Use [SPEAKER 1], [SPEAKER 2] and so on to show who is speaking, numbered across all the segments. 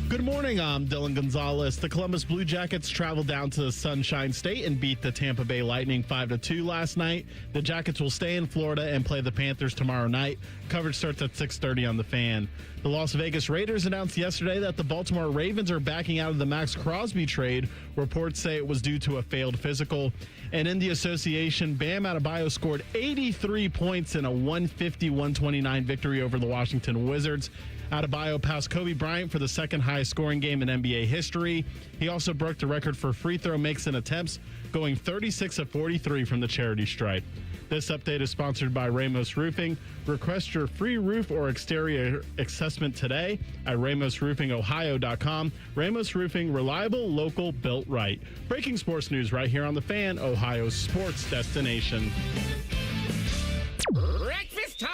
[SPEAKER 1] Good morning, I'm Dylan Gonzalez. The Columbus Blue Jackets traveled down to Sunshine State and beat the Tampa Bay Lightning 5-2 last night. The Jackets will stay in Florida and play the Panthers tomorrow night. Coverage starts at 6:30 on The Fan. The Las Vegas Raiders announced yesterday that the Baltimore Ravens are backing out of the Max Crosby trade. Reports say it was due to a failed physical. And in the association, Bam Adebayo scored 83 points in a 150-129 victory over the Washington Wizards. Adebayo passed Kobe Bryant for the second highest scoring game in NBA history. He also broke the record for free throw makes and attempts, going 36 of 43 from the charity stripe. This update is sponsored by Ramos Roofing. Request your free roof or exterior assessment today at RamosRoofingOhio.com. Ramos Roofing, reliable, local, built right. Breaking sports news right here on The Fan, Ohio's sports destination.
[SPEAKER 2] Breakfast time!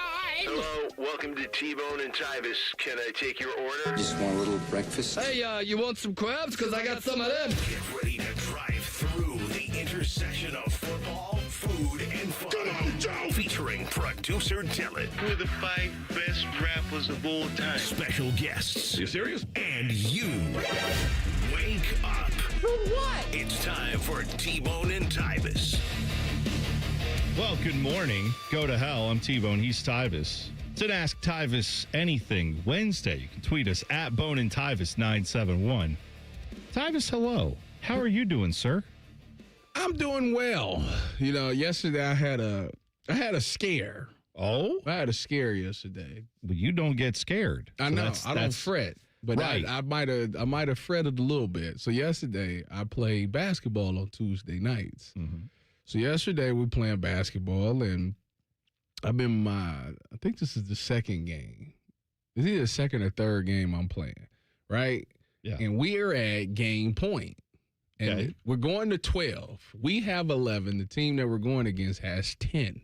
[SPEAKER 3] Hello, welcome to T-Bone and Tyvis. Can I take your order?
[SPEAKER 4] Just want a little breakfast.
[SPEAKER 2] Hey, you want some crabs? Because I got some of them.
[SPEAKER 5] Get ready to drive through the intersection of football, food, and fun. Come on, Joe! Featuring producer Dylan.
[SPEAKER 6] Who are the 5 best rappers of all time?
[SPEAKER 5] Special guests.
[SPEAKER 6] You serious?
[SPEAKER 5] And you. Wake up.
[SPEAKER 2] For what?
[SPEAKER 5] It's time for T-Bone and Tyvis.
[SPEAKER 7] Well, good morning. Go to hell. I'm T-Bone. He's Tyvis. It's an Ask Tyvis Anything Wednesday. You can tweet us at Bone and Tyvis 971. Tyvis, hello. How are you doing, sir?
[SPEAKER 8] I'm doing well. You know, yesterday I had a scare.
[SPEAKER 7] Oh?
[SPEAKER 8] I had a scare yesterday.
[SPEAKER 7] Well, you don't get scared.
[SPEAKER 8] I know. I don't fret. But
[SPEAKER 7] right.
[SPEAKER 8] I might have fretted a little bit. So yesterday I played basketball on Tuesday nights.
[SPEAKER 7] Mm-hmm.
[SPEAKER 8] So yesterday we playing basketball, and I've been I think this is the second game. It's either the second or third game I'm playing, right?
[SPEAKER 7] Yeah.
[SPEAKER 8] And we're at game point. And
[SPEAKER 7] Okay.
[SPEAKER 8] we're going to 12. We have 11. The team that we're going against has 10.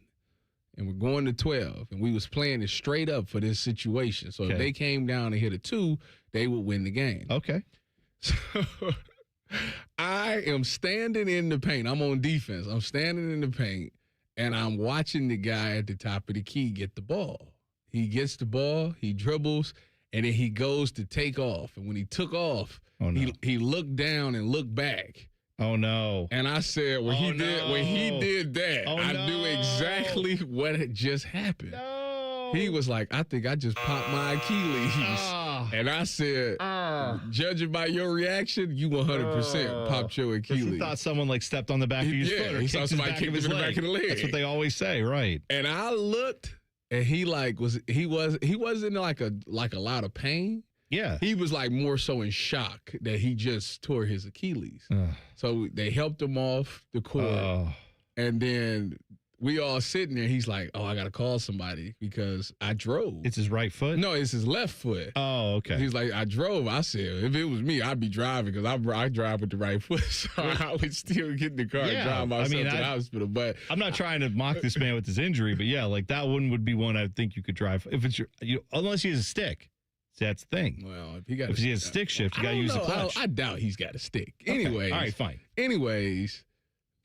[SPEAKER 8] And we're going to 12. And we was playing it straight up for this situation. So if they came down and hit a 2, they would win the game.
[SPEAKER 7] Okay.
[SPEAKER 8] So I am standing in the paint. I'm on defense. I'm standing in the paint, and I'm watching the guy at the top of the key get the ball. He gets the ball, he dribbles, and then he goes to take off. And when he took off, he looked down and looked back.
[SPEAKER 7] Oh, no.
[SPEAKER 8] And I said, when he did that, I knew exactly what had just happened.
[SPEAKER 7] No.
[SPEAKER 8] He was like, I think I just popped my Achilles. And I said, judging by your reaction, you 100% popped your Achilles.
[SPEAKER 7] He thought someone like stepped on the back of his foot or
[SPEAKER 8] he saw somebody kick him in the back of the leg.
[SPEAKER 7] That's what they always say, right?
[SPEAKER 8] And I looked, and he wasn't like a lot of pain.
[SPEAKER 7] Yeah.
[SPEAKER 8] He was like more so in shock that he just tore his Achilles. So they helped him off the court, and then we all sitting there. He's like, "Oh, I gotta call somebody because I drove."
[SPEAKER 7] It's his right foot?
[SPEAKER 8] No, it's his left foot.
[SPEAKER 7] Oh, okay.
[SPEAKER 8] He's like, "I drove." I said, "If it was me, I'd be driving because I drive with the right foot, so I would still get in the car and drive myself to the hospital." But
[SPEAKER 7] I'm not trying to mock this man with his injury, but yeah, like that one would be one I think you could drive if it's unless he has a stick. See, that's the thing.
[SPEAKER 8] Well, if
[SPEAKER 7] he has a stick shift, you got to use the clutch.
[SPEAKER 8] I doubt he's got a stick.
[SPEAKER 7] Okay.
[SPEAKER 8] Anyways,
[SPEAKER 7] all right, fine.
[SPEAKER 8] Anyways,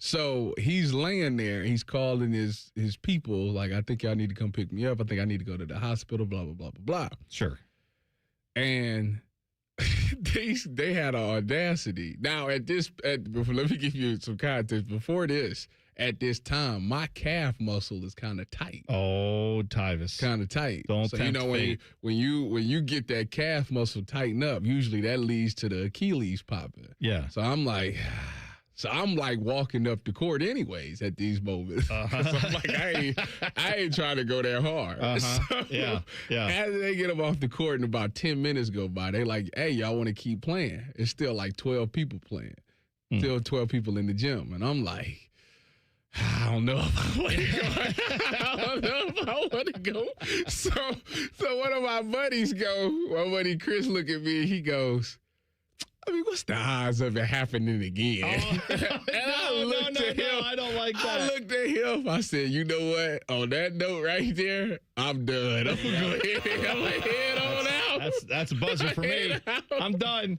[SPEAKER 8] so he's laying there. He's calling his people like, "I think y'all need to come pick me up. I think I need to go to the hospital." Blah blah blah blah blah.
[SPEAKER 7] Sure.
[SPEAKER 8] And they had an audacity. Now let me give you some context. Before this, at this time, my calf muscle is kind of tight.
[SPEAKER 7] Oh, Tyvis.
[SPEAKER 8] Kind of tight.
[SPEAKER 7] Don't
[SPEAKER 8] so
[SPEAKER 7] tempt fate.
[SPEAKER 8] when you get that calf muscle tighten up, usually that leads to the Achilles popping.
[SPEAKER 7] Yeah.
[SPEAKER 8] So I'm like walking up the court anyways at these moments. So I'm like, I ain't trying to go that hard. So
[SPEAKER 7] yeah.
[SPEAKER 8] After they get him off the court and about 10 minutes go by, they like, "Hey, y'all want to keep playing?" It's still like 12 people playing. Still 12 people in the gym. And I'm like, I don't know if I want to go. So one of my buddies my buddy Chris look at me and he goes, "I mean, what's the odds of it happening again?"
[SPEAKER 7] I don't like that.
[SPEAKER 8] I looked at him. I said, "You know what? On that note right there, I'm done. I'm going to head on out."
[SPEAKER 7] That's a buzzer for me. I'm done.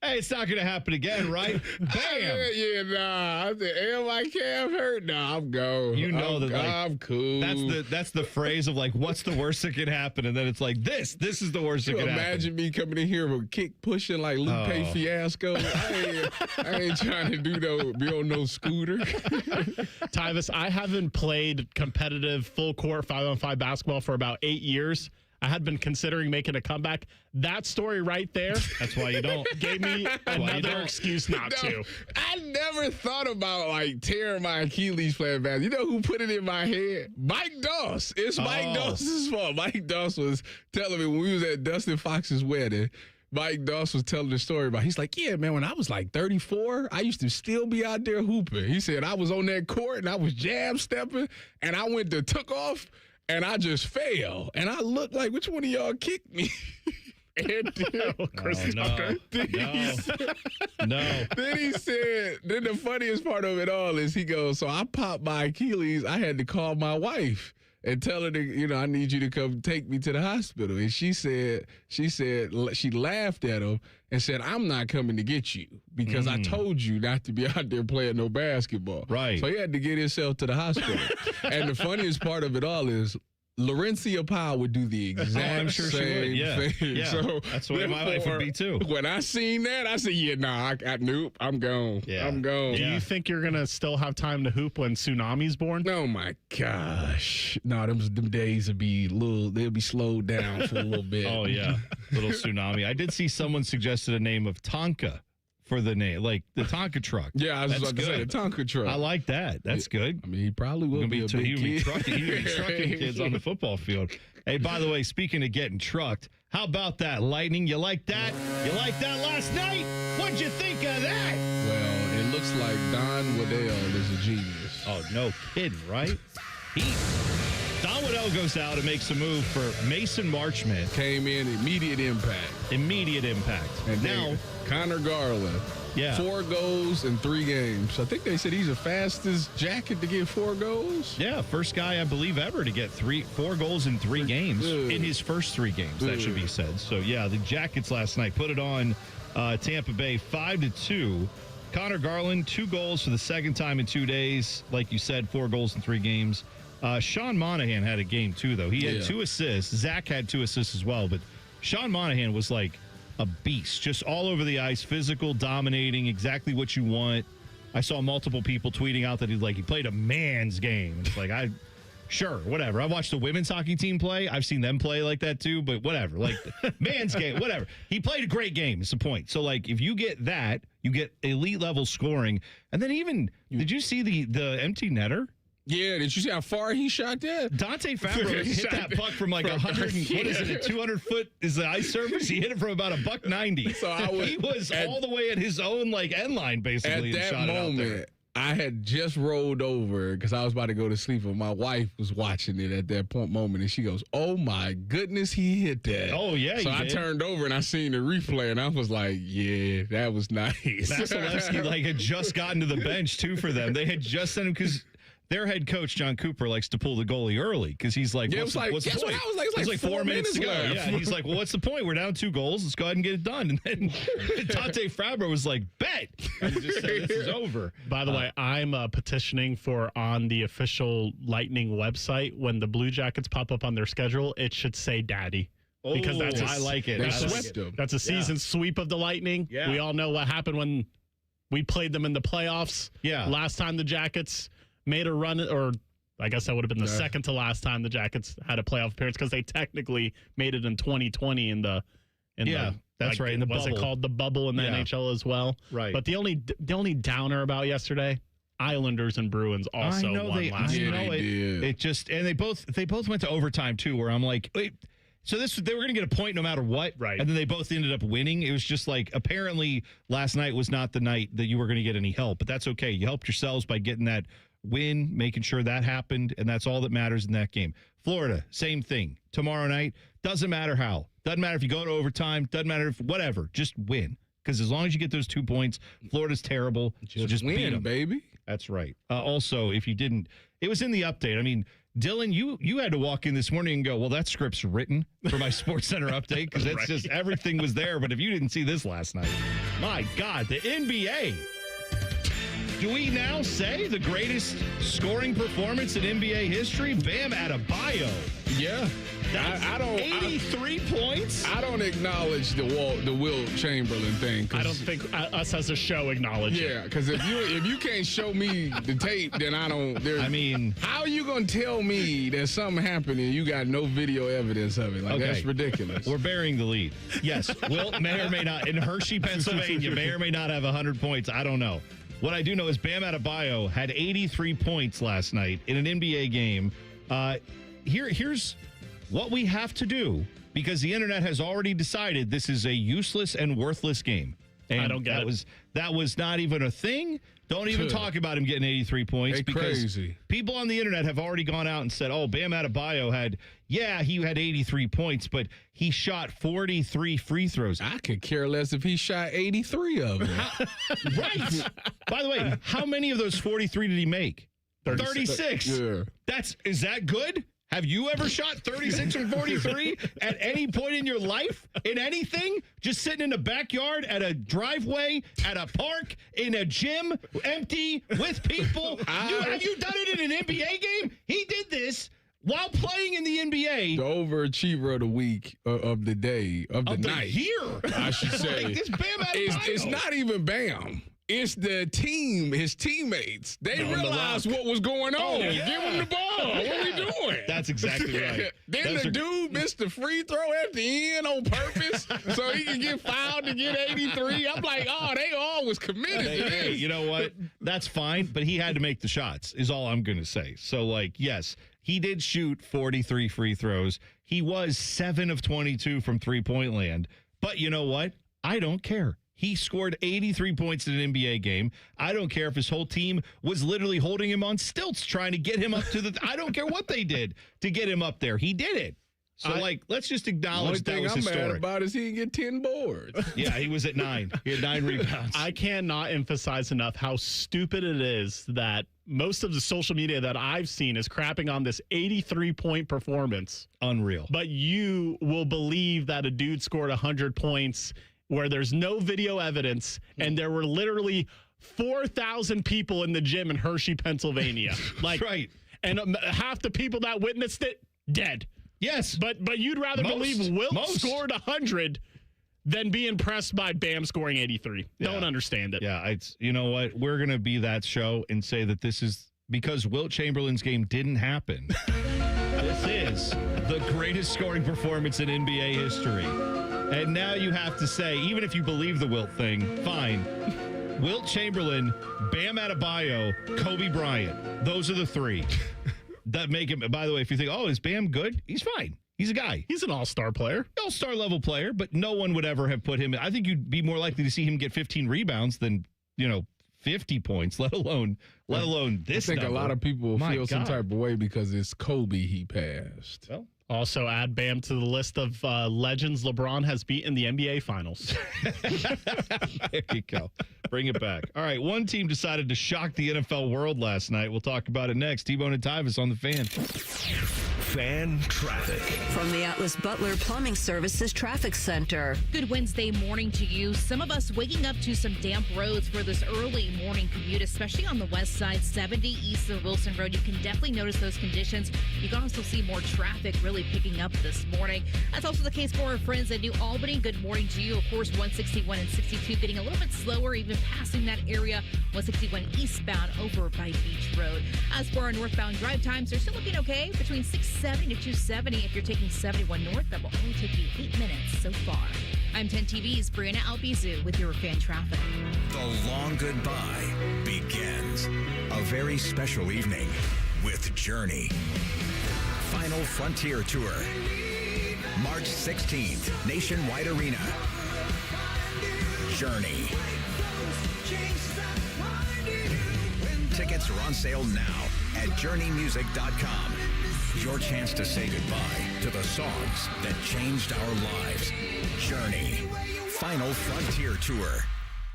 [SPEAKER 7] Hey, it's not going to happen again, right? Bam!
[SPEAKER 8] I said, am my calf hurt? Nah, I'm gone.
[SPEAKER 7] You know that, like,
[SPEAKER 8] I'm cool.
[SPEAKER 7] That's the phrase of, like, what's the worst that could happen? And then it's like, this is the worst that could happen.
[SPEAKER 8] Imagine me coming in here with kick pushing like Lupe Fiasco. I ain't trying to be on no scooter.
[SPEAKER 1] Tyvis, I haven't played competitive full court 5-on-5 basketball for about 8 years. I had been considering making a comeback. That story right there.
[SPEAKER 7] That's why you don't.
[SPEAKER 1] Gave me another excuse not to.
[SPEAKER 8] I never thought about like tearing my Achilles playing basketball. You know who put it in my head? Mike Doss. It's Mike Doss's fault. Mike Doss was telling me when we was at Dustin Fox's wedding. Mike Doss was telling the story about. He's like, yeah, man, when I was like 34, I used to still be out there hooping. He said I was on that court and I was jab stepping and I went to took off. And I just fell. And I looked like, which one of y'all kicked me? And Chris Tucker.
[SPEAKER 7] No.
[SPEAKER 8] Then he said, then the funniest part of it all is he goes, so I popped my Achilles. I had to call my wife and tell her to, I need you to come take me to the hospital. And she said, she laughed at him and said, I'm not coming to get you because I told you not to be out there playing no basketball.
[SPEAKER 7] Right.
[SPEAKER 8] So he had to get himself to the hospital. And the funniest part of it all is Laurencia Powell would do the exact
[SPEAKER 7] sure she
[SPEAKER 8] same
[SPEAKER 7] would. Yeah.
[SPEAKER 8] thing.
[SPEAKER 7] Yeah.
[SPEAKER 8] So
[SPEAKER 7] that's the way my life would be too.
[SPEAKER 8] When I seen that, I said, nope, I'm gone.
[SPEAKER 7] Yeah.
[SPEAKER 8] I'm gone.
[SPEAKER 1] Do you think you're going to still have time to hoop when Tsunami's born?
[SPEAKER 8] Oh my gosh. No, them days would be they'll be slowed down for a little bit.
[SPEAKER 7] Oh yeah. Little Tsunami. I did see someone suggested a name of Tonka for the name, like the Tonka truck.
[SPEAKER 8] Yeah, I was
[SPEAKER 7] That's
[SPEAKER 8] about to say the Tonka truck.
[SPEAKER 7] I like that. That's good.
[SPEAKER 8] I mean, he probably will be a big
[SPEAKER 7] He'll be
[SPEAKER 8] kid.
[SPEAKER 7] trucking kids on the football field. Hey, by the way, speaking of getting trucked, how about that, Lightning? You like that? You like that last night? What'd you think of that?
[SPEAKER 8] Well, it looks like Don Waddell is a genius.
[SPEAKER 7] Oh, no kidding, right? Don Waddell goes out and makes a move for Mason Marchment.
[SPEAKER 8] Came in, immediate impact.
[SPEAKER 7] And now,
[SPEAKER 8] Connor Garland.
[SPEAKER 7] Yeah.
[SPEAKER 8] 4 goals in 3 games. I think they said he's the fastest jacket to get 4 goals.
[SPEAKER 7] yeah, first guy, I believe, ever to get 4 goals in 3 games in his first 3 games, that should be said. So, yeah, the Jackets last night put it on Tampa Bay 5-2. Connor Garland, 2 goals for the second time in 2 days. Like you said, 4 goals in 3 games. Sean Monahan had a game, too, though. He had 2 assists. Zach had 2 assists as well, but Sean Monahan was like a beast, just all over the ice, physical, dominating, exactly what you want. I saw multiple people tweeting out that he played a man's game. It's like, sure, whatever. I watched the women's hockey team play. I've seen them play like that too, but whatever. Like, man's game, whatever. He played a great game, is the point. So, like, if you get that, you get elite level scoring. And then even, did you see the empty netter?
[SPEAKER 8] Yeah, did you see how far he shot that?
[SPEAKER 7] Dante Fabro hit that puck from like 100. What is it? 200 foot is the ice surface. He hit it from about $190. So he was all the way at his own like end line basically.
[SPEAKER 8] At that
[SPEAKER 7] and shot
[SPEAKER 8] moment,
[SPEAKER 7] it out there.
[SPEAKER 8] I had just rolled over because I was about to go to sleep, and my wife was watching it at that moment, and she goes, "Oh my goodness, he hit that!"
[SPEAKER 7] Oh yeah.
[SPEAKER 8] So I turned over and I seen the replay, and I was like, "Yeah, that was nice."
[SPEAKER 7] Vasilevsky had just gotten to the bench too for them. They had just sent him because their head coach, John Cooper, likes to pull the goalie early because he's like, what's the point?
[SPEAKER 8] Guess what I was like? It's like 4 minutes
[SPEAKER 7] to go.
[SPEAKER 8] left.
[SPEAKER 7] Yeah, he's like, well, what's the point? We're down 2 goals. Let's go ahead and get it done. And then Dante Fabro was like, bet. And he just said, this is over.
[SPEAKER 1] By the way, I'm petitioning for on the official Lightning website, when the Blue Jackets pop up on their schedule, it should say daddy. Because that's
[SPEAKER 7] I like it.
[SPEAKER 1] That's a season sweep of the Lightning.
[SPEAKER 7] Yeah.
[SPEAKER 1] We all know what happened when we played them in the playoffs.
[SPEAKER 7] Yeah.
[SPEAKER 1] Last time the Jackets made a run, or I guess that would have been the second to last time the Jackets had a playoff appearance, because they technically made it in 2020 in the
[SPEAKER 7] that's right. In the
[SPEAKER 1] was
[SPEAKER 7] bubble.
[SPEAKER 1] it called the bubble in the NHL as well?
[SPEAKER 7] Right.
[SPEAKER 1] But the only downer about yesterday, Islanders and Bruins also won last night.
[SPEAKER 7] It just, and they both went to overtime too, where I'm like, wait. So they were going to get a point no matter what,
[SPEAKER 1] right?
[SPEAKER 7] And then they both ended up winning. It was just like, apparently last night was not the night that you were going to get any help, but that's okay. You helped yourselves by getting that win, making sure that happened, and that's all that matters in that game. Florida, same thing. Tomorrow night, doesn't matter how. Doesn't matter if you go to overtime. Doesn't matter if whatever. Just win. Because as long as you get those 2 points, Florida's terrible. So just
[SPEAKER 8] win,
[SPEAKER 7] beat them.
[SPEAKER 8] baby.
[SPEAKER 7] That's right. Also, if you didn't, it was in the update. I mean, Dylan, you had to walk in this morning and go, well, that script's written for my SportsCenter update, because it's just everything was there. But if you didn't see this last night. My God, the NBA. Do we now say the greatest scoring performance in NBA history? Bam Adebayo.
[SPEAKER 8] Yeah. I don't
[SPEAKER 7] 83 points.
[SPEAKER 8] I don't acknowledge the Wilt Chamberlain thing.
[SPEAKER 1] I don't think us as a show acknowledge it.
[SPEAKER 8] Yeah, because if you can't show me the tape, then I don't.
[SPEAKER 7] I mean,
[SPEAKER 8] how are you gonna tell me that something happened and you got no video evidence of it? Like,
[SPEAKER 7] okay.
[SPEAKER 8] That's ridiculous.
[SPEAKER 7] We're bearing the lead. Yes, Wilt may or may not in Hershey, Pennsylvania, may or may not have 100 points. I don't know. What I do know is Bam Adebayo had 83 points last night in an NBA game. Here's what we have to do, because the internet has already decided this is a useless and worthless game. And
[SPEAKER 1] I don't get it.
[SPEAKER 7] That was not even a thing. Don't even talk about him getting 83 points.
[SPEAKER 8] They
[SPEAKER 7] because
[SPEAKER 8] crazy.
[SPEAKER 7] People on the internet have already gone out and said, oh, Bam Adebayo he had 83 points, but he shot 43 free throws.
[SPEAKER 8] I could care less if he shot 83 of them.
[SPEAKER 7] Right. By the way, how many of those 43 did he make? 36.
[SPEAKER 8] Yeah.
[SPEAKER 7] Is that good? Have you ever shot 36 or 43 at any point in your life? In anything? Just sitting in the backyard, at a driveway, at a park, in a gym, empty, with people? Have you done it in an NBA game? He did this while playing in the NBA.
[SPEAKER 8] The overachiever of the week, of the day, of the night.
[SPEAKER 7] Year.
[SPEAKER 8] I should say.
[SPEAKER 7] Like this Bam Adebayo.
[SPEAKER 8] It's not even Bam. It's the team, his teammates. They realized what was going on.
[SPEAKER 7] Yeah.
[SPEAKER 8] Give him the ball. What are we doing?
[SPEAKER 7] That's exactly right.
[SPEAKER 8] Then the dude missed the free throw at the end on purpose so he could get fouled to get 83. I'm like, oh, they all was committed to
[SPEAKER 7] Hey,
[SPEAKER 8] this.
[SPEAKER 7] you know what? That's fine, but he had to make the shots, is all I'm going to say. So, yes, he did shoot 43 free throws. He was 7 of 22 from three-point land. But you know what? I don't care. He scored 83 points in an NBA game. I don't care if his whole team was literally holding him on stilts trying to get him up to the... I don't care what they did to get him up there. He did it. So, let's just acknowledge that was
[SPEAKER 8] the only thing I'm
[SPEAKER 7] historic.
[SPEAKER 8] mad about is he didn't get 10 boards.
[SPEAKER 7] Yeah, he was at 9. He had 9 rebounds.
[SPEAKER 1] I cannot emphasize enough how stupid it is that most of the social media that I've seen is crapping on this 83-point performance.
[SPEAKER 7] Unreal.
[SPEAKER 1] But you will believe that a dude scored 100 points where there's no video evidence, and there were literally 4,000 people in the gym in Hershey, Pennsylvania.
[SPEAKER 7] Like, right.
[SPEAKER 1] And half the people that witnessed it, dead.
[SPEAKER 7] Yes.
[SPEAKER 1] But you'd rather believe Wilt scored 100 than be impressed by Bam scoring 83.
[SPEAKER 7] Yeah.
[SPEAKER 1] Don't understand it.
[SPEAKER 7] Yeah, you know what? We're going to be that show and say that this is because Wilt Chamberlain's game didn't happen. This is the greatest scoring performance in NBA history. And now you have to say, even if you believe the Wilt thing, fine. Wilt Chamberlain, Bam Adebayo, Kobe Bryant. Those are the three that make him. By the way, if you think, oh, is Bam good? He's fine. He's a guy.
[SPEAKER 1] He's an all-star player.
[SPEAKER 7] All-star level player, but no one would ever have put him in. I think you'd be more likely to see him get 15 rebounds than, 50 points, let alone this
[SPEAKER 8] I think
[SPEAKER 7] number.
[SPEAKER 8] a lot of people
[SPEAKER 7] My
[SPEAKER 8] feel some
[SPEAKER 7] God.
[SPEAKER 8] type of way because it's Kobe he passed.
[SPEAKER 7] Well,
[SPEAKER 1] Also, add Bam to the list of legends LeBron has beaten the NBA Finals.
[SPEAKER 7] there you go. Bring it back. All right, one team decided to shock the NFL world last night. We'll talk about it next. T-Bone and Tyvis on the Fan.
[SPEAKER 5] Fan traffic.
[SPEAKER 4] From the Atlas Butler Plumbing Services Traffic Center.
[SPEAKER 9] Good Wednesday morning to you. Some of us waking up to some damp roads for this early morning commute, especially on the west side, 70 east of Wilson Road. You can definitely notice those conditions. You can also see more traffic really picking up this morning. That's also the case for our friends at New Albany. Good morning to you. Of course, 161 and 62 getting a little bit slower, even passing that area. 161 eastbound over by Beach Road. As for our northbound drive times, they're still looking okay, between 670 to 270. If you're taking 71 north, that will only take you 8 minutes so far. I'm 10 TV's Brianna Albizu with your fan traffic.
[SPEAKER 5] The long goodbye begins. A very special evening with Journey. Final Frontier Tour. March 16th, Nationwide Arena. Journey. Tickets are on sale now at journeymusic.com. Your chance to say goodbye to the songs that changed our lives. Journey. Final Frontier Tour.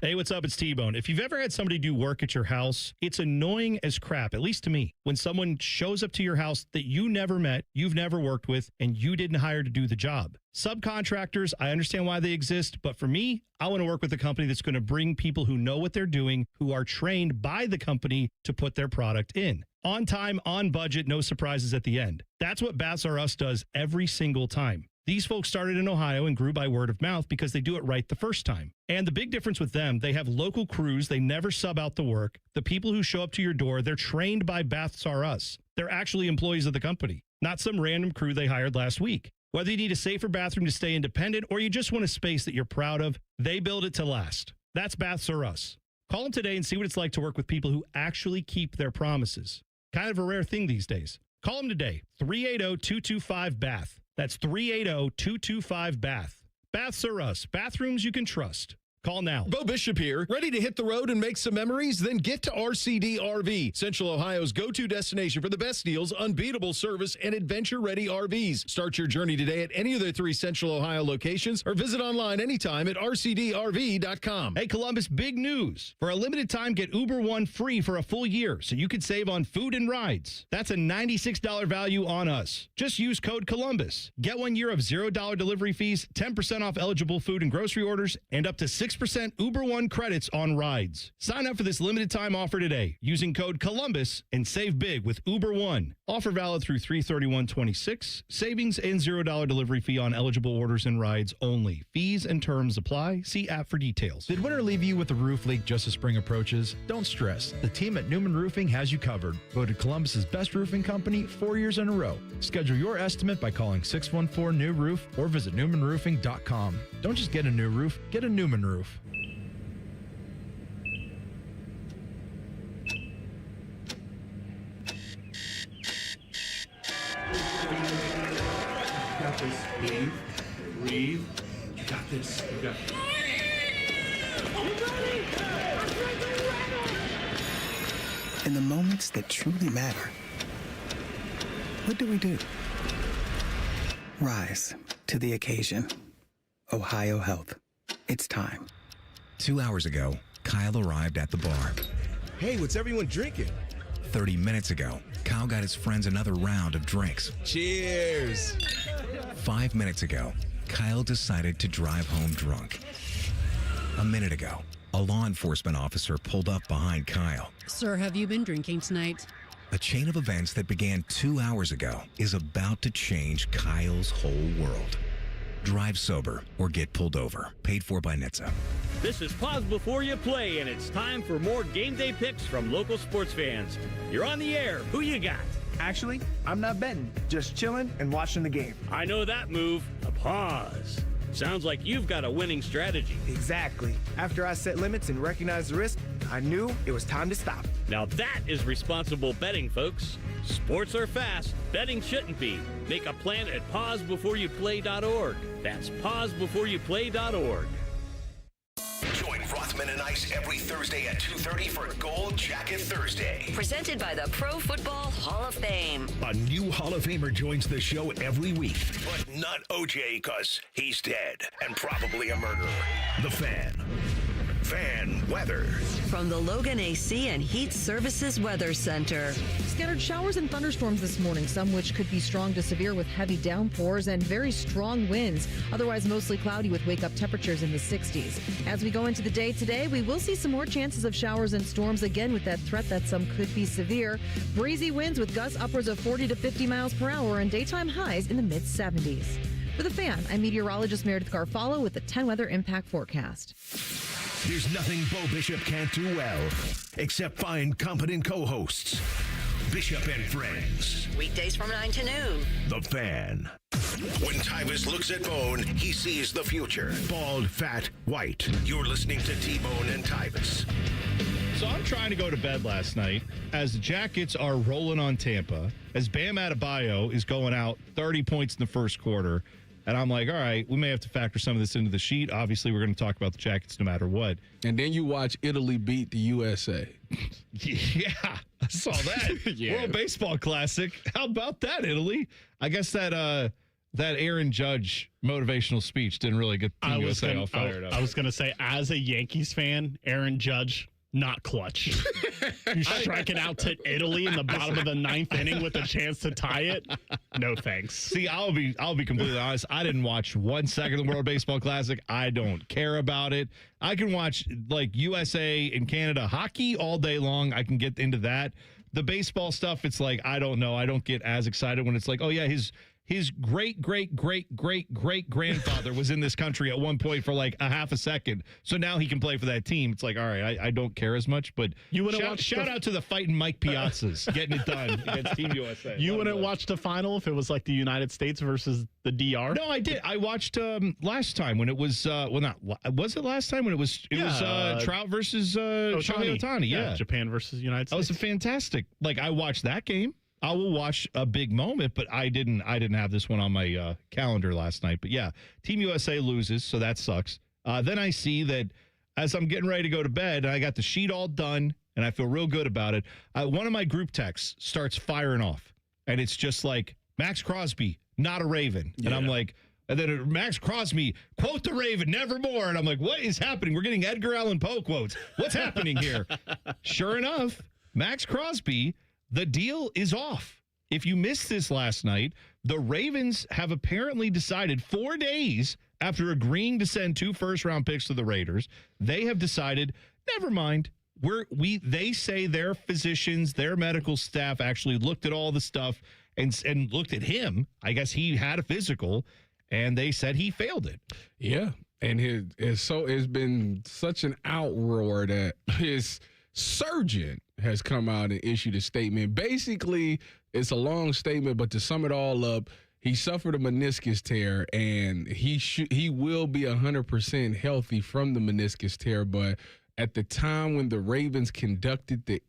[SPEAKER 7] Hey, what's up? It's T-Bone. If you've ever had somebody do work at your house, it's annoying as crap, at least to me, when someone shows up to your house that you never met, you've never worked with, and you didn't hire to do the job. Subcontractors, I understand why they exist, but for me, I want to work with a company that's going to bring people who know what they're doing, who are trained by the company to put their product in. On time, on budget, no surprises at the end. That's what Baths R Us does every single time. These folks started in Ohio and grew by word of mouth because they do it right the first time. And the big difference with them, they have local crews. They never sub out the work. The people who show up to your door, they're trained by Baths R Us. They're actually employees of the company, not some random crew they hired last week. Whether you need a safer bathroom to stay independent or you just want a space that you're proud of, they build it to last. That's Baths R Us. Call them today and see what it's like to work with people who actually keep their promises. Kind of a rare thing these days. Call them today, 380-225-BATH. That's 380-225-BATH. Baths R Us. Bathrooms you can trust. Call now.
[SPEAKER 10] Bo Bishop here. Ready to hit the road and make some memories? Then get to RCD RV, Central Ohio's go-to destination for the best deals, unbeatable service, and adventure-ready RVs. Start your journey today at any of their 3 Central Ohio locations or visit online anytime at rcdrv.com.
[SPEAKER 7] Hey, Columbus, big news. For a limited time, get Uber One free for a full year so you can save on food and rides. That's a $96 value on us. Just use code Columbus. Get 1 year of $0 delivery fees, 10% off eligible food and grocery orders, and up to 6% Uber One credits on rides. Sign up for this limited time offer today using code Columbus and save big with Uber One. Offer valid through 3/31/26. Savings and $0 delivery fee on eligible orders and rides only. Fees and terms apply. See app for details.
[SPEAKER 11] Did winter leave you with a roof leak just as spring approaches? Don't stress. The team at Newman Roofing has you covered. Voted Columbus's best roofing company 4 years in a row. Schedule your estimate by calling 614-NEW-ROOF or visit newmanroofing.com. Don't just get a new roof, get a Newman roof.
[SPEAKER 12] Got this. Breathe. You got this. You got this.
[SPEAKER 13] In the moments that truly matter, what do we do? Rise to the occasion. Ohio Health. It's time.
[SPEAKER 5] 2 hours ago, Kyle arrived at the bar.
[SPEAKER 14] Hey, what's everyone drinking?
[SPEAKER 5] 30 minutes ago, Kyle got his friends another round of drinks.
[SPEAKER 14] Cheers!
[SPEAKER 5] 5 minutes ago, Kyle decided to drive home drunk. A minute ago, a law enforcement officer pulled up behind Kyle.
[SPEAKER 15] Sir, have you been drinking tonight?
[SPEAKER 5] A chain of events that began 2 hours ago is about to change Kyle's whole world. Drive sober or get pulled over. Paid for by NHTSA.
[SPEAKER 16] This is Pause Before You Play, and it's time for more game day picks from local sports fans. You're on the air. Who you got?
[SPEAKER 17] Actually, I'm not betting. Just chilling and watching the game.
[SPEAKER 16] I know that move. A pause. Sounds like you've got a winning strategy.
[SPEAKER 17] Exactly. After I set limits and recognized the risk, I knew it was time to stop.
[SPEAKER 16] Now that is responsible betting, folks. Sports are fast. Betting shouldn't be. Make a plan at pausebeforeyouplay.org. That's pausebeforeyouplay.org.
[SPEAKER 5] Join Rothman and Ice every Thursday at 2:30 for Gold Jacket Thursday.
[SPEAKER 4] Presented by the Pro Football Hall of Fame.
[SPEAKER 5] A new Hall of Famer joins the show every week. But not OJ, because he's dead and probably a murderer. The Fan. Fan weather.
[SPEAKER 4] From the Logan AC and Heat Services Weather Center.
[SPEAKER 18] Scattered showers and thunderstorms this morning, some which could be strong to severe with heavy downpours and very strong winds. Otherwise, mostly cloudy with wake-up temperatures in the 60s. As we go into the day today, we will see some more chances of showers and storms again with that threat that some could be severe. Breezy winds with gusts upwards of 40 to 50 miles per hour and daytime highs in the mid-70s. For The Fan, I'm meteorologist Meredith Garfalo with the 10 Weather Impact Forecast.
[SPEAKER 5] There's nothing Bo Bishop can't do well, except find competent co-hosts. Bishop and Friends.
[SPEAKER 4] Weekdays from 9 to noon.
[SPEAKER 5] The Fan. When Tyvis looks at Bone, he sees the future. Bald, fat, white. You're listening to T-Bone and Tyvis.
[SPEAKER 7] So I'm trying to go to bed last night as the Jackets are rolling on Tampa, as Bam Adebayo is going out 30 points in the first quarter. And I'm like, all right, we may have to factor some of this into the sheet. Obviously, we're going to talk about the Jackets no matter what.
[SPEAKER 8] And then you watch Italy beat the USA.
[SPEAKER 7] Yeah, I saw that.
[SPEAKER 8] Yeah.
[SPEAKER 7] World Baseball Classic. How about that, Italy? I guess that that Aaron Judge motivational speech didn't really get Team USA all fired up.
[SPEAKER 1] I was going to say, as a Yankees fan, Aaron Judge, not clutch. You strike it out to Italy in the bottom of the 9th inning with a chance to tie it. No thanks.
[SPEAKER 7] See, I'll be completely honest. I didn't watch 1 second of the World Baseball Classic. I don't care about it. I can watch like USA and Canada hockey all day long. I can get into that. The baseball stuff, it's like, I don't know. I don't get as excited when it's like, oh yeah, his great-great-great-great-great-grandfather was in this country at one point for like a half a second. So now he can play for that team. It's like, all right, I don't care as much. But shout out to the fighting Mike Piazzas getting it done against Team USA.
[SPEAKER 1] You wouldn't watch the final if it was like the United States versus the DR?
[SPEAKER 7] No, I did. I watched last time when it was, was it last time when it was Trout versus Shohei Ohtani? Yeah.
[SPEAKER 1] Japan versus United States.
[SPEAKER 7] That was a fantastic, I watched that game. I will watch a big moment, but I didn't have this one on my calendar last night. But yeah, Team USA loses, so that sucks. Then I see that as I'm getting ready to go to bed, I got the sheet all done, and I feel real good about it. One of my group texts starts firing off, and it's just like, Max Crosby, not a Raven. Yeah. And I'm like, and then Max Crosby, quote the Raven, nevermore. And I'm like, what is happening? We're getting Edgar Allan Poe quotes. What's happening here? Sure enough, Max Crosby, the deal is off. If you missed this last night, the Ravens have apparently decided 4 days after agreeing to send 2 first-round picks to the Raiders, they have decided, never mind. They say their physicians, their medical staff actually looked at all the stuff and looked at him. I guess he had a physical, and they said he failed it.
[SPEAKER 8] Yeah, and it's been such an outroar that his surgeon has come out and issued a statement. Basically, it's a long statement, but to sum it all up, he suffered a meniscus tear, and he will be 100% healthy from the meniscus tear. But at the time when the Ravens conducted the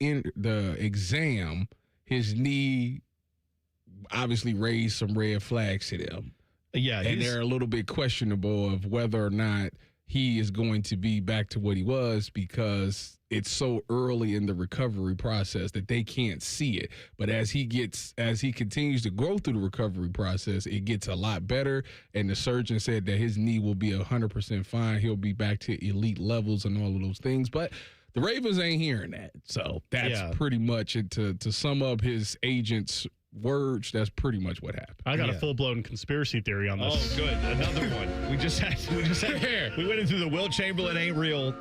[SPEAKER 8] exam, his knee obviously raised some red flags to them.
[SPEAKER 7] Yeah,
[SPEAKER 8] and they're a little bit questionable of whether or not he is going to be back to what he was, because it's so early in the recovery process that they can't see it. But as he continues to go through the recovery process, it gets a lot better. And the surgeon said that his knee will be 100% fine. He'll be back to elite levels and all of those things. But the Ravens ain't hearing that. So that's pretty much it. To sum up his agent's words, that's pretty much what happened.
[SPEAKER 1] I got a full-blown conspiracy theory on this.
[SPEAKER 7] Oh, good. Another one. We went into the Will Chamberlain ain't real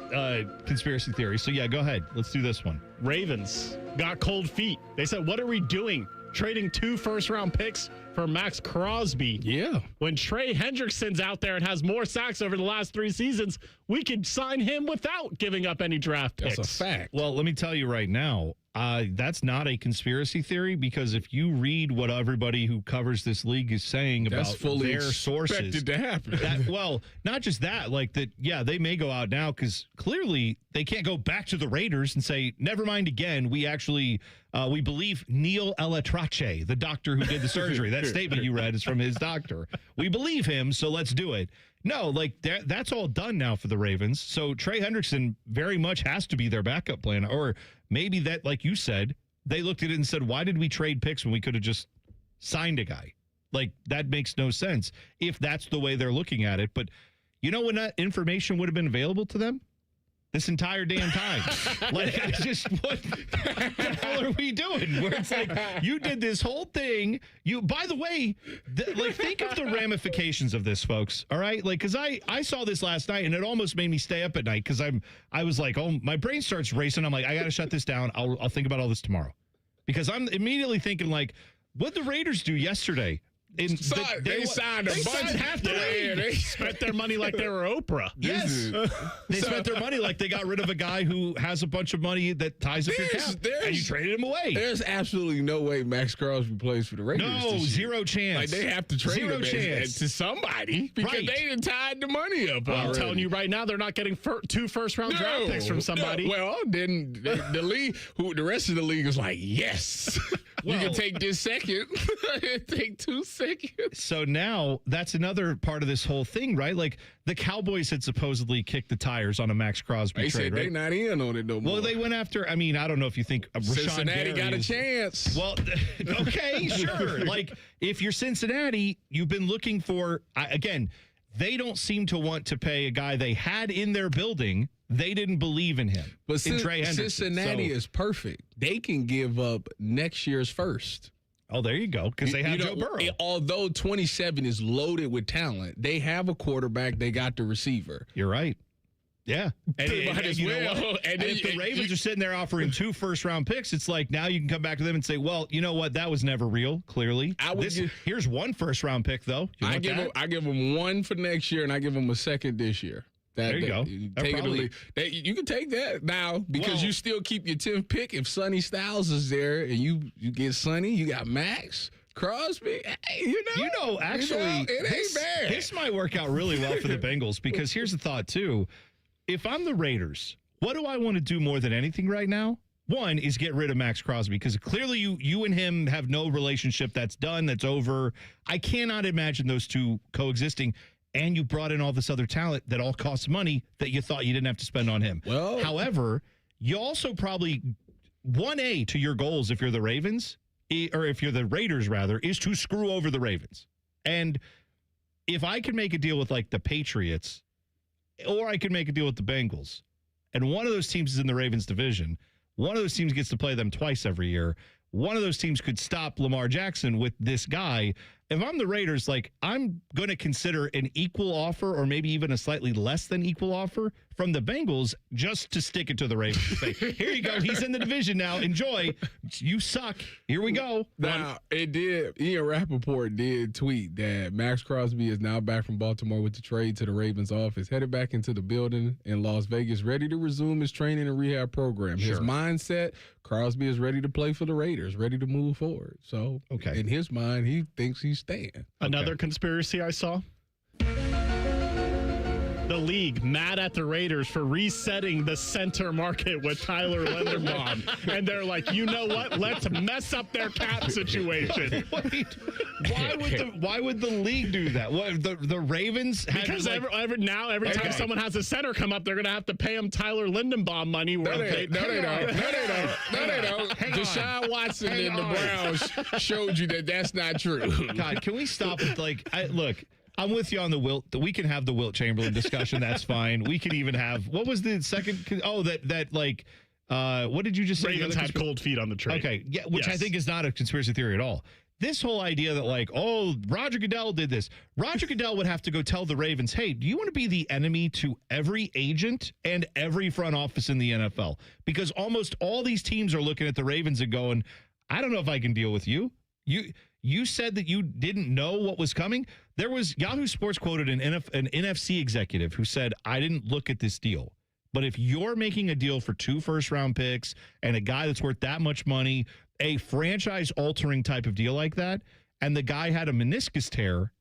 [SPEAKER 7] conspiracy theory. So yeah, go ahead. Let's do this one.
[SPEAKER 1] Ravens got cold feet. They said, what are we doing? Trading 2 first-round picks for Max Crosby.
[SPEAKER 8] Yeah.
[SPEAKER 1] When Trey Hendrickson's out there and has more sacks over the last 3 seasons, we could sign him without giving up any draft picks.
[SPEAKER 8] That's a fact.
[SPEAKER 7] Well, let me tell you right now, that's not a conspiracy theory, because if you read what everybody who covers this league is saying about their sources,
[SPEAKER 8] expected to happen.
[SPEAKER 7] Well, not just that, they may go out now because clearly they can't go back to the Raiders and say, never mind again. We actually, we believe Neil Elatrache, the doctor who did the surgery. That statement you read is from his doctor. We believe him, so let's do it. No, that's all done now for the Ravens. So Trey Hendrickson very much has to be their backup plan. Or maybe that, like you said, they looked at it and said, why did we trade picks when we could have just signed a guy? That makes no sense if that's the way they're looking at it. But you know when that information would have been available to them? This entire damn time. It's just, what the hell are we doing? Where it's like, you did this whole thing. By the way, think of the ramifications of this, folks. All right? Because I saw this last night, and it almost made me stay up at night, because I was like, oh, my brain starts racing. I'm like, I got to shut this down. I'll think about all this tomorrow. Because I'm immediately thinking, what'd the Raiders do yesterday?
[SPEAKER 8] They signed a bunch.
[SPEAKER 1] Half the league. They spent their money like they were Oprah.
[SPEAKER 7] Yes. They spent their money like they got rid of a guy who has a bunch of money that ties up your cap, and you traded him away.
[SPEAKER 8] There's absolutely no way Max Crosby plays for the Raiders.
[SPEAKER 7] No, zero chance.
[SPEAKER 8] They have to trade him to somebody because they done tied the money up already.
[SPEAKER 1] I'm telling you right now, they're not getting 2 first-round draft picks from somebody.
[SPEAKER 8] No. Well, then the league, the rest of the league is like, yes. You can take this second. Take 2 seconds.
[SPEAKER 7] So now that's another part of this whole thing, right? Like the Cowboys had supposedly kicked the tires on a Max Crosby
[SPEAKER 8] They
[SPEAKER 7] trade,
[SPEAKER 8] said
[SPEAKER 7] right?
[SPEAKER 8] they not in on it no more.
[SPEAKER 7] Well, they went after, I mean, I don't know if you think Rashawn
[SPEAKER 8] Cincinnati
[SPEAKER 7] Gary
[SPEAKER 8] got a
[SPEAKER 7] is-
[SPEAKER 8] chance.
[SPEAKER 7] Well, okay, sure. Like if you're Cincinnati, you've been looking for, again, they don't seem to want to pay a guy they had in their building. They didn't believe in him.
[SPEAKER 8] But
[SPEAKER 7] in Trey Hendrickson.
[SPEAKER 8] Cincinnati is perfect. They can give up next year's first.
[SPEAKER 7] Oh, there you go, because they have Joe Burrow.
[SPEAKER 8] Although 27 is loaded with talent, they have a quarterback. They got the receiver.
[SPEAKER 7] You're right. Yeah. And you know
[SPEAKER 8] well.
[SPEAKER 7] what? And if the Ravens are sitting there offering 2 first-round picks, it's like now you can come back to them and say, well, you know what? That was never real, clearly. Here's 1 first-round pick, though.
[SPEAKER 8] I give them 1 for next year, and I give them a second this year.
[SPEAKER 7] There you go.
[SPEAKER 8] You can take that now because you still keep your 10th pick. If Sonny Styles is there and you get Sonny, you got Max Crosby. Hey,
[SPEAKER 7] Actually,
[SPEAKER 8] it ain't bad.
[SPEAKER 7] This might work out really well for the Bengals because here's the thought, too. If I'm the Raiders, what do I want to do more than anything right now? One is get rid of Max Crosby because clearly you and him have no relationship that's done, that's over. I cannot imagine those two coexisting. And you brought in all this other talent that all costs money that you thought you didn't have to spend on him.
[SPEAKER 8] Well,
[SPEAKER 7] however, you also probably 1A to your goals if you're the Ravens, or if you're the Raiders rather, is to screw over the Ravens. And if I could make a deal with like the Patriots, or I could make a deal with the Bengals, and one of those teams is in the Ravens division, one of those teams gets to play them twice every year. One of those teams could stop Lamar Jackson with this guy. If I'm the Raiders, like I'm going to consider an equal offer or maybe even a slightly less than equal offer from the Bengals just to stick it to the Ravens. Say, here you go. He's in the division now. Enjoy. You suck. Here we go.
[SPEAKER 8] Now, Ian Rappaport did tweet that Max Crosby is now back from Baltimore with the trade to the Ravens office, headed back into the building in Las Vegas, ready to resume his training and rehab program. His mindset, Crosby is ready to play for the Raiders, ready to move forward. So in his mind, he thinks he's staying.
[SPEAKER 1] Another conspiracy I saw. The league mad at the Raiders for resetting the center market with Tyler Linderbaum. And they're like, you know what? Let's mess up their cap situation.
[SPEAKER 7] Wait, why would the league do that? What the Ravens?
[SPEAKER 1] Because every time someone has a center come up, they're going to have to pay him Tyler Linderbaum money.
[SPEAKER 8] No, they don't. Deshaun Watson and the Browns showed you that that's not true.
[SPEAKER 7] God, can we stop with look, I'm with you on the Wilt. We can have the Wilt Chamberlain discussion. That's fine. We can even have, what was the second? Oh, what did you just say?
[SPEAKER 1] Ravens had cold feet on the trade.
[SPEAKER 7] Okay. Yeah, which I think is not a conspiracy theory at all. This whole idea that Roger Goodell did this. Roger Goodell would have to go tell the Ravens, hey, do you want to be the enemy to every agent and every front office in the NFL? Because almost all these teams are looking at the Ravens and going, I don't know if I can deal with you. You said that you didn't know what was coming. There was Yahoo Sports quoted an NFC executive who said, I didn't look at this deal. But if you're making a deal for 2 first-round picks and a guy that's worth that much money, a franchise-altering type of deal like that, and the guy had a meniscus tear,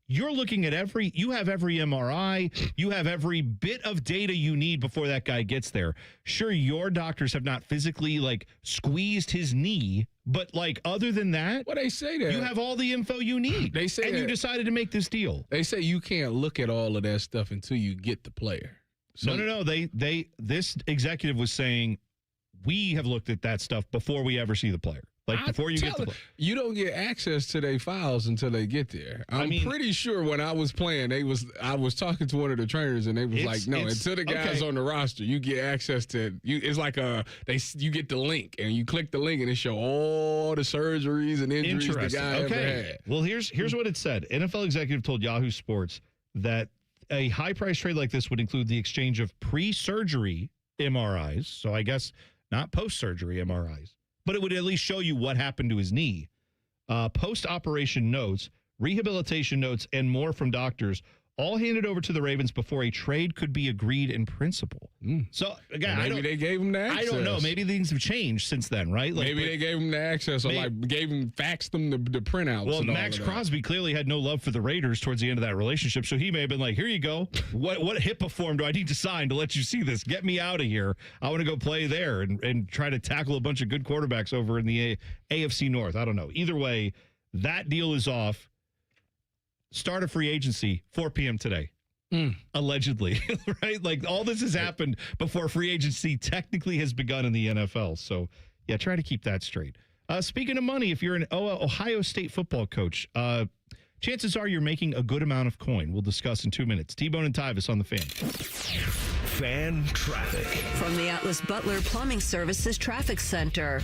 [SPEAKER 7] you're looking at you have every MRI, you have every bit of data you need before that guy gets there. Sure, your doctors have not physically squeezed his knee, but other than that,
[SPEAKER 8] they say that
[SPEAKER 7] you have all the info you need.
[SPEAKER 8] They say
[SPEAKER 7] you decided to make this deal.
[SPEAKER 8] They say you can't look at all of that stuff until you get the player.
[SPEAKER 7] So, no. This executive was saying we have looked at that stuff before we ever see the player. Before you get the player.
[SPEAKER 8] You don't get access to their files until they get there. I'm pretty sure when I was playing, I was talking to one of the trainers and they was like, no, until the guy's on the roster, you get access to you. It's like you get the link and you click the link and it show all the surgeries and injuries the guy ever had.
[SPEAKER 7] Well, here's what it said. NFL executive told Yahoo Sports that a high price trade like this would include the exchange of pre-surgery MRIs. So I guess not post-surgery MRIs. But it would at least show you what happened to his knee. Post-operation notes, rehabilitation notes, and more from doctors, all handed over to the Ravens before a trade could be agreed in principle. So, again,
[SPEAKER 8] maybe they gave him the access.
[SPEAKER 7] I don't know. Maybe things have changed since then, right?
[SPEAKER 8] Maybe they gave him the access or faxed them the printouts.
[SPEAKER 7] Well,
[SPEAKER 8] and all
[SPEAKER 7] Max
[SPEAKER 8] of that.
[SPEAKER 7] Crosby clearly had no love for the Raiders towards the end of that relationship, so he may have been like, here you go. What HIPAA form do I need to sign to let you see this? Get me out of here. I want to go play there and try to tackle a bunch of good quarterbacks over in the AFC North. I don't know. Either way, that deal is off. Start of free agency, 4 p.m. today. Allegedly, right? Like, all this has happened before free agency technically has begun in the NFL. So, yeah, try to keep that straight. Speaking of money, if you're an Ohio State football coach, chances are you're making a good amount of coin. We'll discuss in 2 minutes. T-Bone and Tyvis on the Fan.
[SPEAKER 5] Fan traffic.
[SPEAKER 4] From the Atlas Butler Plumbing Services Traffic Center.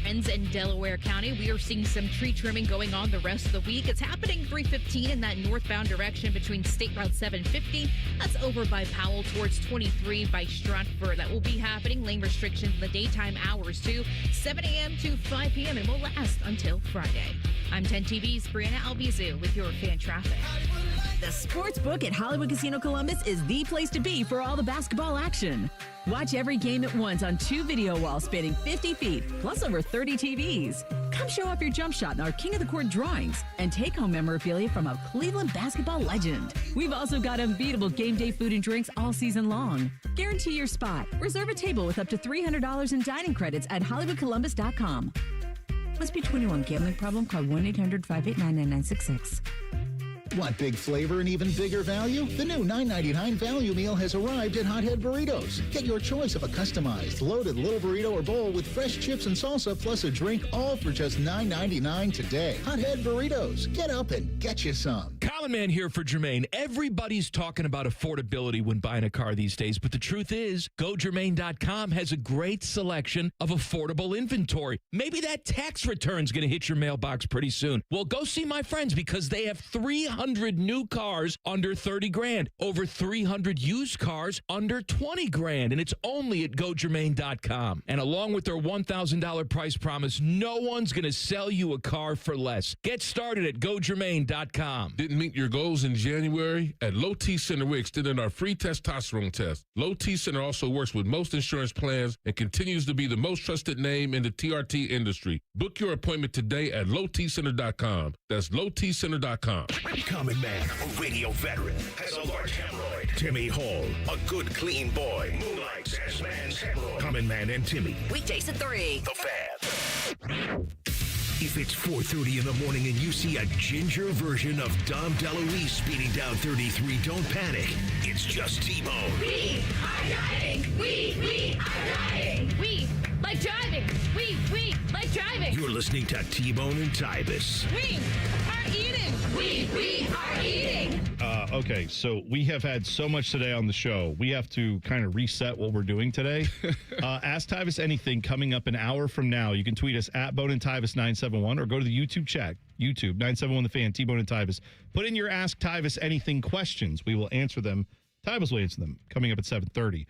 [SPEAKER 9] In Delaware County, we are seeing some tree trimming going on the rest of the week. It's happening 315 in that northbound direction between State Route 750. That's over by Powell towards 23 by Stratford. That will be happening. Lane restrictions in the daytime hours too, 7 a.m. to 5 p.m. and will last until Friday. I'm 10 TV's Brianna Albizu with your fan traffic.
[SPEAKER 19] The sports book at Hollywood Casino Columbus is the place to be for all the basketball action. Watch every game at once on 2 video walls spanning 50 feet, plus over 30 TVs. Come show off your jump shot in our King of the Court drawings and take home memorabilia from a Cleveland basketball legend. We've also got unbeatable game day food and drinks all season long. Guarantee your spot. Reserve a table with up to $300 in dining credits at HollywoodColumbus.com. Must be 21. Gambling problem? Call 1-800-589-9966.
[SPEAKER 20] Want big flavor and even bigger value? The new $9.99 value meal has arrived at Hothead Burritos. Get your choice of a customized, loaded little burrito or bowl with fresh chips and salsa plus a drink, all for just $9.99 today. Hothead Burritos. Get up and get you some.
[SPEAKER 21] Common Man here for Jermaine. Everybody's talking about affordability when buying a car these days, but the truth is, GoJermaine.com has a great selection of affordable inventory. Maybe that tax return's going to hit your mailbox pretty soon. Well, go see my friends because they have 300 new cars under 30 grand, over 300 used cars under 20 grand, and it's only at GoJermaine.com. And along with their $1,000 price promise, no one's going to sell you a car for less. Get started at GoJermaine.com.
[SPEAKER 22] Didn't meet your goals in January? At Low T Center, we extended our free testosterone test. Low T Center also works with most insurance plans and continues to be the most trusted name in the TRT industry. Book your appointment today at lowtcenter.com. That's lowtcenter.com.
[SPEAKER 5] Common Man, a radio veteran, has a large hemorrhoid. Timmy Hall, a good, clean boy, moonlights as man's hemorrhoid. Common Man and Timmy.
[SPEAKER 4] Weekdays at 3.
[SPEAKER 5] The Fan. If it's 4:30 in the morning and you see a ginger version of Dom DeLuise speeding down 33, don't panic. It's just T-Bone.
[SPEAKER 2] We are driving. We are driving.
[SPEAKER 9] We like driving. We like driving.
[SPEAKER 5] You're listening to T-Bone and Tyvis.
[SPEAKER 9] We are eating.
[SPEAKER 2] We are eating.
[SPEAKER 7] Okay, so we have had so much today on the show. We have to kind of reset what we're doing today. Ask Tyvis anything coming up an hour from now. You can tweet us at Bone and Tyvis 971 or go to the YouTube chat. YouTube 971 The Fan, T-Bone and Tyvis. Put in your Ask Tyvis anything questions. We will answer them. Tyvis will answer them. Coming up at 7:30.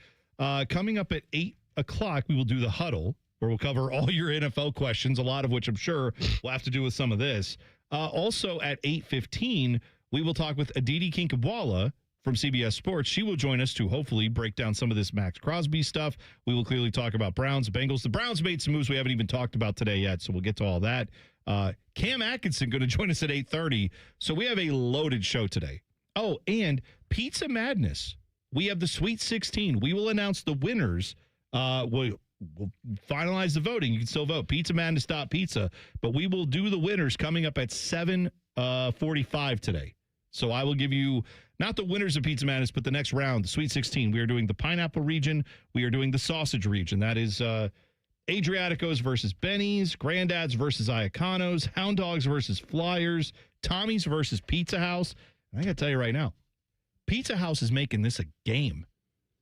[SPEAKER 7] Coming up at 8 o'clock, we will do the huddle, where we'll cover all your NFL questions, a lot of which I'm sure will have to do with some of this. Also at 8:15, we will talk with Aditi Kinkabala from CBS Sports. She will join us to hopefully break down some of this Max Crosby stuff. We will clearly talk about Browns, Bengals. The Browns made some moves we haven't even talked about today yet, so we'll get to all that. Cam Atkinson going to join us at 8:30. So we have a loaded show today. Oh, and Pizza Madness. We have the Sweet 16. We will announce the winners. We'll finalize the voting. You can still vote. PizzaMadness.pizza. But we will do the winners coming up at 7:45 today. So I will give you not the winners of Pizza Madness, but the next round, the Sweet 16. We are doing the pineapple region. We are doing the sausage region. That is Adriatico's versus Benny's, Granddad's versus Iacanos, Hound Dogs versus Flyers, Tommy's versus Pizza House. And I got to tell you right now, Pizza House is making this a game.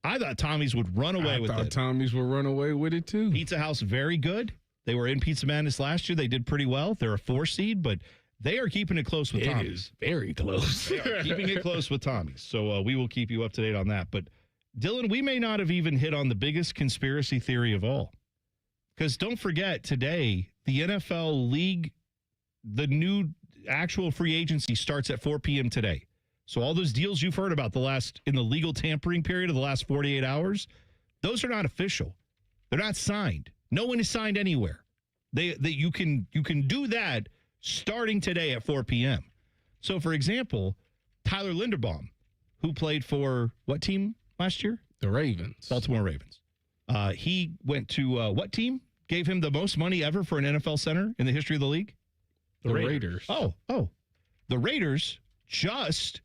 [SPEAKER 7] I thought Tommy's would run away with it.
[SPEAKER 8] I thought Tommy's would run away with it, too.
[SPEAKER 7] Pizza House, very good. They were in Pizza Madness last year. They did pretty well. They're a 4 seed, but they are keeping it close with Tommy's.
[SPEAKER 8] It is very close.
[SPEAKER 7] They are keeping it close with Tommy's. So we will keep you up to date on that. But, Dylan, we may not have even hit on the biggest conspiracy theory of all. Because don't forget, today, the NFL league, the new actual free agency starts at 4 p.m. today. So all those deals you've heard about in the legal tampering period of the last 48 hours, those are not official. They're not signed. No one is signed anywhere. You can do that starting today at 4 p.m. So, for example, Tyler Linderbaum, who played for what team last year?
[SPEAKER 8] The Ravens.
[SPEAKER 7] Baltimore Ravens. He went to what team gave him the most money ever for an NFL center in the history of the league?
[SPEAKER 8] The Raiders.
[SPEAKER 7] Oh. The Raiders just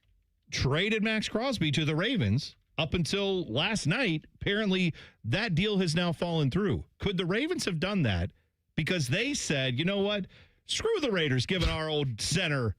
[SPEAKER 7] traded Max Crosby to the Ravens up until last night. Apparently, that deal has now fallen through. Could the Ravens have done that because they said, you know what? Screw the Raiders giving our old center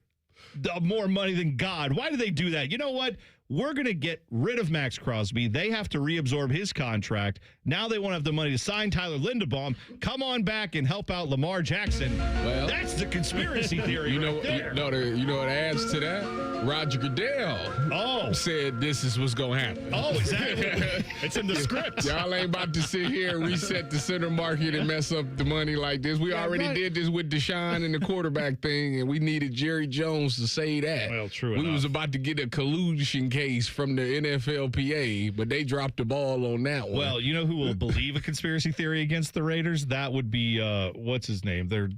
[SPEAKER 7] more money than God. Why do they do that? You know what? We're going to get rid of Max Crosby. They have to reabsorb his contract. Now they won't have the money to sign Tyler Linderbaum. Come on back and help out Lamar Jackson. Well, that's the conspiracy theory.
[SPEAKER 8] You know what adds to that? Roger Goodell said this is what's going to happen.
[SPEAKER 7] Oh, exactly. It's in the script.
[SPEAKER 8] Y'all ain't about to sit here and reset the center market and mess up the money like this. We already did this with Deshaun and the quarterback thing, and we needed Jerry Jones to say that.
[SPEAKER 7] Well, true
[SPEAKER 8] We
[SPEAKER 7] enough.
[SPEAKER 8] was about to get a collusion case from the NFLPA, but they dropped the ball on that one.
[SPEAKER 7] Well, you know who will believe a conspiracy theory against the Raiders? That would be what's his name? Their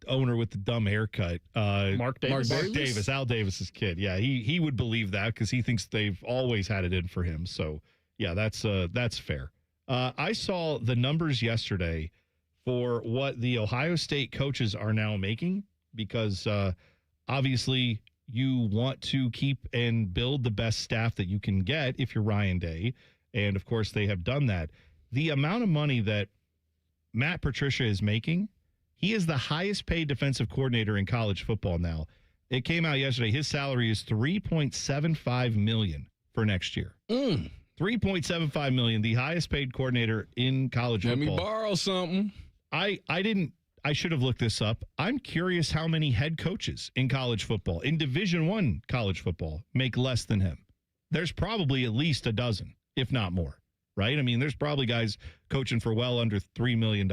[SPEAKER 7] owner with the dumb haircut.
[SPEAKER 1] Mark Davis.
[SPEAKER 7] Mark Davis, Al Davis's kid. Yeah, he would believe that because he thinks they've always had it in for him. So yeah, that's fair. I saw the numbers yesterday for what the Ohio State coaches are now making because obviously you want to keep and build the best staff that you can get if you're Ryan Day. And, of course, they have done that. The amount of money that Matt Patricia is making, he is the highest paid defensive coordinator in college football now. It came out yesterday. His salary is $3.75 million for next year. $3.75 million, the highest paid coordinator in college football.
[SPEAKER 8] Let me borrow something.
[SPEAKER 7] I should have looked this up. I'm curious how many head coaches in college football, in Division I college football, make less than him. There's probably at least a dozen, if not more, right? I mean, there's probably guys coaching for well under $3 million,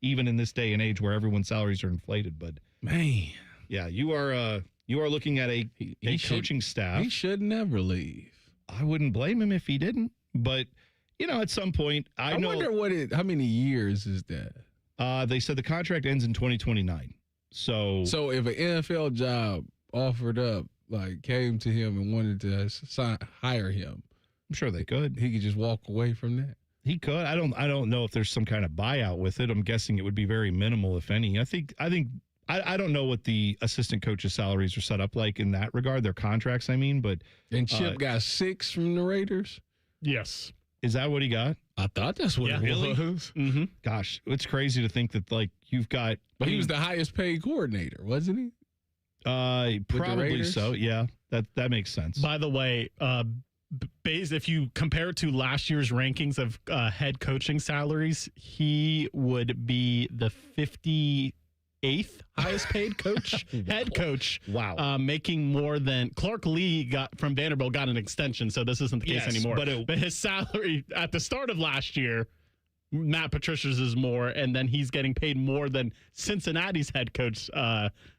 [SPEAKER 7] even in this day and age where everyone's salaries are inflated. But,
[SPEAKER 8] man,
[SPEAKER 7] yeah, you are looking at a coaching staff.
[SPEAKER 8] He should never leave.
[SPEAKER 7] I wouldn't blame him if he didn't. But, at some point, I know.
[SPEAKER 8] wonder how many years is that?
[SPEAKER 7] They said the contract ends in 2029. So
[SPEAKER 8] if an NFL job offered up, came to him and wanted to hire him,
[SPEAKER 7] I'm sure they could.
[SPEAKER 8] He could just walk away from that.
[SPEAKER 7] He could. I don't know if there's some kind of buyout with it. I'm guessing it would be very minimal, if any. I don't know what the assistant coaches' salaries are set up like in that regard. Their contracts, I mean, but
[SPEAKER 8] Chip got 6 from the Raiders.
[SPEAKER 1] Yes.
[SPEAKER 7] Is that what he got?
[SPEAKER 8] I thought that's what it was.
[SPEAKER 7] Mm-hmm. Gosh, it's crazy to think that you've got.
[SPEAKER 8] But he was the highest paid coordinator, wasn't he?
[SPEAKER 7] Probably so. Yeah, that makes sense.
[SPEAKER 1] By the way, if you compare it to last year's rankings of head coaching salaries, he would be the 58th highest paid head coach.
[SPEAKER 7] Wow.
[SPEAKER 1] Making more than Clark Lee from Vanderbilt got an extension, so this isn't the case anymore. But his salary at the start of last year, Matt Patricia's is more, and then he's getting paid more than Cincinnati's head coach,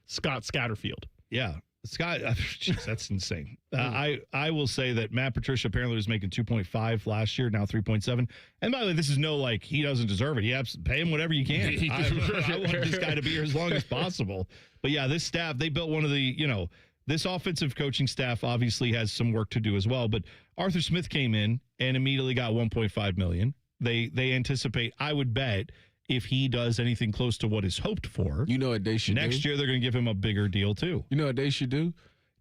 [SPEAKER 1] Scott Satterfield.
[SPEAKER 7] Yeah. Scott, geez, that's insane. I will say that Matt Patricia apparently was making 2.5 last year, now 3.7. And by the way, this is he doesn't deserve it. Pay him whatever you can. I want this guy to be here as long as possible. But yeah, this staff, they built one of the, this offensive coaching staff obviously has some work to do as well. But Arthur Smith came in and immediately got $1.5 million. They anticipate, I would bet, if he does anything close to what is hoped for,
[SPEAKER 8] you know what they should
[SPEAKER 7] next year they're going to give him a bigger deal too.
[SPEAKER 8] You know what they should do?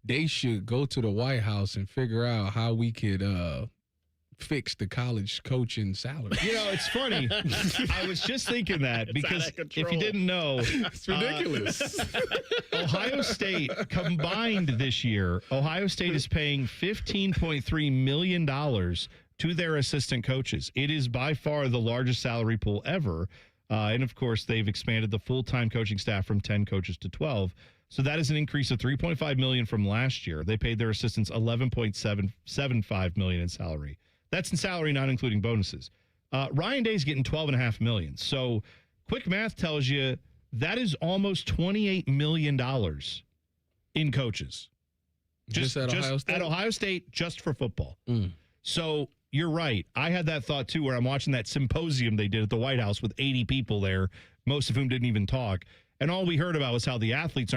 [SPEAKER 8] They should go to the White House and figure out how we could fix the college coaching salary.
[SPEAKER 7] It's funny. I was just thinking that because if you didn't know,
[SPEAKER 8] it's ridiculous.
[SPEAKER 7] Ohio State combined this year, Ohio State is paying $15.3 million to their assistant coaches. It is by far the largest salary pool ever. And, of course, they've expanded the full-time coaching staff from 10 coaches to 12. So that is an increase of $3.5 million from last year. They paid their assistants $11.75 million in salary. That's in salary, not including bonuses. Ryan Day's getting $12.5 million. So quick math tells you that is almost $28 million in coaches.
[SPEAKER 8] Just at Ohio State?
[SPEAKER 7] At Ohio State, just for football. So you're right. I had that thought, too, where I'm watching that symposium they did at the White House with 80 people there, most of whom didn't even talk. And all we heard about was how the athletes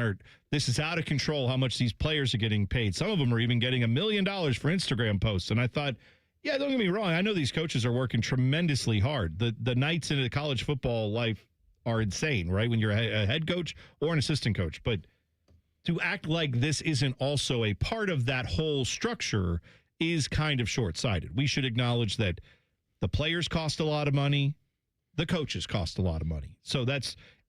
[SPEAKER 7] this is out of control, how much these players are getting paid. Some of them are even getting $1 million for Instagram posts. And I thought, yeah, don't get me wrong. I know these coaches are working tremendously hard. The nights in the college football life are insane, right? When you're a head coach or an assistant coach. But to act like this isn't also a part of that whole structure is kind of short-sighted. We should acknowledge that the players cost a lot of money. The coaches cost a lot of money. So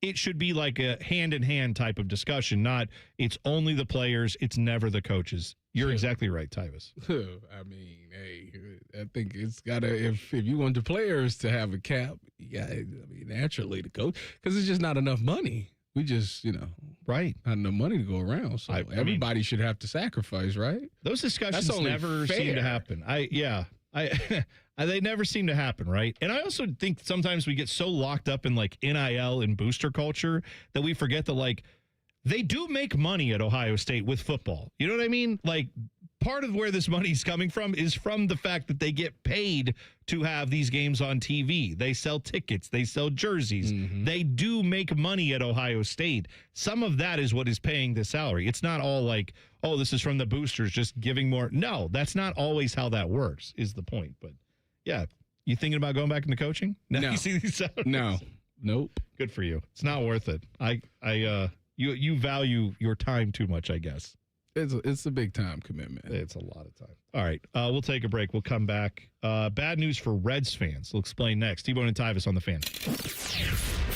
[SPEAKER 7] it should be like a hand-in-hand type of discussion, not it's only the players, it's never the coaches. You're exactly right, Tyvis.
[SPEAKER 8] I mean, hey, I think it's got to, if you want the players to have a cap, naturally the coach, because it's just not enough money. We just,
[SPEAKER 7] right,
[SPEAKER 8] not enough money to go around. So everybody should have to sacrifice, right?
[SPEAKER 7] Those discussions never seem to happen. They never seem to happen, right? And I also think sometimes we get so locked up in like NIL and booster culture that we forget that they do make money at Ohio State with football. You know what I mean? Like part of where this money's coming from is from the fact that they get paid to have these games on TV. They sell tickets. They sell jerseys. Mm-hmm. They do make money at Ohio State. Some of that is what is paying the salary. It's not all like, oh, this is from the boosters just giving more. No, that's not always how that works is the point. But yeah, you thinking about going back into coaching?
[SPEAKER 8] No.
[SPEAKER 7] You see these salaries?
[SPEAKER 8] No. Nope.
[SPEAKER 7] Good for you. It's not worth it. You value your time too much, I guess.
[SPEAKER 8] It's a big time commitment.
[SPEAKER 7] It's a lot of time. All right. We'll take a break. We'll come back. Bad news for Reds fans. We'll explain next. T-Bone and Tyvis on the Fan.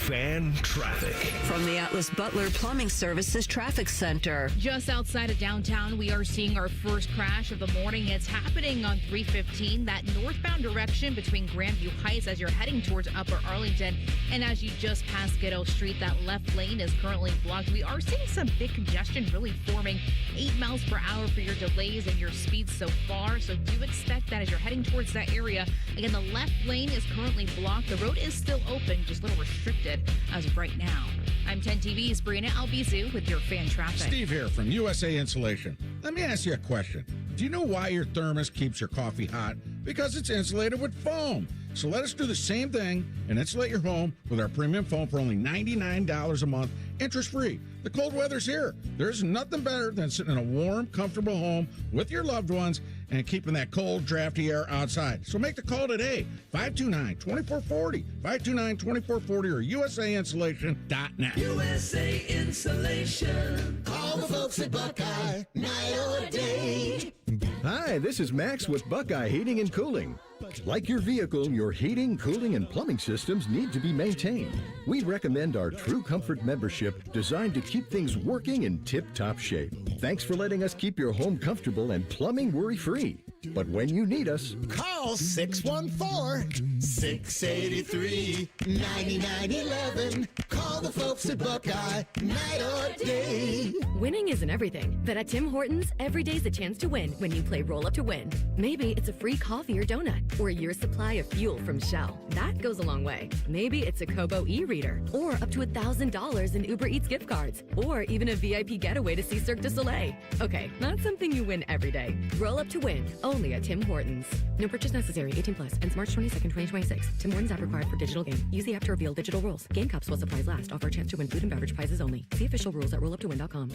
[SPEAKER 5] Fan traffic.
[SPEAKER 4] From the Atlas Butler Plumbing Services Traffic Center.
[SPEAKER 9] Just outside of downtown, we are seeing our first crash of the morning. It's happening on 315, that northbound direction between Grandview Heights as you're heading towards Upper Arlington. And as you just pass Ghetto Street, that left lane is currently blocked. We are seeing some big congestion really forming. 8 miles per hour for your delays and your speeds so far. So do expect that as you're heading towards that area. Again, the left lane is currently blocked. The road is still open, just a little restricted as of right now. I'm 10 TV's Brianna Albizu with your fan traffic.
[SPEAKER 3] Steve here from USA Insulation. Let me ask you a question. Do you know why your thermos keeps your coffee hot? Because it's insulated with foam. So let us do the same thing and insulate your home with our premium foam for only $99 a month, interest-free. The cold weather's here. There's nothing better than sitting in a warm, comfortable home with your loved ones and keeping that cold, drafty air outside. So make the call today, 529-2440, 529-2440 or USAinsulation.net.
[SPEAKER 2] USA Insulation. Call the folks at Buckeye, night or day.
[SPEAKER 6] Hi, this is Max with Buckeye Heating and Cooling. Like your vehicle, your heating, cooling, and plumbing systems need to be maintained. We recommend our True Comfort membership designed to keep things working in tip-top shape. Thanks for letting us keep your home comfortable and plumbing worry-free. But when you need us,
[SPEAKER 2] call 614-683-9911. Call the folks at Buckeye, night or day.
[SPEAKER 23] Winning isn't everything, but at Tim Hortons, every day's a chance to win when you play Roll Up to Win. Maybe it's a free coffee or donut, or a year's supply of fuel from Shell. That goes a long way. Maybe it's a Kobo e-reader, or up to $1,000 in Uber Eats gift cards, or even a VIP getaway to see Cirque du Soleil. Okay, not something you win every day. Roll Up to Win, only at Tim Hortons. No purchase necessary. 18 plus. Ends March 22nd, 2026. Tim Hortons app required for digital game. Use the app to reveal digital rules. Game cups while supplies last. Offer a chance to win food and beverage prizes only. See official rules at rolluptowin.com.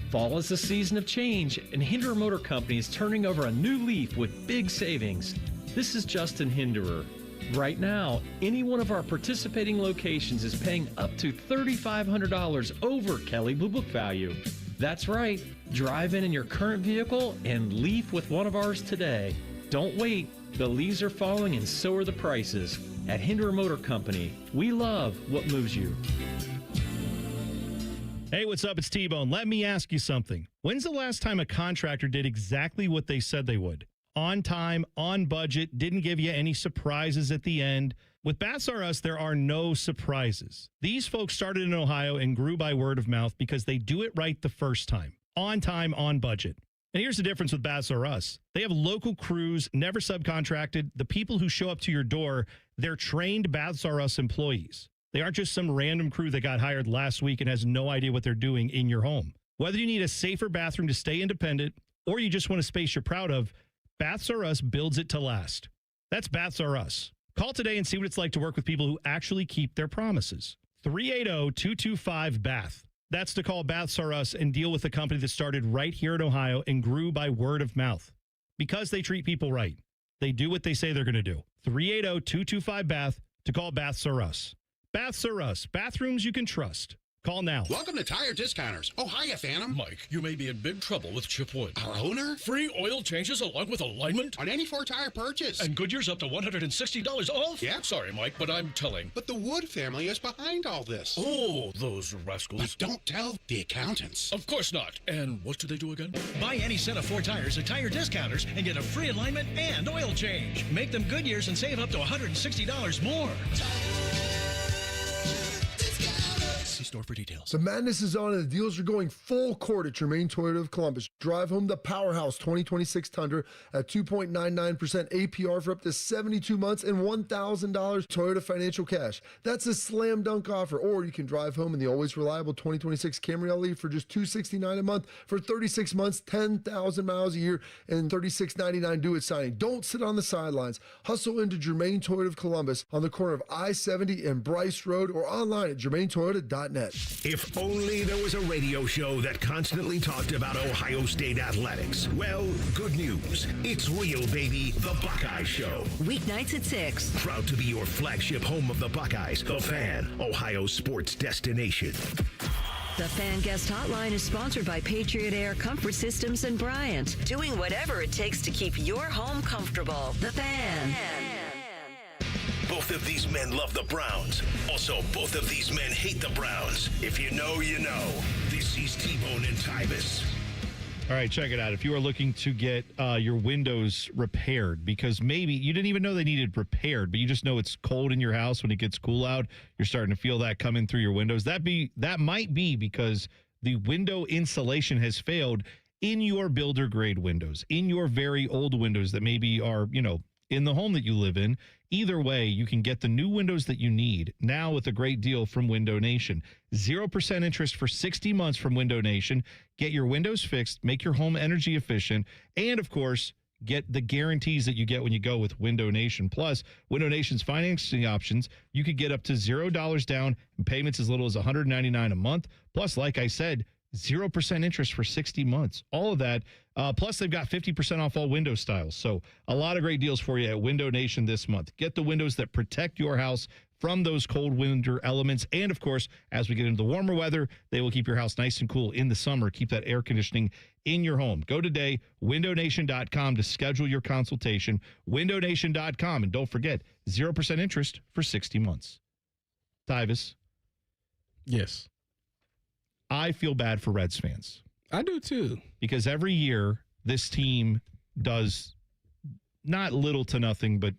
[SPEAKER 24] Fall is a season of change, and Hinderer Motor Company is turning over a new leaf with big savings. This is Justin Hinderer. Right now, any one of our participating locations is paying up to $3,500 over Kelley Blue Book value. That's right. Drive in your current vehicle and leaf with one of ours today. Don't wait. The leaves are falling and so are the prices. At Hinderer Motor Company, we love what moves you.
[SPEAKER 7] Hey, what's up? It's T-Bone. Let me ask you something. When's the last time a contractor did exactly what they said they would? On time, on budget, didn't give you any surprises at the end. With Baths R Us, there are no surprises. These folks started in Ohio and grew by word of mouth because they do it right the first time. On time, on budget. And here's the difference with Baths R Us. They have local crews, never subcontracted. The people who show up to your door, they're trained Baths R Us employees. They aren't just some random crew that got hired last week and has no idea what they're doing in your home.
[SPEAKER 10] Whether you need a safer bathroom to stay independent or you just want a space you're proud of, Baths R Us builds it to last. That's Baths R Us. Call today and see what it's like to work with people who actually keep their promises. 380-225-BATH. That's to call Baths R Us and deal with a company that started right here in Ohio and grew by word of mouth. Because they treat people right. They do what they say they're going to do. 380-225-BATH to call Baths R Us. Baths R Us. Bathrooms you can trust. Call now.
[SPEAKER 11] Welcome to Tire Discounters. Oh, hiya, Phantom.
[SPEAKER 12] Mike, you may be in big trouble with Chip Wood.
[SPEAKER 11] Our owner?
[SPEAKER 12] Free oil changes along with alignment?
[SPEAKER 11] On any 4-tire purchase.
[SPEAKER 12] And Goodyear's up to $160 off?
[SPEAKER 11] Yeah.
[SPEAKER 12] Sorry, Mike, but I'm telling.
[SPEAKER 11] But the Wood family is behind all this.
[SPEAKER 12] Oh, those rascals.
[SPEAKER 11] But don't tell the accountants.
[SPEAKER 12] Of course not. And what do they do again?
[SPEAKER 13] Buy any set of 4 tires at Tire Discounters and get a free alignment and oil change. Make them Goodyear's and save up to $160 more. See store for details.
[SPEAKER 25] The madness is on and the deals are going full court at Germain Toyota of Columbus. Drive home the powerhouse 2026 Tundra at 2.99% APR for up to 72 months and $1,000 Toyota financial cash. That's a slam dunk offer. Or you can drive home in the always reliable 2026 Camry LE for just $269 a month for 36 months, 10,000 miles a year, and $36.99 due at signing. Don't sit on the sidelines. Hustle into Germain Toyota of Columbus on the corner of I-70 and Bryce Road or online at germaintoyota.net.
[SPEAKER 5] If only there was a radio show that constantly talked about Ohio State athletics. Well, good news. It's real, baby. The Buckeye Show.
[SPEAKER 4] Weeknights at 6.
[SPEAKER 5] Proud to be your flagship home of the Buckeyes. The Fan, Ohio sports destination.
[SPEAKER 4] The Fan Guest Hotline is sponsored by Patriot Air Comfort Systems and Bryant, doing whatever it takes to keep your home comfortable. The Fan.
[SPEAKER 5] Both of these men love the Browns. Also, both of these men hate the Browns. If you know, you know. This is T-Bone and Tyvis.
[SPEAKER 7] All right, check it out. If you are looking to get your windows repaired, because maybe you didn't even know they needed repaired, but you just know it's cold in your house when it gets cool out, you're starting to feel that coming through your windows. That might be because the window insulation has failed in your builder grade windows, in your very old windows that maybe are, in the home that you live in. Either way, you can get the new windows that you need now with a great deal from Window Nation. 0% interest for 60 months from Window Nation. Get your windows fixed, make your home energy efficient, and, of course, get the guarantees that you get when you go with Window Nation. Plus, Window Nation's financing options, you could get up to $0 down and payments as little as $199 a month. Plus, like I said, 0% interest for 60 months. All of that. Plus, they've got 50% off all window styles. So a lot of great deals for you at Window Nation this month. Get the windows that protect your house from those cold winter elements. And, of course, as we get into the warmer weather, they will keep your house nice and cool in the summer. Keep that air conditioning in your home. Go today, windownation.com to schedule your consultation. Windownation.com. And don't forget, 0% interest for 60 months. Tyvis.
[SPEAKER 8] Yes.
[SPEAKER 7] I feel bad for Reds fans.
[SPEAKER 8] I do too.
[SPEAKER 7] Because every year this team does not little to nothing, but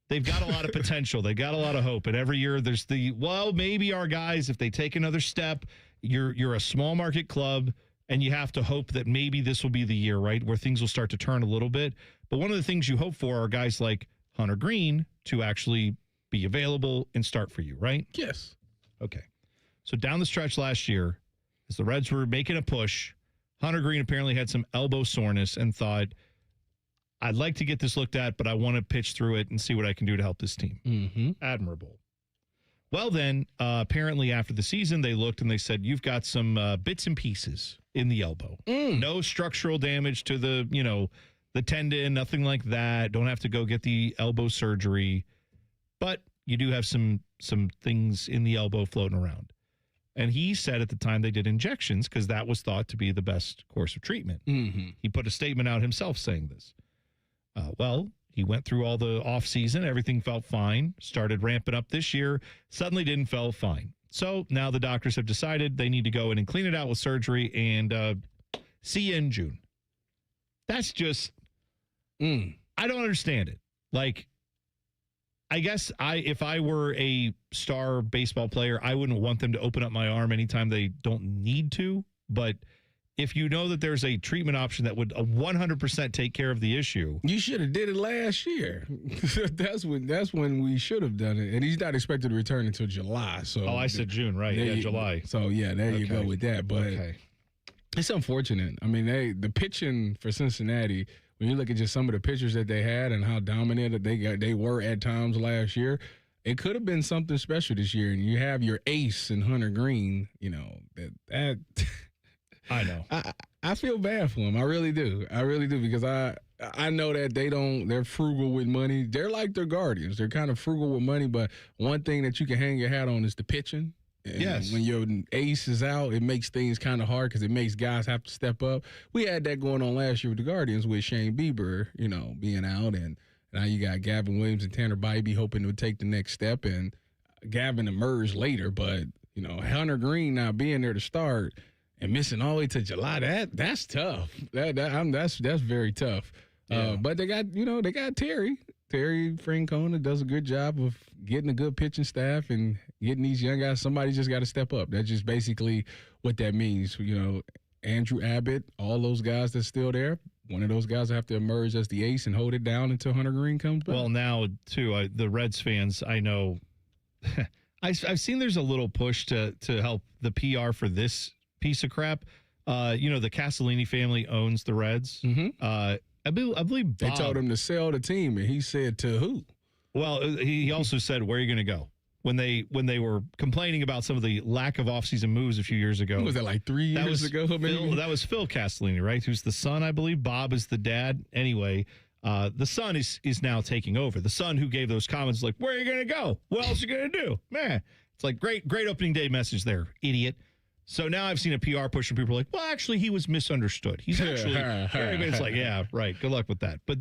[SPEAKER 7] they've got a lot of potential. They got a lot of hope. And every year there's maybe our guys, if they take another step, you're a small market club and you have to hope that maybe this will be the year, right, where things will start to turn a little bit. But one of the things you hope for are guys like Hunter Green to actually be available and start for you, right?
[SPEAKER 8] Yes.
[SPEAKER 7] Okay. So down the stretch last year, as the Reds were making a push, Hunter Green apparently had some elbow soreness and thought, I'd like to get this looked at, but I want to pitch through it and see what I can do to help this team.
[SPEAKER 8] Mm-hmm.
[SPEAKER 7] Admirable. Well, then, apparently after the season, they looked and they said, you've got some bits and pieces in the elbow. No structural damage to the tendon, nothing like that. Don't have to go get the elbow surgery. But you do have some things in the elbow floating around. And he said at the time they did injections because that was thought to be the best course of treatment.
[SPEAKER 8] Mm-hmm.
[SPEAKER 7] He put a statement out himself saying this. He went through all the offseason. Everything felt fine. Started ramping up this year. Suddenly didn't feel fine. So now the doctors have decided they need to go in and clean it out with surgery and see you in June. That's just, I don't understand it. Like, I guess if I were a star baseball player, I wouldn't want them to open up my arm anytime they don't need to. But if you know that there's a treatment option that would 100% take care of the issue.
[SPEAKER 8] You should have did it last year. That's when we should have done it. And he's not expected to return until July. So
[SPEAKER 7] I said June, right? Yeah, July.
[SPEAKER 8] So, yeah, there you go with that. But It's unfortunate. I mean, the pitching for Cincinnati, when you look at just some of the pitchers that they had and how dominant they were at times last year, it could have been something special this year. And you have your ace in Hunter Green, that
[SPEAKER 7] I know.
[SPEAKER 8] I feel bad for him. I really do. Because I know that they're frugal with money. They're like their Guardians. They're kind of frugal with money, but one thing that you can hang your hat on is the pitching. And
[SPEAKER 7] yes.
[SPEAKER 8] When your ace is out, it makes things kind of hard because it makes guys have to step up. We had that going on last year with the Guardians with Shane Bieber, being out. And now you got Gavin Williams and Tanner Bybee hoping to take the next step. And Gavin emerged later. But, Hunter Green not being there to start and missing all the way to July, that's tough. That's very tough.
[SPEAKER 7] Yeah.
[SPEAKER 8] But they got Terry. Terry Francona does a good job of getting a good pitching staff and getting these young guys. Somebody just got to step up. That's just basically what that means. Andrew Abbott, all those guys that's still there, one of those guys have to emerge as the ace and hold it down until Hunter Green comes back.
[SPEAKER 7] Well, now, too, the Reds fans, I know, I've seen there's a little push to help the PR for this piece of crap. The Castellini family owns the Reds.
[SPEAKER 8] Mm-hmm.
[SPEAKER 7] I believe Bob,
[SPEAKER 8] they told him to sell the team, and he said to who?
[SPEAKER 7] Well, he also said, where are you going to go? When they were complaining about some of the lack of offseason moves a few years ago.
[SPEAKER 8] Was that like 3 years ago?
[SPEAKER 7] That was Phil Castellini, right? Who's the son, I believe. Bob is the dad. Anyway, the son is now taking over. The son who gave those comments like, where are you going to go? What else are you going to do? Man, it's like great opening day message there, idiot. So now I've seen a PR push and people are like, well, actually, he was misunderstood. He's actually it's like, yeah, right. Good luck with that. But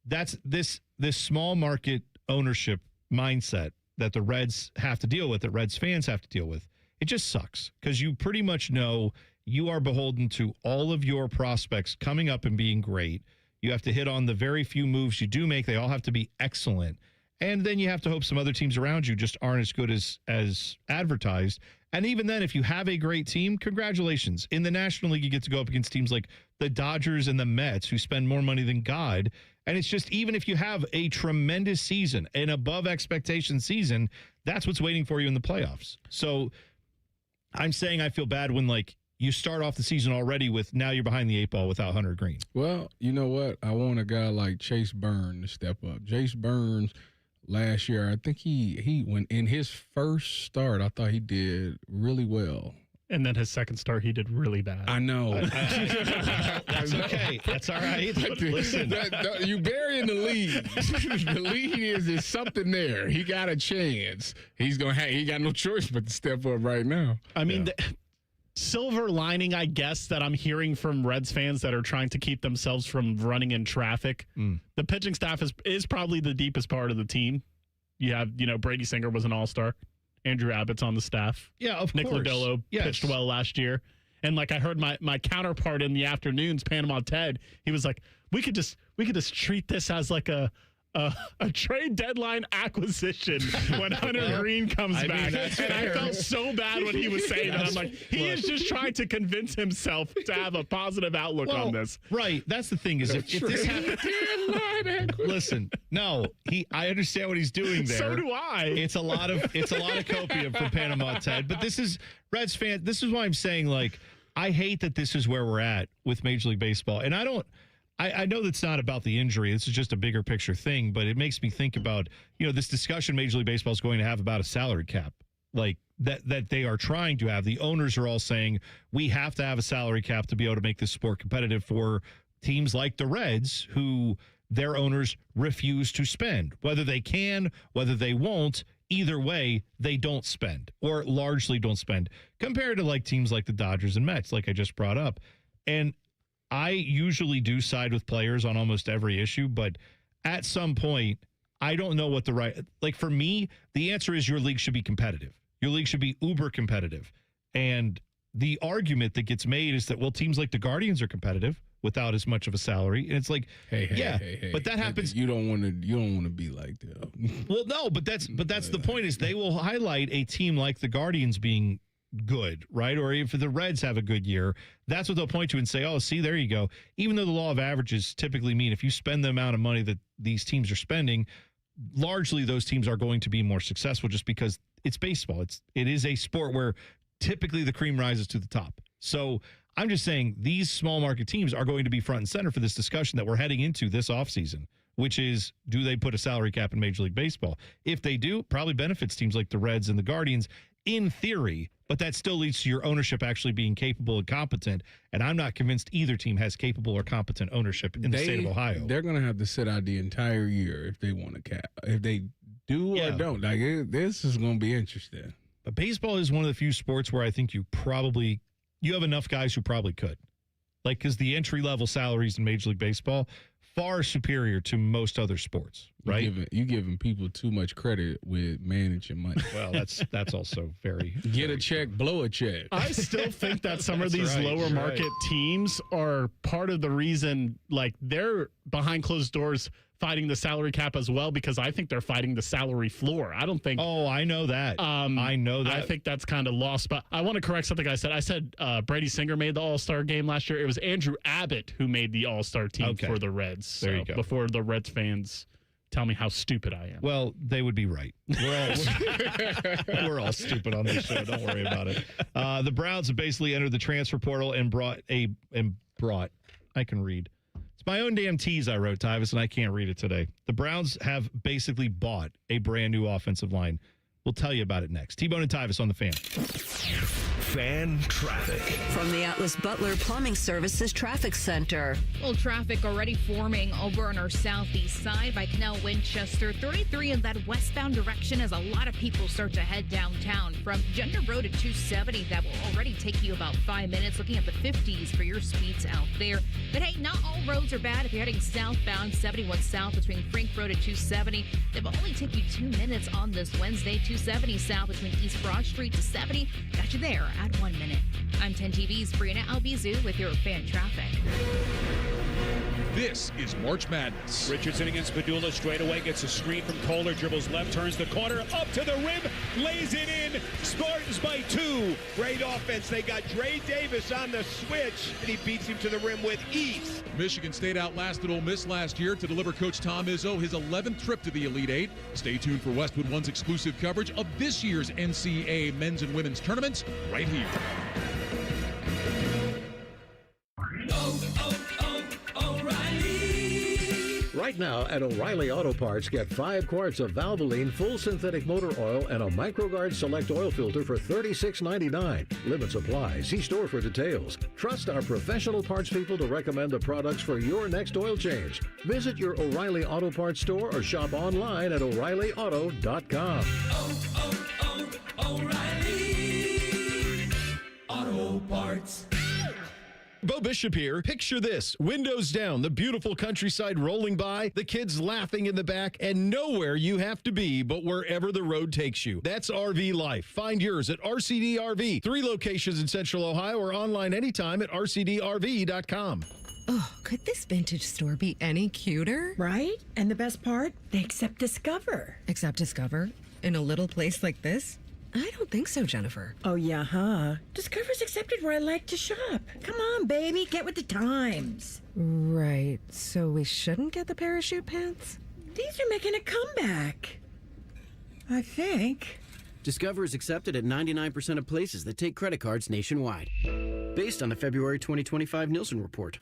[SPEAKER 7] that's this small market ownership mindset that the Reds have to deal with, that Reds fans have to deal with. It just sucks because you pretty much know you are beholden to all of your prospects coming up and being great. You have to hit on the very few moves you do make. They all have to be excellent. And then you have to hope some other teams around you just aren't as good as advertised. And even then, if you have a great team, congratulations. In the National League, you get to go up against teams like the Dodgers and the Mets who spend more money than God. And it's just, even if you have a tremendous season, an above expectation season, that's what's waiting for you in the playoffs. So I'm saying I feel bad when, you start off the season already with now you're behind the eight ball without Hunter Green.
[SPEAKER 8] Well, you know what? I want a guy like Chase Burns to step up. Chase Burns last year, I think he when in his first start, I thought he did really well.
[SPEAKER 1] And then his second start, he did really bad.
[SPEAKER 8] I know.
[SPEAKER 7] That's okay. That's all right. Listen.
[SPEAKER 8] You burying the lead. The lead is something there. He got a chance. He got no choice but to step up right now.
[SPEAKER 1] I mean, the silver lining, I guess, that I'm hearing from Reds fans that are trying to keep themselves from running in traffic. The pitching staff is probably the deepest part of the team. You have, Brady Singer was an all-star. Andrew Abbott's on the staff.
[SPEAKER 7] Yeah, of
[SPEAKER 1] Nick
[SPEAKER 7] course.
[SPEAKER 1] Lodolo pitched well last year. And I heard my counterpart in the afternoons, Panama Ted, he was like, we could just treat this as a trade deadline acquisition when Hunter Green comes back. And I felt so bad when he was saying that. I'm like, he is just trying to convince himself to have a positive outlook on this.
[SPEAKER 7] Right. That's the thing is if this happens. Listen, no, I understand what he's doing there.
[SPEAKER 1] So do I. It's
[SPEAKER 7] a lot of copium from Panama Ted. But this is Reds fans. This is why I'm saying I hate that this is where we're at with Major League Baseball. And I know that's not about the injury. This is just a bigger picture thing, but it makes me think about, this discussion Major League Baseball is going to have about a salary cap, that they are trying to have. The owners are all saying we have to have a salary cap to be able to make this sport competitive for teams like the Reds, who their owners refuse to spend. Whether they can, whether they won't, either way, they don't spend or largely don't spend compared to teams like the Dodgers and Mets, like I just brought up. And I usually do side with players on almost every issue, but at some point, I don't know what for me, the answer is your league should be competitive. Your league should be uber competitive. And the argument that gets made is that, well, teams like the Guardians are competitive without as much of a salary. And it's hey, but that happens.
[SPEAKER 8] You don't want to be like that.
[SPEAKER 7] Well, no, but that's the point is they will highlight a team like the Guardians being good, right? Or if the Reds have a good year, that's what they'll point to and say, oh, see, there you go. Even though the law of averages typically mean if you spend the amount of money that these teams are spending, largely those teams are going to be more successful just because it's baseball. It is a sport where typically the cream rises to the top. So I'm just saying these small market teams are going to be front and center for this discussion that we're heading into this offseason, which is, do they put a salary cap in Major League Baseball? If they do, probably benefits teams like the Reds and the Guardians in theory, but that still leads to your ownership actually being capable and competent. And I'm not convinced either team has capable or competent ownership in the state of Ohio.
[SPEAKER 8] They're going to have to sit out the entire year if they want a cap. If they do or don't, this is going to be interesting.
[SPEAKER 7] But baseball is one of the few sports where I think you have enough guys who probably could. Like, because the entry-level salaries in Major League Baseball far superior to most other sports, right?
[SPEAKER 8] You giving people too much credit with managing money.
[SPEAKER 7] Well, that's also very
[SPEAKER 8] get a check, blow a check.
[SPEAKER 1] I still think that some of these lower market teams are part of the reason, like, they're behind closed doors fighting the salary cap as well, because I think they're fighting the salary floor. I don't think.
[SPEAKER 7] Oh, I know that. I know that.
[SPEAKER 1] I think that's kind of lost. But I want to correct something I said. I said Brady Singer made the All-Star game last year. It was Andrew Abbott who made the All-Star team for the Reds.
[SPEAKER 7] There you go.
[SPEAKER 1] Before the Reds fans tell me how stupid I am.
[SPEAKER 7] Well, they would be right. We're all stupid on this show. Don't worry about it. The Browns have basically entered the transfer portal and brought. I can read. It's my own damn tease I wrote, Tyvis, and I can't read it today. The Browns have basically bought a brand new offensive line. We'll tell you about it next. T-Bone and Tyvis on the Fan.
[SPEAKER 5] Fan traffic.
[SPEAKER 4] From the Atlas Butler Plumbing Services Traffic Center.
[SPEAKER 9] Well, traffic already forming over on our southeast side by Canal Winchester. 33 in that westbound direction as a lot of people start to head downtown. From Gender Road to 270, that will already take you about 5 minutes. Looking at the 50s for your speeds out there. But hey, not all roads are bad. If you're heading southbound, 71 south between Frank Road and 270, that will only take you 2 minutes on this Wednesday. 270 south between East Broad Street to 70. Got you there at 1 minute. I'm 10 TV's Brianna Albizu with your fan traffic.
[SPEAKER 14] This is March Madness. Richardson against Padula straight away, gets a screen from Kohler, dribbles left, turns the corner, up to the rim, lays it in. Spartans by 2. Great offense. They got Dre Davis on the switch, and he beats him to the rim with ease.
[SPEAKER 15] Michigan State outlasted Ole Miss last year to deliver Coach Tom Izzo his 11th trip to the Elite Eight. Stay tuned for Westwood One's exclusive coverage of this year's NCAA men's and women's tournaments right here.
[SPEAKER 6] Right now at O'Reilly Auto Parts, get 5 quarts of Valvoline full synthetic motor oil and a MicroGuard Select oil filter for $36.99. Limits apply. See store for details. Trust our professional parts people to recommend the products for your next oil change. Visit your O'Reilly Auto Parts store or shop online at O'ReillyAuto.com.
[SPEAKER 2] O'Reilly Auto Parts.
[SPEAKER 16] Bo Bishop here. Picture this. Windows down, the beautiful countryside rolling by, the kids laughing in the back, and nowhere you have to be but wherever the road takes you. That's RV life. Find yours at RCD RV. 3 locations in Central Ohio or online anytime at rcdrv.com.
[SPEAKER 17] Oh, could this vintage store be any cuter? Right? And the best part? They accept Discover. Accept Discover? In a little place like this? I don't think so, Jennifer. Oh, yeah, huh? Discover's accepted where I like to shop. Come on, baby, get with the times. Right, so we shouldn't get the parachute pants? These are making a comeback. I think.
[SPEAKER 18] Discover is accepted at 99% of places that take credit cards nationwide. Based on the February 2025 Nielsen report.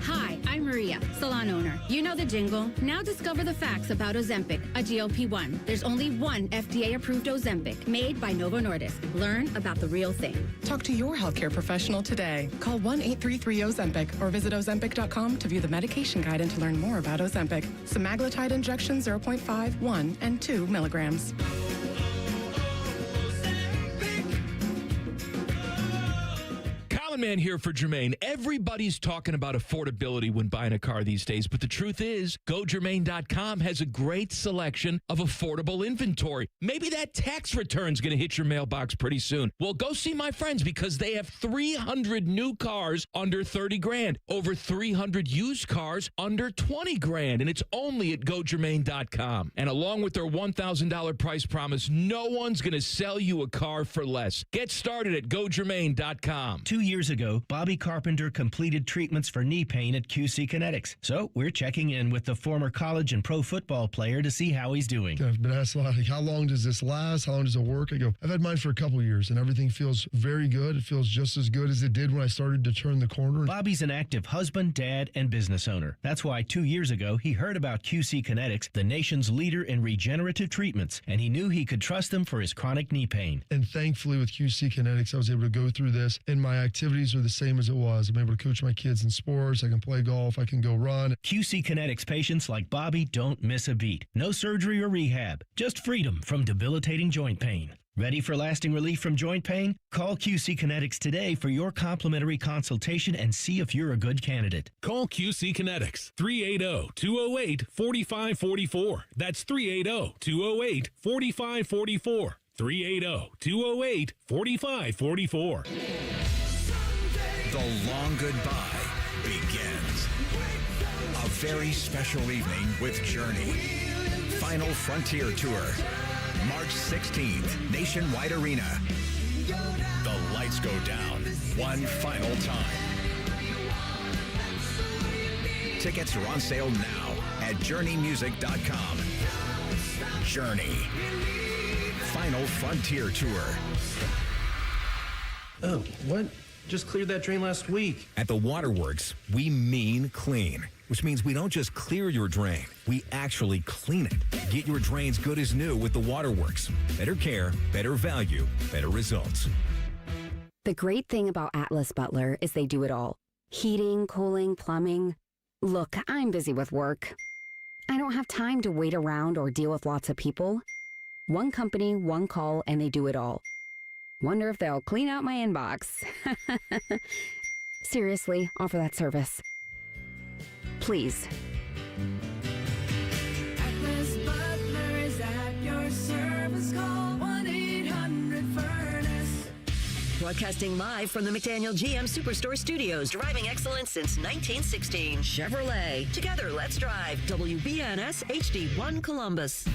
[SPEAKER 26] Hi, I'm Maria, salon owner. You know the jingle. Now discover the facts about Ozempic, a GLP-1. There's only one FDA-approved Ozempic, made by Novo Nordisk. Learn about the real thing.
[SPEAKER 27] Talk to your healthcare professional today. Call 1-833-OZEMPIC or visit Ozempic.com to view the medication guide and to learn more about Ozempic. Semaglutide injection 0.5, 1, and 2 milligrams.
[SPEAKER 21] Man here for Jermaine. Everybody's talking about affordability when buying a car these days, but the truth is, GoJermaine.com has a great selection of affordable inventory. Maybe that tax return's going to hit your mailbox pretty soon. Well, go see my friends because they have 300 new cars under 30 grand, over 300 used cars under 20 grand, and it's only at GoJermaine.com. And along with their $1,000 price promise, no one's going to sell you a car for less. Get started at GoJermaine.com.
[SPEAKER 28] 2 years
[SPEAKER 3] years ago, Bobby Carpenter completed treatments for knee pain at QC Kinetics. So we're checking in with the former college and pro football player to see how he's doing.
[SPEAKER 25] I've been asked a lot, like, how long does this last? How long does it work? I go, I've had mine for a couple years, and everything feels very good. It feels just as good as it did when I started to turn the corner.
[SPEAKER 3] Bobby's an active husband, dad, and business owner. That's why 2 years ago, he heard about QC Kinetics, the nation's leader in regenerative treatments, and he knew he could trust them for his chronic knee pain.
[SPEAKER 25] And thankfully, with QC Kinetics, I was able to go through this, and my activities are the same as it was. I'm able to coach my kids in sports. I can play golf. I can go run.
[SPEAKER 3] QC Kinetics patients like Bobby don't miss a beat. No surgery or rehab, just freedom from debilitating joint pain. Ready for lasting relief from joint pain? Call QC Kinetics today for your complimentary consultation and see if you're a good candidate.
[SPEAKER 10] Call QC Kinetics, 380-208-4544. That's 380-208-4544. 380-208-4544.
[SPEAKER 5] The long goodbye begins. A very special evening with Journey. Final Frontier Tour. March 16th, Nationwide Arena. The lights go down one final time. Tickets are on sale now at JourneyMusic.com. Journey. Final Frontier Tour.
[SPEAKER 19] Oh, what? Just cleared that drain last week.
[SPEAKER 5] At the Waterworks, we mean clean, which means we don't just clear your drain, we actually clean it. Get your drains good as new with the Waterworks. Better care, better value, better results.
[SPEAKER 20] The great thing about Atlas Butler is they do it all. Heating, cooling, plumbing. Look, I'm busy with work. I don't have time to wait around or deal with lots of people. One company, one call, and they do it all. Wonder if they'll clean out my inbox. Seriously, offer that service. Please.
[SPEAKER 2] Atlas Butler is at your service. Call 1-800-FURNACE.
[SPEAKER 4] Broadcasting live from the McDaniel GM Superstore Studios, driving excellence since 1916. Chevrolet. Together, let's drive. WBNS HD1 Columbus.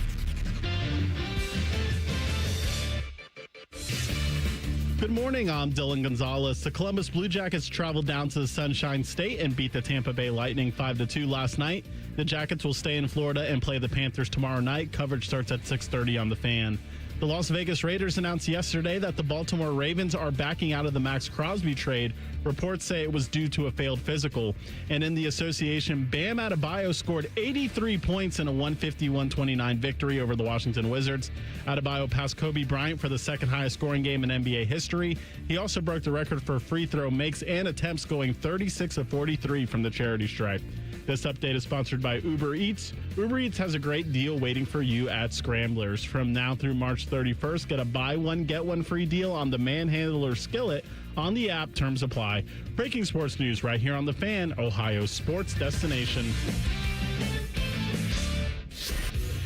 [SPEAKER 1] Good morning, I'm Dylan Gonzalez. The Columbus Blue Jackets traveled down to the Sunshine State and beat the Tampa Bay Lightning 5-2 last night. The Jackets will stay in Florida and play the Panthers tomorrow night. Coverage starts at 6:30 on The Fan. The Las Vegas Raiders announced yesterday that the Baltimore Ravens are backing out of the Max Crosby trade. Reports say it was due to a failed physical. And in the association, Bam Adebayo scored 83 points in a 150-129 victory over the Washington Wizards. Adebayo passed Kobe Bryant for the second highest scoring game in NBA history. He also broke the record for free throw makes and attempts, going 36 of 43 from the charity stripe. This update is sponsored by Uber Eats. Uber Eats has a great deal waiting for you at Scramblers. From now through March 31st, get a buy one, get one free deal on the Manhandler Skillet on the app. Terms apply. Breaking sports news right here on The Fan, Ohio's sports destination.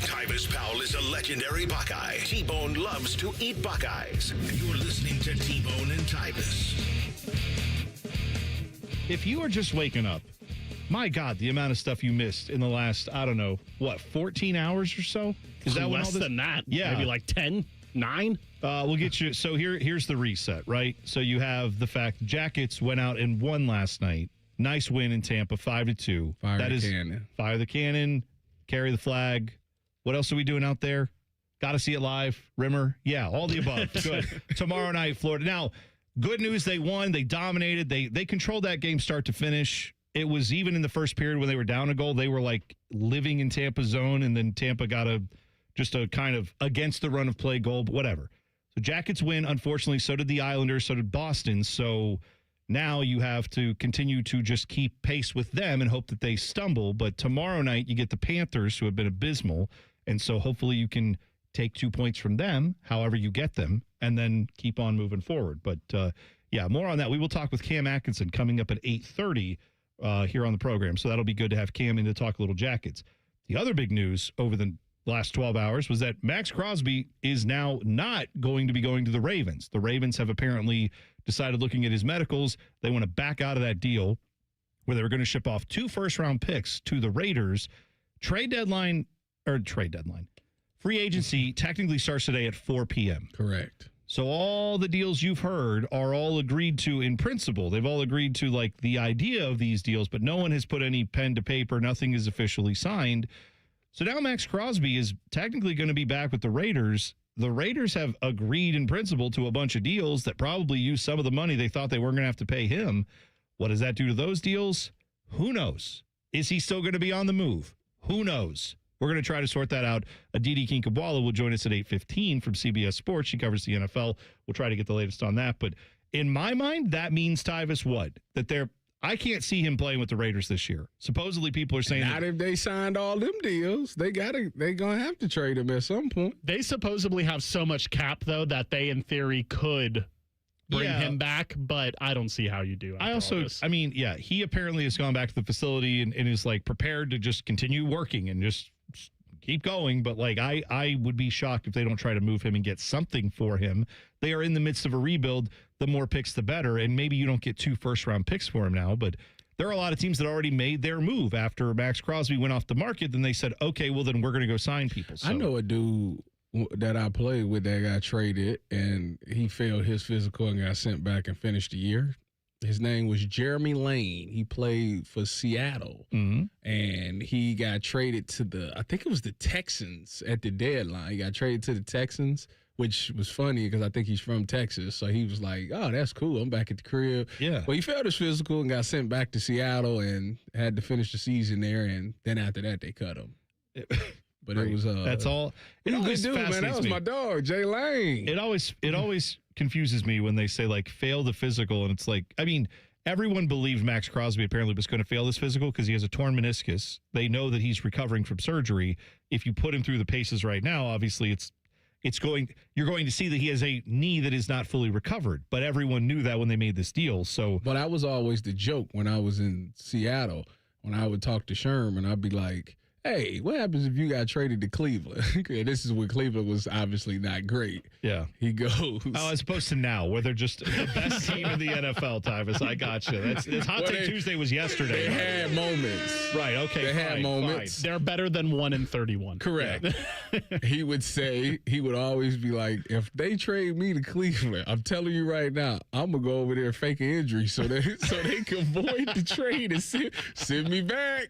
[SPEAKER 5] Tyvis Powell is a legendary Buckeye. T-Bone loves to eat Buckeyes. You're listening to T-Bone and Tyvis.
[SPEAKER 7] If you are just waking up, my God, the amount of stuff you missed in the last, 14 hours or so? Is that
[SPEAKER 1] less than that?
[SPEAKER 7] Yeah.
[SPEAKER 1] Maybe like 10, 9?
[SPEAKER 7] We'll get you. So here's the reset, right? So you have the fact the Jackets went out and won last night. Nice win in Tampa, 5-2.
[SPEAKER 8] Fire the cannon.
[SPEAKER 7] Fire the cannon, carry the flag. What else are we doing out there? Got to see it live. Rimmer. Yeah, all the above. Good. Tomorrow night, Florida. Now, good news, they won. They dominated. They controlled that game start to finish. It was even in the first period when they were down a goal, they were like living in Tampa's zone, and then Tampa got a kind of against the run of play goal, but whatever. So Jackets win. Unfortunately, so did the Islanders, so did Boston. So now you have to continue to just keep pace with them and hope that they stumble. But tomorrow night you get the Panthers, who have been abysmal, and so hopefully you can take 2 points from them, however you get them, and then keep on moving forward. But, yeah, more on that. We will talk with Cam Atkinson coming up at 8:30 here on the program. So that'll be good to have Cam in to talk a little Jackets. The other big news over the last 12 hours was that Max Crosby is now not going to be going to the Ravens. The Ravens have apparently decided, looking at his medicals, they want to back out of that deal where they were going to ship off 2 first-round picks to the Raiders. Free agency technically starts today at 4 p.m.
[SPEAKER 8] Correct.
[SPEAKER 7] So all the deals you've heard are all agreed to in principle. They've all agreed to like the idea of these deals, but no one has put any pen to paper. Nothing is officially signed. So now Max Crosby is technically going to be back with the Raiders. The Raiders have agreed in principle to a bunch of deals that probably use some of the money they thought they weren't going to have to pay him. What does that do to those deals? Who knows? Is he still going to be on the move? Who knows? We're going to try to sort that out. Aditi Kinkabala will join us at 8:15 from CBS Sports. She covers the NFL. We'll try to get the latest on that. But in my mind, that means, Tyvis, what? That I can't see him playing with the Raiders this year. Supposedly, people are saying
[SPEAKER 8] not if they signed all them deals. They're gonna have to trade him at some point.
[SPEAKER 1] They supposedly have so much cap, though, that they, in theory, could bring him back, but I don't see how you do.
[SPEAKER 7] He apparently has gone back to the facility and is like prepared to just continue working and just keep going. But like, I would be shocked if they don't try to move him and get something for him. They are in the midst of a rebuild. The more picks, the better. And maybe you don't get 2 first-round picks for him now, but there are a lot of teams that already made their move after Max Crosby went off the market. Then they said, okay, well, then we're going to go sign people. So.
[SPEAKER 8] I know a dude that I played with that got traded, and he failed his physical and got sent back and finished the year. His name was Jeremy Lane. He played for Seattle, and he got traded to I think it was the Texans at the deadline. He got traded to the Texans, which was funny because I think he's from Texas. So he was like, oh, that's cool. I'm back at the crib.
[SPEAKER 7] Yeah.
[SPEAKER 8] Well, he failed his physical and got sent back to Seattle and had to finish the season there. And then after that, they cut him. But it was
[SPEAKER 7] that's all.
[SPEAKER 8] It was a good dude, man. That was my dog, Jay Lane.
[SPEAKER 7] It always confuses me when they say like fail the physical, and it's like, I mean, everyone believed Max Crosby apparently was going to fail this physical because he has a torn meniscus. They know that he's recovering from surgery. If you put him through the paces right now, obviously you're going to see that he has a knee that is not fully recovered. But everyone knew that when they made this deal. So,
[SPEAKER 8] but that was always the joke when I was in Seattle. When I would talk to Sherm, I'd be like, hey, what happens if you got traded to Cleveland? This is when Cleveland was obviously not great.
[SPEAKER 7] Yeah.
[SPEAKER 8] He goes.
[SPEAKER 7] Oh, as opposed to now, where they're just the best team in the NFL, Tyvis. I got you. That's Hot Take Tuesday was yesterday.
[SPEAKER 8] They had moments.
[SPEAKER 7] Right, okay.
[SPEAKER 8] They had moments.
[SPEAKER 1] They're better than 1-31.
[SPEAKER 8] Correct. He would always be like, if they trade me to Cleveland, I'm telling you right now, I'm going to go over there and fake an injury so they can avoid the trade and send me back.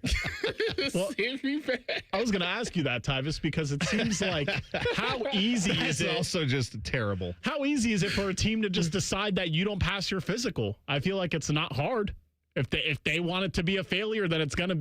[SPEAKER 8] Send me back.
[SPEAKER 1] I was going to ask you that, Tyvis, because it seems like how easy is it?
[SPEAKER 7] It's also just terrible.
[SPEAKER 1] How easy is it for a team to just decide that you don't pass your physical? I feel like it's not hard. If they want it to be a failure, then it's gonna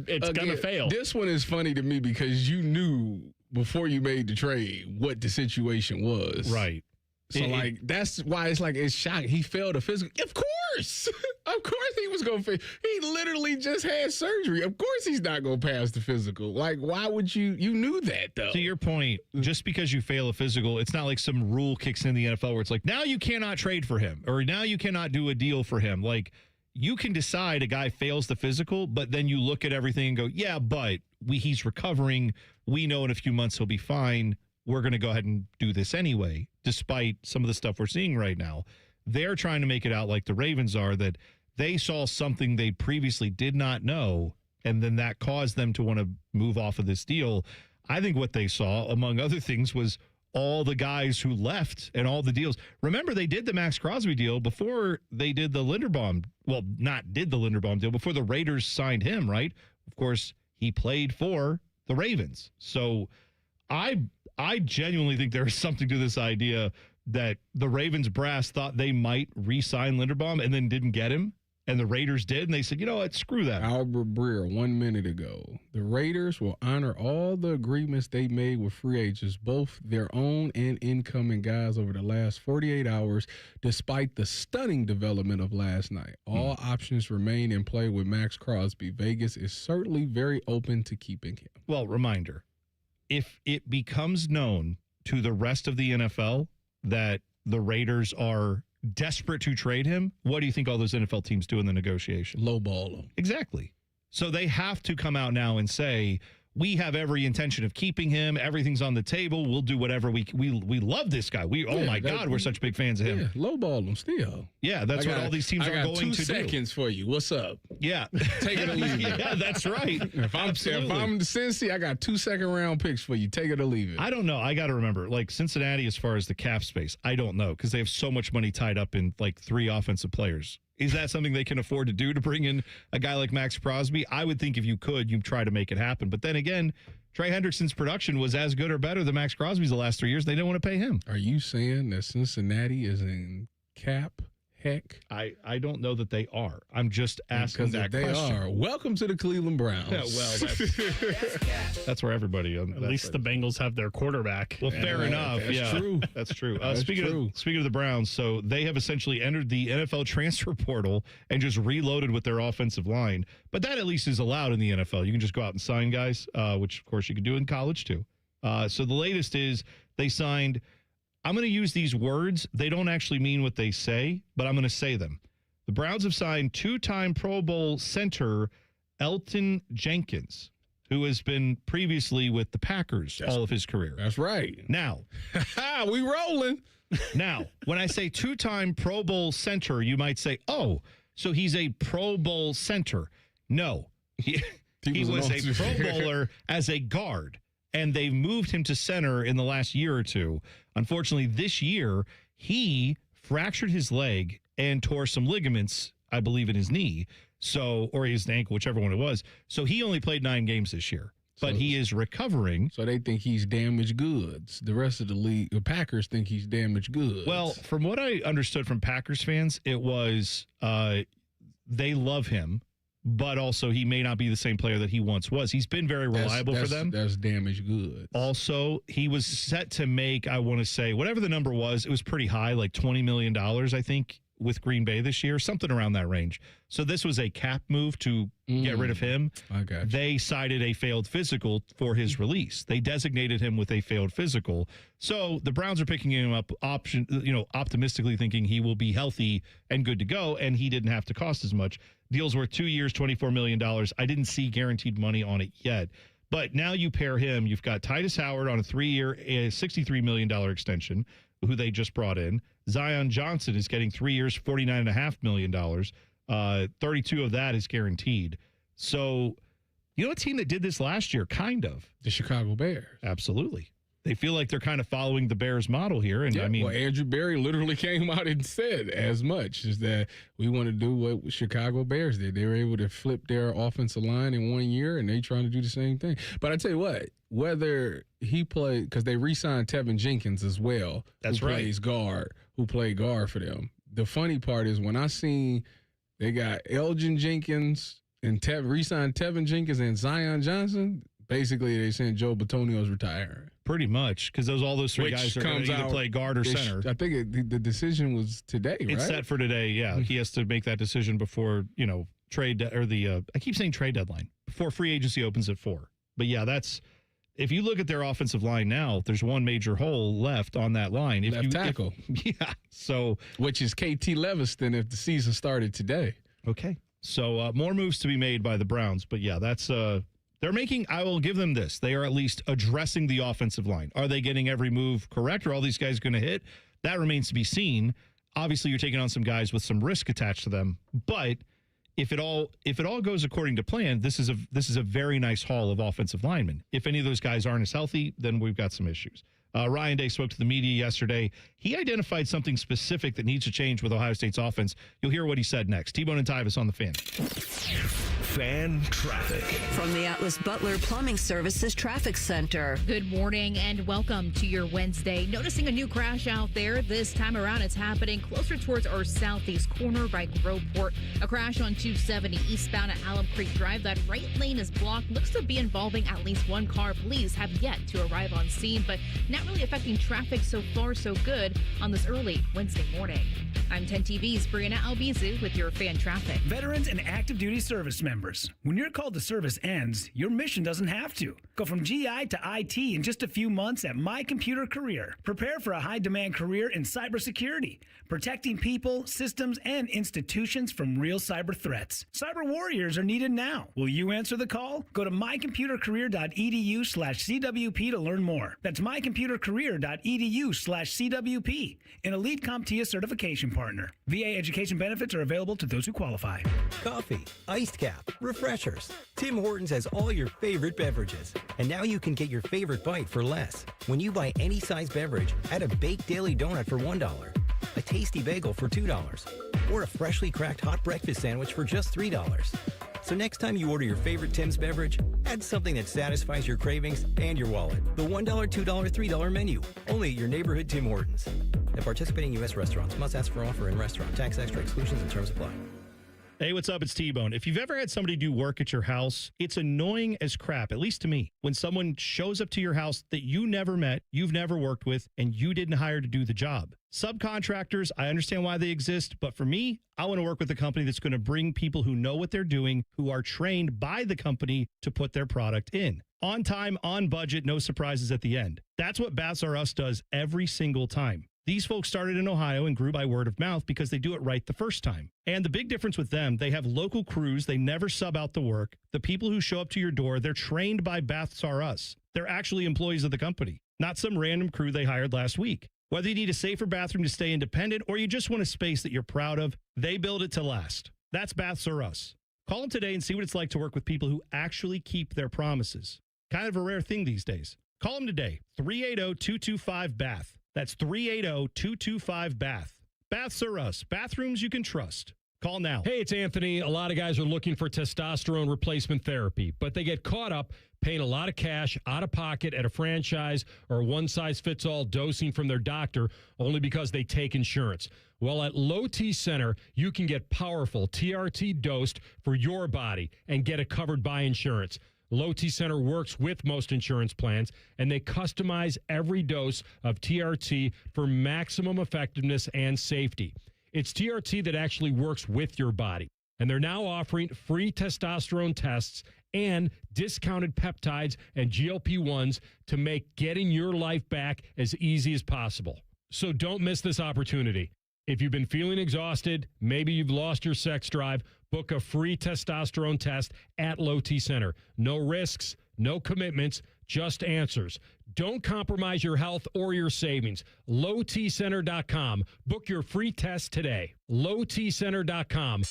[SPEAKER 1] fail.
[SPEAKER 8] This one is funny to me because you knew before you made the trade what the situation was.
[SPEAKER 7] Right.
[SPEAKER 8] So, that's why it's shocking. He failed a physical. Of course. Of course he was going to fail. He literally just had surgery. Of course he's not going to pass the physical. Like, why would you knew that, though.
[SPEAKER 7] To your point, just because you fail a physical, it's not like some rule kicks in the NFL where it's like, now you cannot trade for him or now you cannot do a deal for him. Like, you can decide a guy fails the physical, but then you look at everything and go, yeah, but he's recovering. We know in a few months he'll be fine. We're going to go ahead and do this anyway, despite some of the stuff we're seeing right now. They're trying to make it out like the Ravens are, that they saw something they previously did not know, and then that caused them to want to move off of this deal. I think what they saw, among other things, was all the guys who left and all the deals. Remember, they did the Max Crosby deal before they did the Linderbaum. Well, not did the Linderbaum deal, before the Raiders signed him, right? Of course, he played for the Ravens. So I genuinely think there is something to this idea that the Ravens brass thought they might re-sign Linderbaum and then didn't get him, and the Raiders did, and they said, you know what, screw that.
[SPEAKER 8] Albert Breer, 1 minute ago. The Raiders will honor all the agreements they made with free agents, both their own and incoming guys, over the last 48 hours, despite the stunning development of last night. All options remain in play with Max Crosby. Vegas is certainly very open to keeping him.
[SPEAKER 7] Well, reminder. If it becomes known to the rest of the NFL that the Raiders are desperate to trade him, what do you think all those NFL teams do in the negotiation?
[SPEAKER 8] Lowball them.
[SPEAKER 7] Exactly. So they have to come out now and say, we have every intention of keeping him. Everything's on the table. We'll do whatever we love this guy. God, we're such big fans of him.
[SPEAKER 8] Yeah, lowball him still.
[SPEAKER 7] Yeah, that's what all these teams are going to do.
[SPEAKER 8] 2 seconds for you. What's up?
[SPEAKER 7] Yeah.
[SPEAKER 8] Take it or leave it.
[SPEAKER 7] Yeah, that's right.
[SPEAKER 8] If I'm the Cincy, I got 2 second-round picks for you. Take it or leave it.
[SPEAKER 7] I don't know. I got to remember, like Cincinnati, as far as the cap space, I don't know because they have so much money tied up in like 3 offensive players. Is that something they can afford to do to bring in a guy like Max Crosby? I would think if you could, you'd try to make it happen. But then again, Trey Hendrickson's production was as good or better than Max Crosby's the last 3 years. They didn't want to pay him.
[SPEAKER 8] Are you saying that Cincinnati is in cap heck?
[SPEAKER 7] I don't know that they are. I'm just asking that question.
[SPEAKER 8] They are. Welcome to the Cleveland Browns.
[SPEAKER 7] Yeah, well, that's where everybody.
[SPEAKER 1] At least the Bengals have their quarterback.
[SPEAKER 7] Well, fair enough.
[SPEAKER 8] That's true.
[SPEAKER 7] That's true.
[SPEAKER 8] Speaking
[SPEAKER 7] of the Browns, so they have essentially entered the NFL transfer portal and just reloaded with their offensive line. But that at least is allowed in the NFL. You can just go out and sign guys, which of course you can do in college too. So the latest is they signed. I'm going to use these words. They don't actually mean what they say, but I'm going to say them. The Browns have signed 2-time Pro Bowl center Elton Jenkins, who has been previously with the Packers all of his career.
[SPEAKER 8] That's right.
[SPEAKER 7] Now,
[SPEAKER 8] we rolling.
[SPEAKER 7] Now, when I say 2-time Pro Bowl center, you might say, oh, so he's a Pro Bowl center. No, he was a Pro Bowler as a guard. And they've moved him to center in the last year or two. Unfortunately, this year, he fractured his leg and tore some ligaments, I believe, in his knee. Or his ankle, whichever one it was. So he only played 9 games this year. But he is recovering.
[SPEAKER 8] So they think he's damaged goods. The rest of the league, the Packers think he's damaged goods.
[SPEAKER 7] Well, from what I understood from Packers fans, it was they love him. But also, he may not be the same player that he once was. He's been very reliable for them.
[SPEAKER 8] That's damaged goods.
[SPEAKER 7] Also, he was set to make, I want to say, whatever the number was, it was pretty high, like $20 million, I think, with Green Bay this year, something around that range. So this was a cap move to get rid of him.
[SPEAKER 8] I got you.
[SPEAKER 7] They cited a failed physical for his release. They designated him with a failed physical. So the Browns are picking him up optimistically thinking he will be healthy and good to go, and he didn't have to cost as much. Deal's worth 2 years, $24 million. I didn't see guaranteed money on it yet. But now you pair him. You've got Tyus Howard on a 3-year, $63 million extension, who they just brought in. Zion Johnson is getting 3 years, $49.5 million. 32 of that is guaranteed. So, you know a team that did this last year, kind of?
[SPEAKER 8] The Chicago Bears.
[SPEAKER 7] Absolutely. They feel like they're kind of following the Bears model here. And
[SPEAKER 8] well, Andrew Berry literally came out and said as much, is that we want to do what Chicago Bears did. They were able to flip their offensive line in 1 year, and they trying to do the same thing. But I tell you what, whether he played, because they re-signed Tevin Jenkins as well.
[SPEAKER 7] That's right.
[SPEAKER 8] Who played guard for them. The funny part is when I seen they got Elgin Jenkins and re-signed Tevin Jenkins and Zion Johnson, basically they saying Joe Bitonio's retiring.
[SPEAKER 7] Pretty much, because all those three guys are going to either play guard or center.
[SPEAKER 8] I think the decision was today, right?
[SPEAKER 7] It's set for today, yeah. He has to make that decision before, trade or I keep saying trade deadline, before free agency opens at 4. But yeah, if you look at their offensive line now, there's one major hole left on that line.
[SPEAKER 8] Left tackle.
[SPEAKER 7] So.
[SPEAKER 8] Which is KT Leviston if the season started today.
[SPEAKER 7] Okay. So more moves to be made by the Browns. But yeah, that's I will give them this. They are at least addressing the offensive line. Are they getting every move correct? Are all these guys going to hit? That remains to be seen. Obviously, you're taking on some guys with some risk attached to them. But if it all goes according to plan, this is a very nice haul of offensive linemen. If any of those guys aren't as healthy, then we've got some issues. Ryan Day spoke to the media yesterday. He identified something specific that needs to change with Ohio State's offense. You'll hear what he said next. T-Bone and Tyvis on the Fan.
[SPEAKER 3] Fan traffic.
[SPEAKER 4] From the Atlas Butler Plumbing Services Traffic Center.
[SPEAKER 9] Good morning and welcome to your Wednesday. Noticing a new crash out there. This time around, it's happening closer towards our southeast corner by Groveport. A crash on 270 eastbound at Alum Creek Drive. That right lane is blocked. Looks to be involving at least one car. Police have yet to arrive on scene, but not really affecting traffic so far so good on this early Wednesday morning. I'm 10 TV's Brianna Albizu with your fan traffic.
[SPEAKER 11] Veterans and active duty service members. When your call to service ends, your mission doesn't have to. Go from GI to IT in just a few months at My Computer Career. Prepare for a high-demand career in cybersecurity, protecting people, systems, and institutions from real cyber threats. Cyber warriors are needed now. Will you answer the call? Go to mycomputercareer.edu/CWP to learn more. That's mycomputercareer.edu/CWP, an elite CompTIA certification partner. VA education benefits are available to those who qualify.
[SPEAKER 12] Coffee, iced cap, refreshers. Tim Hortons has all your favorite beverages. And now you can get your favorite bite for less. When you buy any size beverage, add a baked daily donut for $1, a tasty bagel for $2, or a freshly cracked hot breakfast sandwich for just $3. So next time you order your favorite Tim's beverage, add something that satisfies your cravings and your wallet. The $1, $2, $3 menu. Only at your neighborhood Tim Hortons. At participating U.S. restaurants, must ask for offer in restaurant. Tax extra exclusions and terms apply.
[SPEAKER 7] Hey, what's up? It's T-Bone. If you've ever had somebody do work at your house, it's annoying as crap, at least to me, when someone shows up to your house that you never met, you've never worked with, and you didn't hire to do the job. Subcontractors, I understand why they exist, but for me, I want to work with a company that's going to bring people who know what they're doing, who are trained by the company to put their product in. On time, on budget, no surprises at the end. That's what Baths R Us does every single time. These folks started in Ohio and grew by word of mouth because they do it right the first time. And the big difference with them, they have local crews. They never sub out the work. The people who show up to your door, they're trained by Baths R Us. They're actually employees of the company, not some random crew they hired last week. Whether you need a safer bathroom to stay independent or you just want a space that you're proud of, they build it to last. That's Baths R Us. Call them today and see what it's like to work with people who actually keep their promises. Kind of a rare thing these days. Call them today, 380-225-BATH. That's 380-225-BATH. Baths R Us. Bathrooms you can trust. Call now.
[SPEAKER 10] Hey, it's Anthony. A lot of guys are looking for testosterone replacement therapy, but they get caught up paying a lot of cash out of pocket at a franchise or one-size-fits-all dosing from their doctor only because they take insurance. Well, at Low T Center, you can get powerful TRT dosed for your body and get it covered by insurance. Low T Center works with most insurance plans, and they customize every dose of TRT for maximum effectiveness and safety. It's TRT that actually works with your body, and they're now offering free testosterone tests and discounted peptides and GLP-1s to make getting your life back as easy as possible. So don't miss this opportunity. If you've been feeling exhausted, maybe you've lost your sex drive, book a free testosterone test at Low T Center. No risks, no commitments, just answers. Don't compromise your health or your savings. LowTCenter.com. Book your free test today. LowTCenter.com.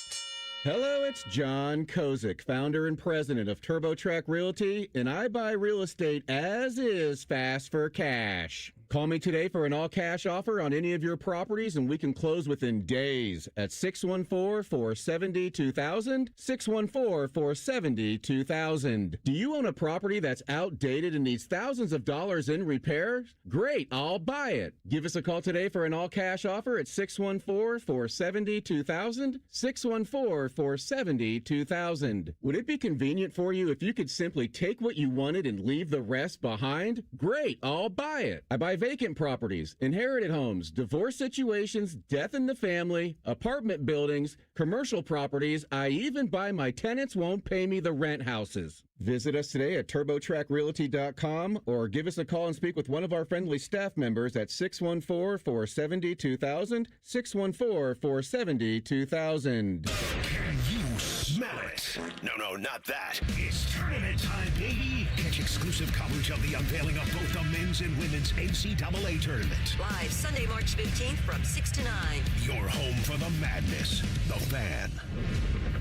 [SPEAKER 13] Hello, it's John Kozik, founder and president of TurboTrack Realty, and I buy real estate as is fast for cash. Call me today for an all-cash offer on any of your properties, and we can close within days at 614-470-2000, 614-470-2000. Do you own a property that's outdated and needs thousands of dollars in repairs? Great, I'll buy it. Give us a call today for an all-cash offer at 614-470-2000, 614-470-2000. Would it be convenient for you if you could simply take what you wanted and leave the rest behind? Great, I'll buy it. I buy vacant properties, inherited homes, divorce situations, death in the family, apartment buildings, commercial properties. I even buy my tenants won't pay me the rent houses. Visit us today at TurboTrackRealty.com or give us a call and speak with one of our friendly staff members at 614-470-2000, 614-470-2000.
[SPEAKER 14] Can you smell it? No, not that. It's tournament time, baby. Catch exclusive coverage of the unveiling of both the men's and women's NCAA tournament.
[SPEAKER 4] Live Sunday, March 15th from 6 to 9.
[SPEAKER 14] Your home for the madness. The Fan.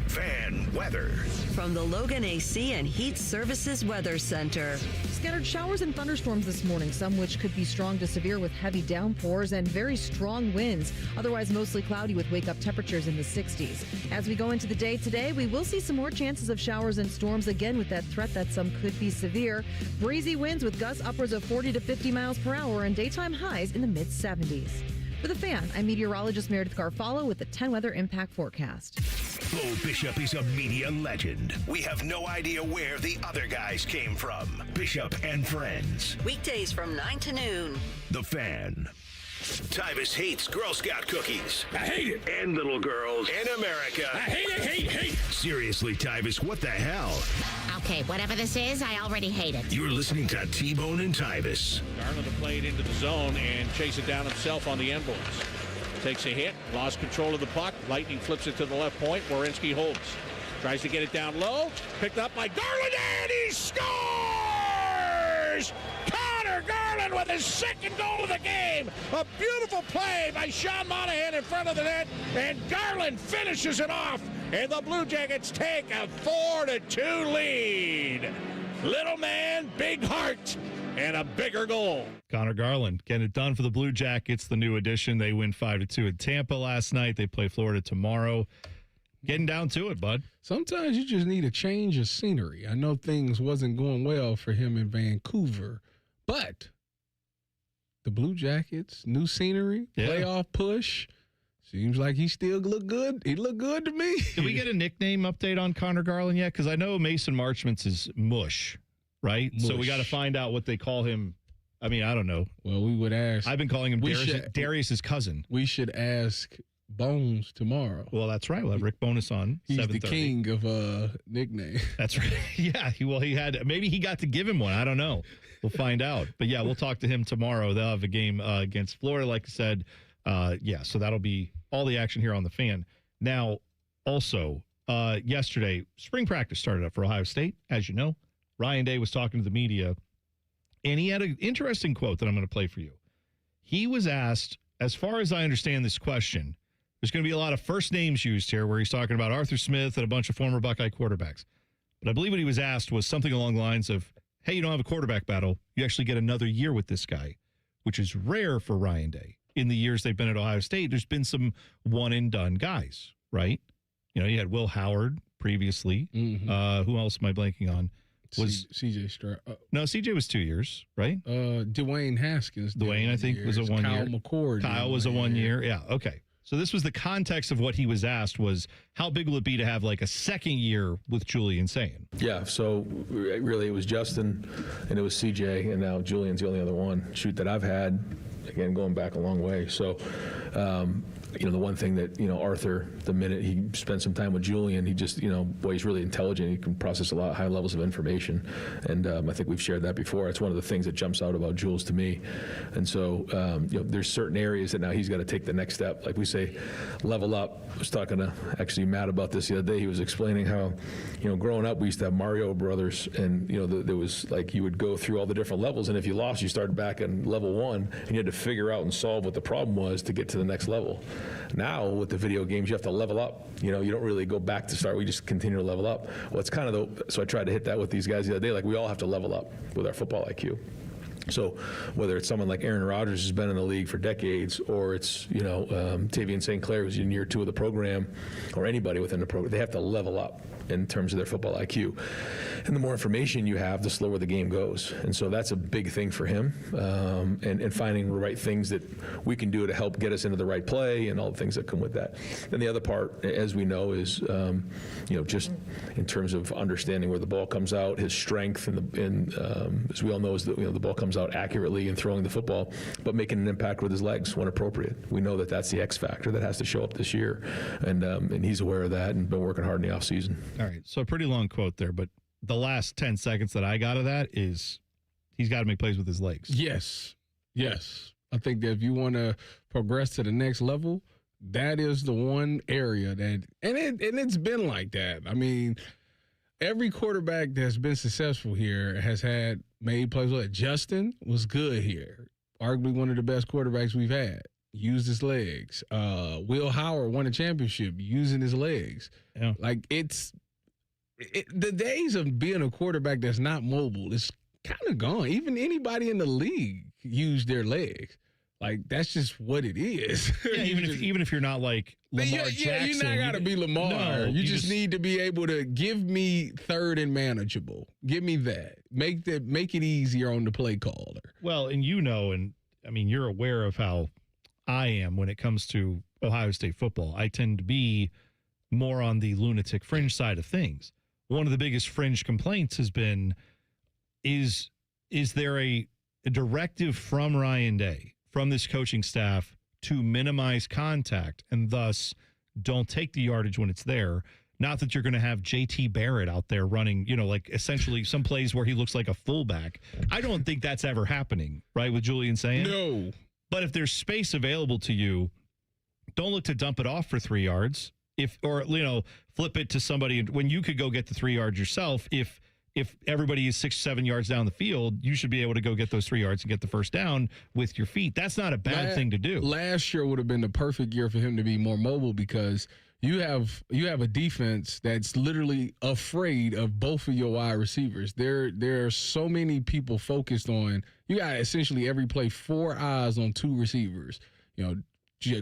[SPEAKER 14] Fan weather.
[SPEAKER 4] From the Logan AC and Heat Services Weather Center.
[SPEAKER 22] Scattered showers and thunderstorms this morning, some which could be strong to severe with heavy downpours and very strong winds. Otherwise, mostly cloudy with wake-up temperatures in the 60s. As we go into the day today, we will see some more chances of showers and storms again with that threat that some could be severe. Breezy winds with gusts upwards of 40 to 50 miles per hour and daytime highs in the mid-70s. For The Fan, I'm meteorologist Meredith Garfalo with the 10 Weather Impact Forecast.
[SPEAKER 14] Bo Bishop is a media legend. We have no idea where the other guys came from. Bishop and Friends.
[SPEAKER 4] Weekdays from 9 to noon.
[SPEAKER 14] The Fan. Tyvis hates Girl Scout cookies.
[SPEAKER 6] I hate it.
[SPEAKER 14] And little girls. And America.
[SPEAKER 6] I hate.
[SPEAKER 14] Seriously, Tyvis, what the hell?
[SPEAKER 15] Okay, whatever this is, I already hate it.
[SPEAKER 14] You're listening to T-Bone and Tyvis.
[SPEAKER 16] Garland to play it into the zone and chase it down himself on the end boards. Takes a hit, lost control of the puck. Lightning flips it to the left point. Werenski holds. Tries to get it down low. Picked up by Garland, and he scores! Connor Garland with his second goal of the game. A beautiful play by Sean Monahan in front of the net, and Garland finishes it off, and the Blue Jackets take a 4-2 lead. Little man, big heart, and a bigger goal.
[SPEAKER 7] Connor Garland getting it done for the Blue Jackets, the new addition. They win 5-2 at Tampa last night. They play Florida tomorrow. Getting down to it, bud.
[SPEAKER 8] Sometimes you just need a change of scenery. I know things wasn't going well for him in Vancouver, but the Blue Jackets, new scenery, playoff push. Seems like he still look good. He look good to me.
[SPEAKER 7] Did we get a nickname update on Connor Garland yet? Because I know Mason Marchment's is Mush, right?
[SPEAKER 8] Mush.
[SPEAKER 7] So we got to find out what they call him. I mean, I don't know.
[SPEAKER 8] Well, we would ask.
[SPEAKER 7] I've been calling him Darius's cousin.
[SPEAKER 8] We should ask Bones tomorrow.
[SPEAKER 7] Well, that's right. We'll have Rick Bonus on.
[SPEAKER 8] He's the king of nickname.
[SPEAKER 7] That's right. Yeah. He had, maybe he got to give him one. I don't know. We'll find out. But yeah, we'll talk to him tomorrow. They'll have a game against Florida, like I said. So that'll be all the action here on the Fan. Now, also, yesterday, spring practice started up for Ohio State, as you know. Ryan Day was talking to the media, and he had an interesting quote that I'm going to play for you. He was asked, as far as I understand this question, there's going to be a lot of first names used here where he's talking about Arthur Smith and a bunch of former Buckeye quarterbacks. But I believe what he was asked was something along the lines of, hey, you don't have a quarterback battle. You actually get another year with this guy, which is rare for Ryan Day. In the years they've been at Ohio State, there's been some one-and-done guys, right? You know, you had Will Howard previously.
[SPEAKER 8] Mm-hmm.
[SPEAKER 7] Who else am I blanking on? Was
[SPEAKER 8] C.J. Stroud?
[SPEAKER 7] No, C.J. was 2 years, right?
[SPEAKER 8] Dwayne Haskins.
[SPEAKER 7] Dwayne, I think, was a 1 year.
[SPEAKER 8] Kyle McCord.
[SPEAKER 7] Kyle was a 1 year. Yeah, okay. So this was the context of what he was asked was, how big will it be to have like a second year with Julian Sayin?
[SPEAKER 17] Yeah, so really it was Justin and it was CJ, and now Julian's the only other one, that I've had, again, going back a long way. So, the one thing that, Arthur, the minute he spent some time with Julian, he just, he's really intelligent. He can process a lot of high levels of information. And I think we've shared that before. It's one of the things that jumps out about Jules to me. And so, there's certain areas that now he's got to take the next step. Like we say, level up. I was talking to actually Matt about this the other day. He was explaining how, growing up, we used to have Mario Brothers, and, there was like, you would go through all the different levels. And if you lost, you started back in level 1, and you had to figure out and solve what the problem was to get to the next level. Now, with the video games, you have to level up. You don't really go back to start. We just continue to level up. Well, it's kind of so I tried to hit that with these guys the other day. Like, we all have to level up with our football IQ. So whether it's someone like Aaron Rodgers who's been in the league for decades, or it's, Tavian St. Clair who's in year 2 of the program, or anybody within the program, they have to level up in terms of their football IQ. And the more information you have, the slower the game goes. And so that's a big thing for him, and finding the right things that we can do to help get us into the right play and all the things that come with that. And the other part, as we know, is, just in terms of understanding where the ball comes out, his strength, and as we all know, is that, the ball comes out accurately in throwing the football, but making an impact with his legs when appropriate. We know that that's the X factor that has to show up this year, and he's aware of that and been working hard in the offseason.
[SPEAKER 7] All right, so a pretty long quote there, but the last 10 seconds that I got of that is he's got to make plays with his legs.
[SPEAKER 8] Yes. I think that if you want to progress to the next level, that is the one area that, and it's been like that. I mean, every quarterback that's been successful here has made plays with it. Justin was good here. Arguably one of the best quarterbacks we've had. Used his legs. Will Howard won a championship using his legs.
[SPEAKER 7] Yeah.
[SPEAKER 8] Like, the days of being a quarterback that's not mobile is kind of gone. Even anybody in the league used their legs. Like, that's just what it is.
[SPEAKER 7] Yeah, even if you're not like Lamar Jackson.
[SPEAKER 8] You're not got to be Lamar.
[SPEAKER 7] No,
[SPEAKER 8] you just need to be able to give me third and manageable. Give me that. Make it easier on the play caller.
[SPEAKER 7] Well, and and I mean, you're aware of how I am when it comes to Ohio State football. I tend to be more on the lunatic fringe side of things. One of the biggest fringe complaints has been, is there a directive from Ryan Day from this coaching staff to minimize contact and thus don't take the yardage when it's there. Not that you're going to have JT Barrett out there running, like essentially some plays where he looks like a fullback. I don't think that's ever happening, right, with Julian saying?
[SPEAKER 8] No.
[SPEAKER 7] But if there's space available to you, don't look to dump it off for 3 yards. Flip it to somebody when you could go get the 3 yards yourself. If everybody is 6-7 yards down the field, you should be able to go get those 3 yards and get the first down with your feet. That's not a bad thing to do.
[SPEAKER 8] Last year would have been the perfect year for him to be more mobile because you have a defense that's literally afraid of both of your wide receivers. There are so many people focused on. You got essentially every play 4 eyes on 2 receivers.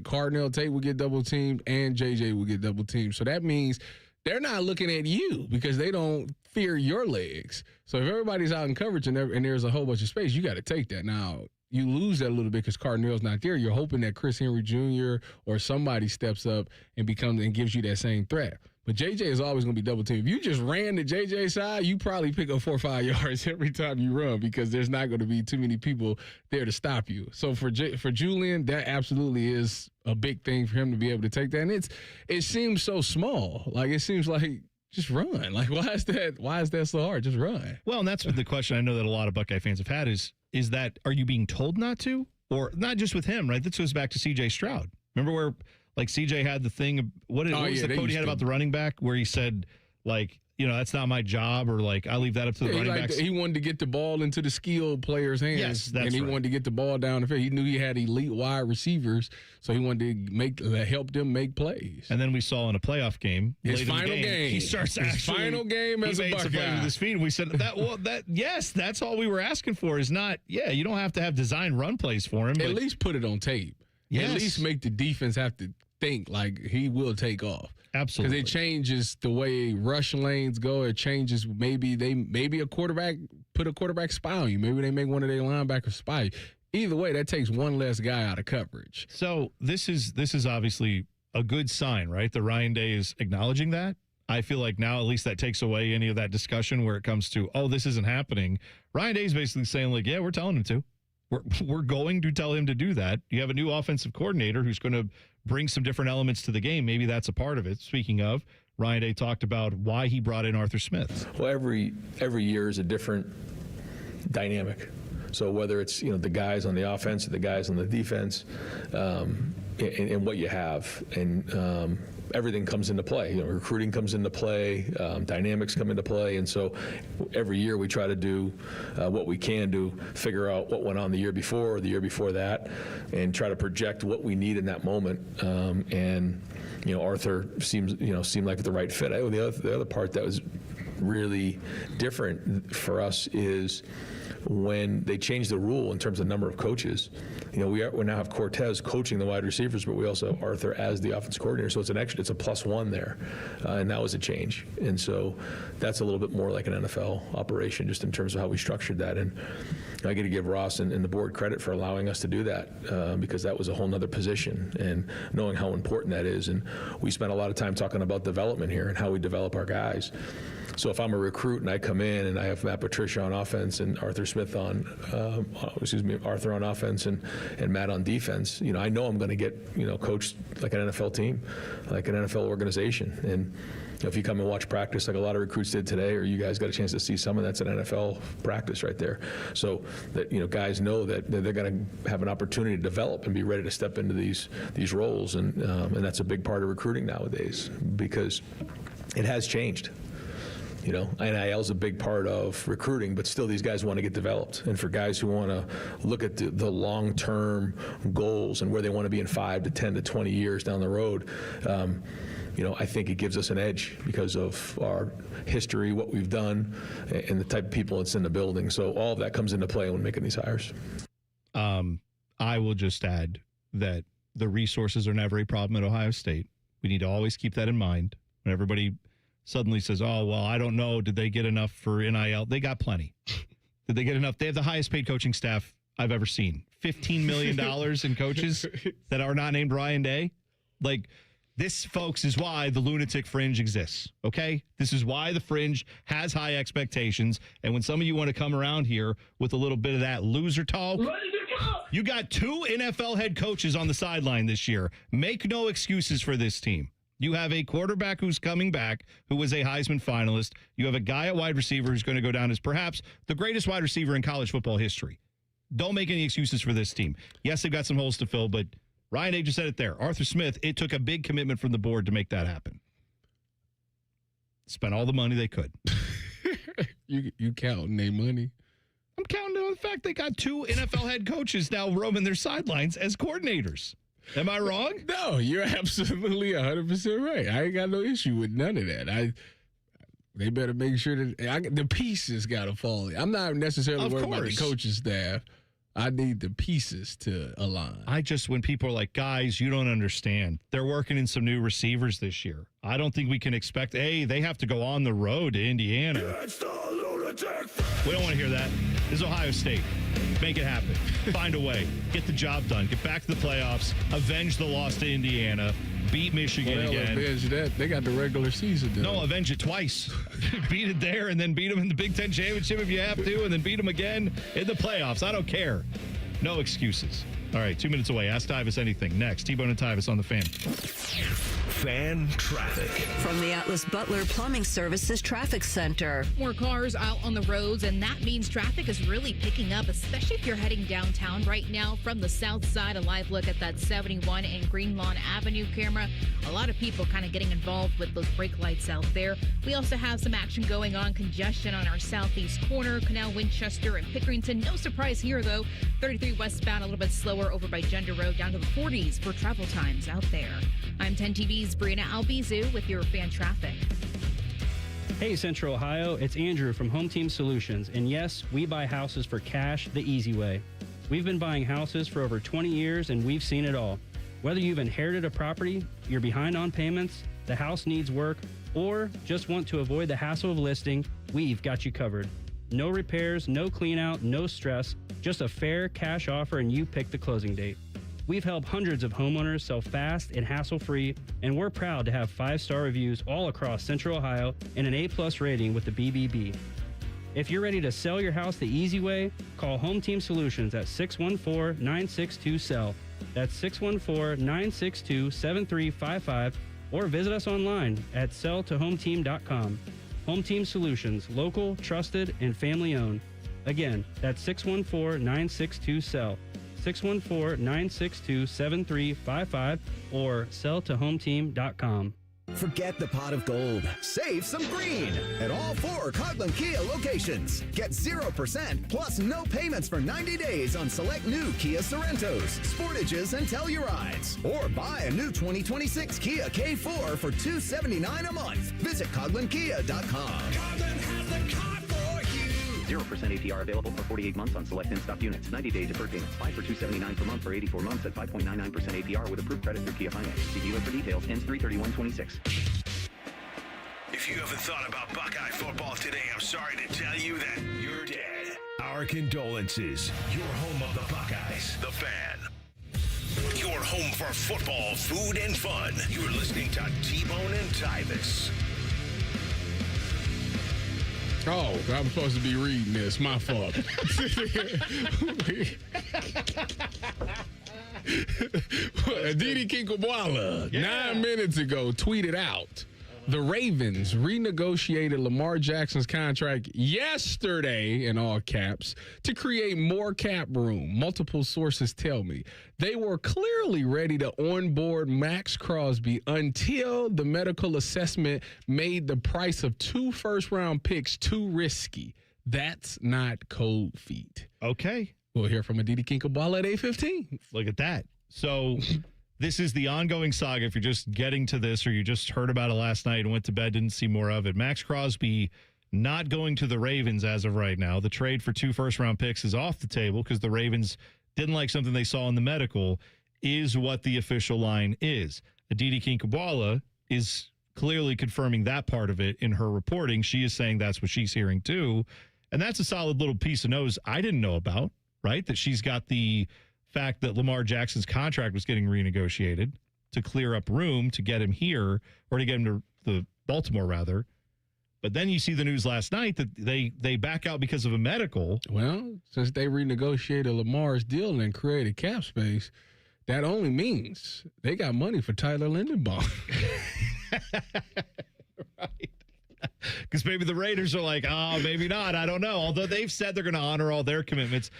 [SPEAKER 8] Cardinal Tate will get double teamed and JJ will get double teamed. So that means they're not looking at you because they don't fear your legs. So if everybody's out in coverage and there's a whole bunch of space, you got to take that. Now, you lose that a little bit because Cardinal's not there. You're hoping that Chris Henry Jr. or somebody steps up and gives you that same threat. But JJ is always going to be double teamed. If you just ran the JJ side, you probably pick up 4 or 5 yards every time you run because there's not going to be too many people there to stop you. So for Julian, that absolutely is a big thing for him to be able to take that. And it seems so small. Like it seems like just run. Like why is that so hard? Just run.
[SPEAKER 7] Well, and that's the question I know that a lot of Buckeye fans have had is that are you being told not to? Or not just with him, right? This goes back to CJ Stroud. Remember where CJ had the thing, what was the quote he had about the running back where he said, that's not my job, or I leave that up to the running backs.
[SPEAKER 8] He wanted to get the ball into the skilled players' hands.
[SPEAKER 7] Yes, that's
[SPEAKER 8] and he
[SPEAKER 7] right.
[SPEAKER 8] wanted to get the ball down the field. He knew he had elite wide receivers, so he wanted to help them make plays.
[SPEAKER 7] And then we saw in a playoff game,
[SPEAKER 8] his final game,
[SPEAKER 7] he starts his
[SPEAKER 8] final game as a Buckeye
[SPEAKER 7] with his feet. And we said yes, that's all we were asking for. Is not you don't have to have design run plays for him.
[SPEAKER 8] At least put it on tape.
[SPEAKER 7] Yes.
[SPEAKER 8] At least make the defense have to think like he will take off.
[SPEAKER 7] Absolutely.
[SPEAKER 8] Because it changes the way rush lanes go. It changes maybe a quarterback put a quarterback spy on you. Maybe they make one of their linebackers spy you. Either way, that takes one less guy out of coverage.
[SPEAKER 7] So this is obviously a good sign, right? The Ryan Day is acknowledging that. I feel like now at least that takes away any of that discussion where it comes to, this isn't happening. Ryan Day is basically saying we're telling him to. We're going to tell him to do that. You have a new offensive coordinator who's going to bring some different elements to the game. Maybe that's a part of it. Speaking of, Ryan Day talked about why he brought in Arthur Smith.
[SPEAKER 17] Well, every year is a different dynamic. So whether it's the guys on the offense or the guys on the defense, and what you have, and everything comes into play. Recruiting comes into play, dynamics come into play, and so every year we try to do what we can to figure out what went on the year before or the year before that, and try to project what we need in that moment. And Arthur seemed like the right fit. The other part that was really different for us is when they changed the rule in terms of number of coaches. We now have Cortez coaching the wide receivers, but we also have Arthur as the offense coordinator. So it's a +1 there, and that was a change. And so that's a little bit more like an NFL operation, just in terms of how we structured that. And I got to give Ross and the board credit for allowing us to do that, because that was a whole nother position, and knowing how important that is. And we spent a lot of time talking about development here and how we develop our guys. So if I'm a recruit and I come in and I have Matt Patricia on offense and Arthur Smith Arthur on offense and Matt on defense, I know I'm going to get, coached like an NFL team, like an NFL organization. And if you come and watch practice like a lot of recruits did today, or you guys got a chance to see some of that's an NFL practice right there. So that, guys know that they're going to have an opportunity to develop and be ready to step into these roles. And that's a big part of recruiting nowadays, because it has changed. NIL is a big part of recruiting, but still these guys want to get developed. And for guys who want to look at the long-term goals and where they want to be in 5 to 10 to 20 years down the road, I think it gives us an edge because of our history, what we've done, and the type of people that's in the building. So all of that comes into play when making these hires.
[SPEAKER 7] I will just add that the resources are never a problem at Ohio State. We need to always keep that in mind. When everybody suddenly says, I don't know, did they get enough for NIL? They got plenty. Did they get enough? They have the highest paid coaching staff I've ever seen. $15 million in coaches that are not named Ryan Day. This, folks, is why the lunatic fringe exists, okay? This is why the fringe has high expectations. And when some of you want to come around here with a little bit of that loser talk, You got 2 NFL head coaches on the sideline this year. Make no excuses for this team. You have a quarterback who's coming back, who was a Heisman finalist. You have a guy at wide receiver who's going to go down as perhaps the greatest wide receiver in college football history. Don't make any excuses for this team. Yes, they've got some holes to fill, but Ryan A. just said it there. Arthur Smith, it took a big commitment from the board to make that happen. Spent all the money they could.
[SPEAKER 8] You counting their money?
[SPEAKER 7] I'm counting on the fact they got 2 NFL head coaches now roaming their sidelines as coordinators. Am I wrong?
[SPEAKER 8] No, you're absolutely 100% right. I ain't got no issue with none of that. They better make sure that the pieces got to fall. I'm not necessarily worried about the coaching staff. I need the pieces to align.
[SPEAKER 7] When people are like, guys, you don't understand. They're working in some new receivers this year. I don't think we can expect, they have to go on the road to Indiana. We don't want to hear that. This is Ohio State. Make it happen. Find a way. Get the job done. Get back to the playoffs. Avenge the loss to Indiana. Beat Michigan again.
[SPEAKER 8] Avenge that. They got the regular season done.
[SPEAKER 7] No, avenge it twice. Beat it there and then beat them in the Big Ten Championship if you have to, and then beat them again in the playoffs. I don't care. No excuses. All right, 2 minutes away. Ask Tyvis anything. Next, T-Bone and Tyvis on the Fan.
[SPEAKER 14] Fan traffic.
[SPEAKER 4] From the Atlas Butler Plumbing Services Traffic Center.
[SPEAKER 9] More cars out on the roads, and that means traffic is really picking up, especially if you're heading downtown right now from the south side. A live look at that 71 and Green Lawn Avenue camera. A lot of people kind of getting involved with those brake lights out there. We also have some action going on, congestion on our southeast corner, Canal Winchester and Pickerington. No surprise here, though. 33 westbound, a little bit slower over by Gender Road, down to the 40s for travel times out there. I'm 10 TV's Brianna Albizu with your fan traffic.
[SPEAKER 6] Hey, Central Ohio, it's Andrew from Home Team Solutions. And yes, we buy houses for cash the easy way. We've been buying houses for over 20 years, and we've seen it all. Whether you've inherited a property, you're behind on payments, the house needs work, or just want to avoid the hassle of listing, we've got you covered. No repairs, no clean out, no stress, just a fair cash offer and you pick the closing date. We've helped hundreds of homeowners sell fast and hassle-free, and we're proud to have 5-star reviews all across Central Ohio and an A+ rating with the BBB. If you're ready to sell your house the easy way, call Home Team Solutions at 614-962-SELL. That's 614-962-7355, or visit us online at selltohometeam.com. Home Team Solutions, local, trusted, and family-owned. Again, that's 614-962-SELL. 614-962-7355 or selltohometeam.com.
[SPEAKER 18] Forget the pot of gold. Save some green at all 4 Coghlan Kia locations. Get 0% plus no payments for 90 days on select new Kia Sorentos, Sportages, and Tellurides. Or buy a new 2026 Kia K4 for $279 a month. Visit CoglanKia.com.
[SPEAKER 21] 0% APR available for 48 months on select in-stock units. 90-day deferred payments. 5 for $279 per month for 84 months at 5.99% APR with approved credit through Kia Finance. See dealer for details. Ends 3/31/26.
[SPEAKER 14] If you haven't thought about Buckeye football today, I'm sorry to tell you that you're dead. Our condolences. Your home of the Buckeyes. The Fan. Your home for football, food, and fun. You're listening to T-Bone and Tyvis.
[SPEAKER 8] Oh, I'm supposed to be reading this. My fault. Aditi Kinkabala, 9 minutes ago, tweeted out, the Ravens renegotiated Lamar Jackson's contract yesterday, in all caps, to create more cap room. Multiple sources tell me they were clearly ready to onboard Max Crosby until the medical assessment made the price of 2 first-round picks too risky. That's not cold feet.
[SPEAKER 7] Okay.
[SPEAKER 8] We'll hear from Aditi Kinkabala at 8:15.
[SPEAKER 7] Look at that. So this is the ongoing saga. If you're just getting to this or you just heard about it last night and went to bed, didn't see more of it. Max Crosby not going to the Ravens as of right now. The trade for 2 first-round picks is off the table because the Ravens didn't like something they saw in the medical, is what the official line is. Aditi Kinkabala is clearly confirming that part of it in her reporting. She is saying that's what she's hearing too. And that's a solid little piece of news I didn't know about, right? That she's got the fact that Lamar Jackson's contract was getting renegotiated to clear up room to get him here, or to get him to the Baltimore rather. But then you see the news last night that they back out because of a medical.
[SPEAKER 8] Well, since they renegotiated Lamar's deal and created cap space, that only means they got money for Tyler Lindenbaum.
[SPEAKER 7] Right. Because maybe the Raiders are like, oh, maybe not. I don't know. Although they've said they're going to honor all their commitments.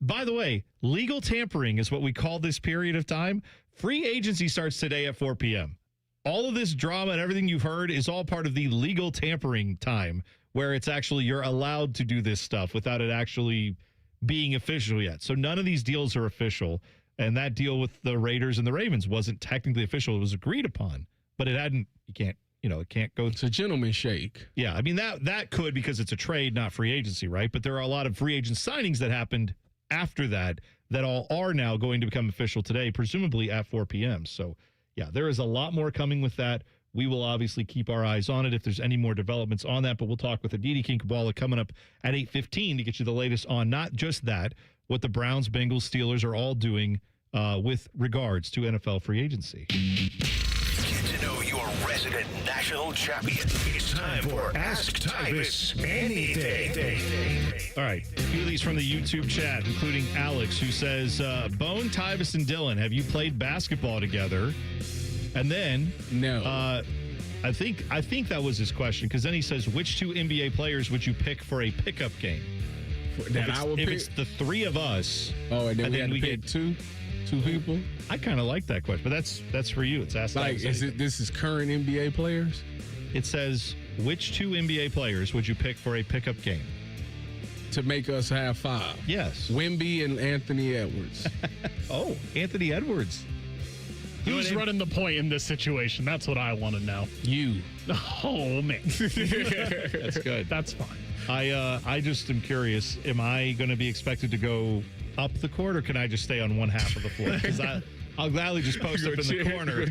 [SPEAKER 7] By the way, legal tampering is what we call this period of time. Free agency starts today at 4 p.m. All of this drama and everything you've heard is all part of the legal tampering time, where it's actually you're allowed to do this stuff without it actually being official yet. So none of these deals are official. And that deal with the Raiders and the Ravens wasn't technically official. It was agreed upon, but it hadn't, it can't go.
[SPEAKER 8] It's a gentleman's shake.
[SPEAKER 7] Yeah. I mean, that could, because it's a trade, not free agency, right? But there are a lot of free agent signings that happened after that all are now going to become official today, presumably at 4 p.m. So, yeah, there is a lot more coming with that. We will obviously keep our eyes on it if there's any more developments on that, but we'll talk with Aditi Kinkabala coming up at 8:15 to get you the latest on not just that, what the Browns, Bengals, Steelers are all doing with regards to NFL free agency.
[SPEAKER 14] Get to know your resident national champion. It's time for Ask Tyvis Anything.
[SPEAKER 7] All right, a few of these from the YouTube chat, including Alex, who says, Bone, Tyvis, and Dylan, have you played basketball together? And then,
[SPEAKER 8] no.
[SPEAKER 7] I think that was his question, because then he says, which two NBA players would you pick for a pickup game? If it's the three of us.
[SPEAKER 8] Oh, and then we had to pick two people.
[SPEAKER 7] I kind of like that question, but that's for you. It's asked.
[SPEAKER 8] Like, this is current NBA players?
[SPEAKER 7] It says, which two NBA players would you pick for a pickup game?
[SPEAKER 8] To make us have five.
[SPEAKER 7] Yes.
[SPEAKER 8] Wemby and Anthony Edwards.
[SPEAKER 7] Oh, Anthony Edwards.
[SPEAKER 1] Who's running the point in this situation? That's what I want to know.
[SPEAKER 8] You.
[SPEAKER 1] Oh, man.
[SPEAKER 7] That's good.
[SPEAKER 1] That's fine.
[SPEAKER 7] I just am curious. Am I going to be expected to go up the court, or can I just stay on one half of the floor? Because I'll gladly just post up in the corner.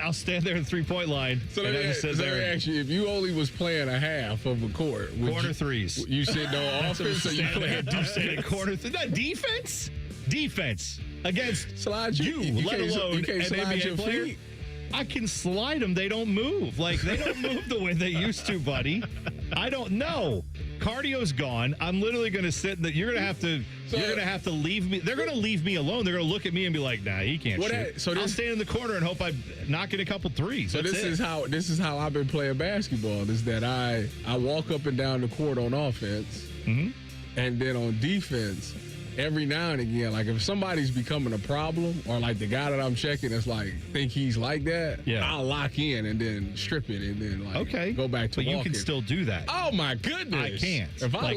[SPEAKER 7] I'll stand there in the 3-point line.
[SPEAKER 8] So let me ask you, if you only was playing a half of a court,
[SPEAKER 7] corner threes.
[SPEAKER 8] You said no offense, or you playing
[SPEAKER 7] corner defense? Defense against
[SPEAKER 8] slide
[SPEAKER 7] you let alone
[SPEAKER 8] you can't
[SPEAKER 7] an
[SPEAKER 8] slide
[SPEAKER 7] NBA
[SPEAKER 8] your
[SPEAKER 7] player.
[SPEAKER 8] feet.
[SPEAKER 7] I can slide them. They don't move. Like, they don't move the way they used to, buddy. I don't know. Cardio's gone. I'm literally going to sit. You're going to have to leave me. They're going to leave me alone. They're going to look at me and be like, "Nah, he can't shoot." I'll stand in the corner and hope I knock in a couple threes.
[SPEAKER 8] So this is how I've been playing basketball. Is that I walk up and down the court on offense, and then on defense. Every now and again, like if somebody's becoming a problem, or like the guy that I'm checking is like think he's like that, I'll lock in and then strip it and then go back to
[SPEAKER 7] but
[SPEAKER 8] walking.
[SPEAKER 7] you can still do that.
[SPEAKER 8] Oh my goodness,
[SPEAKER 7] I can't.
[SPEAKER 8] If I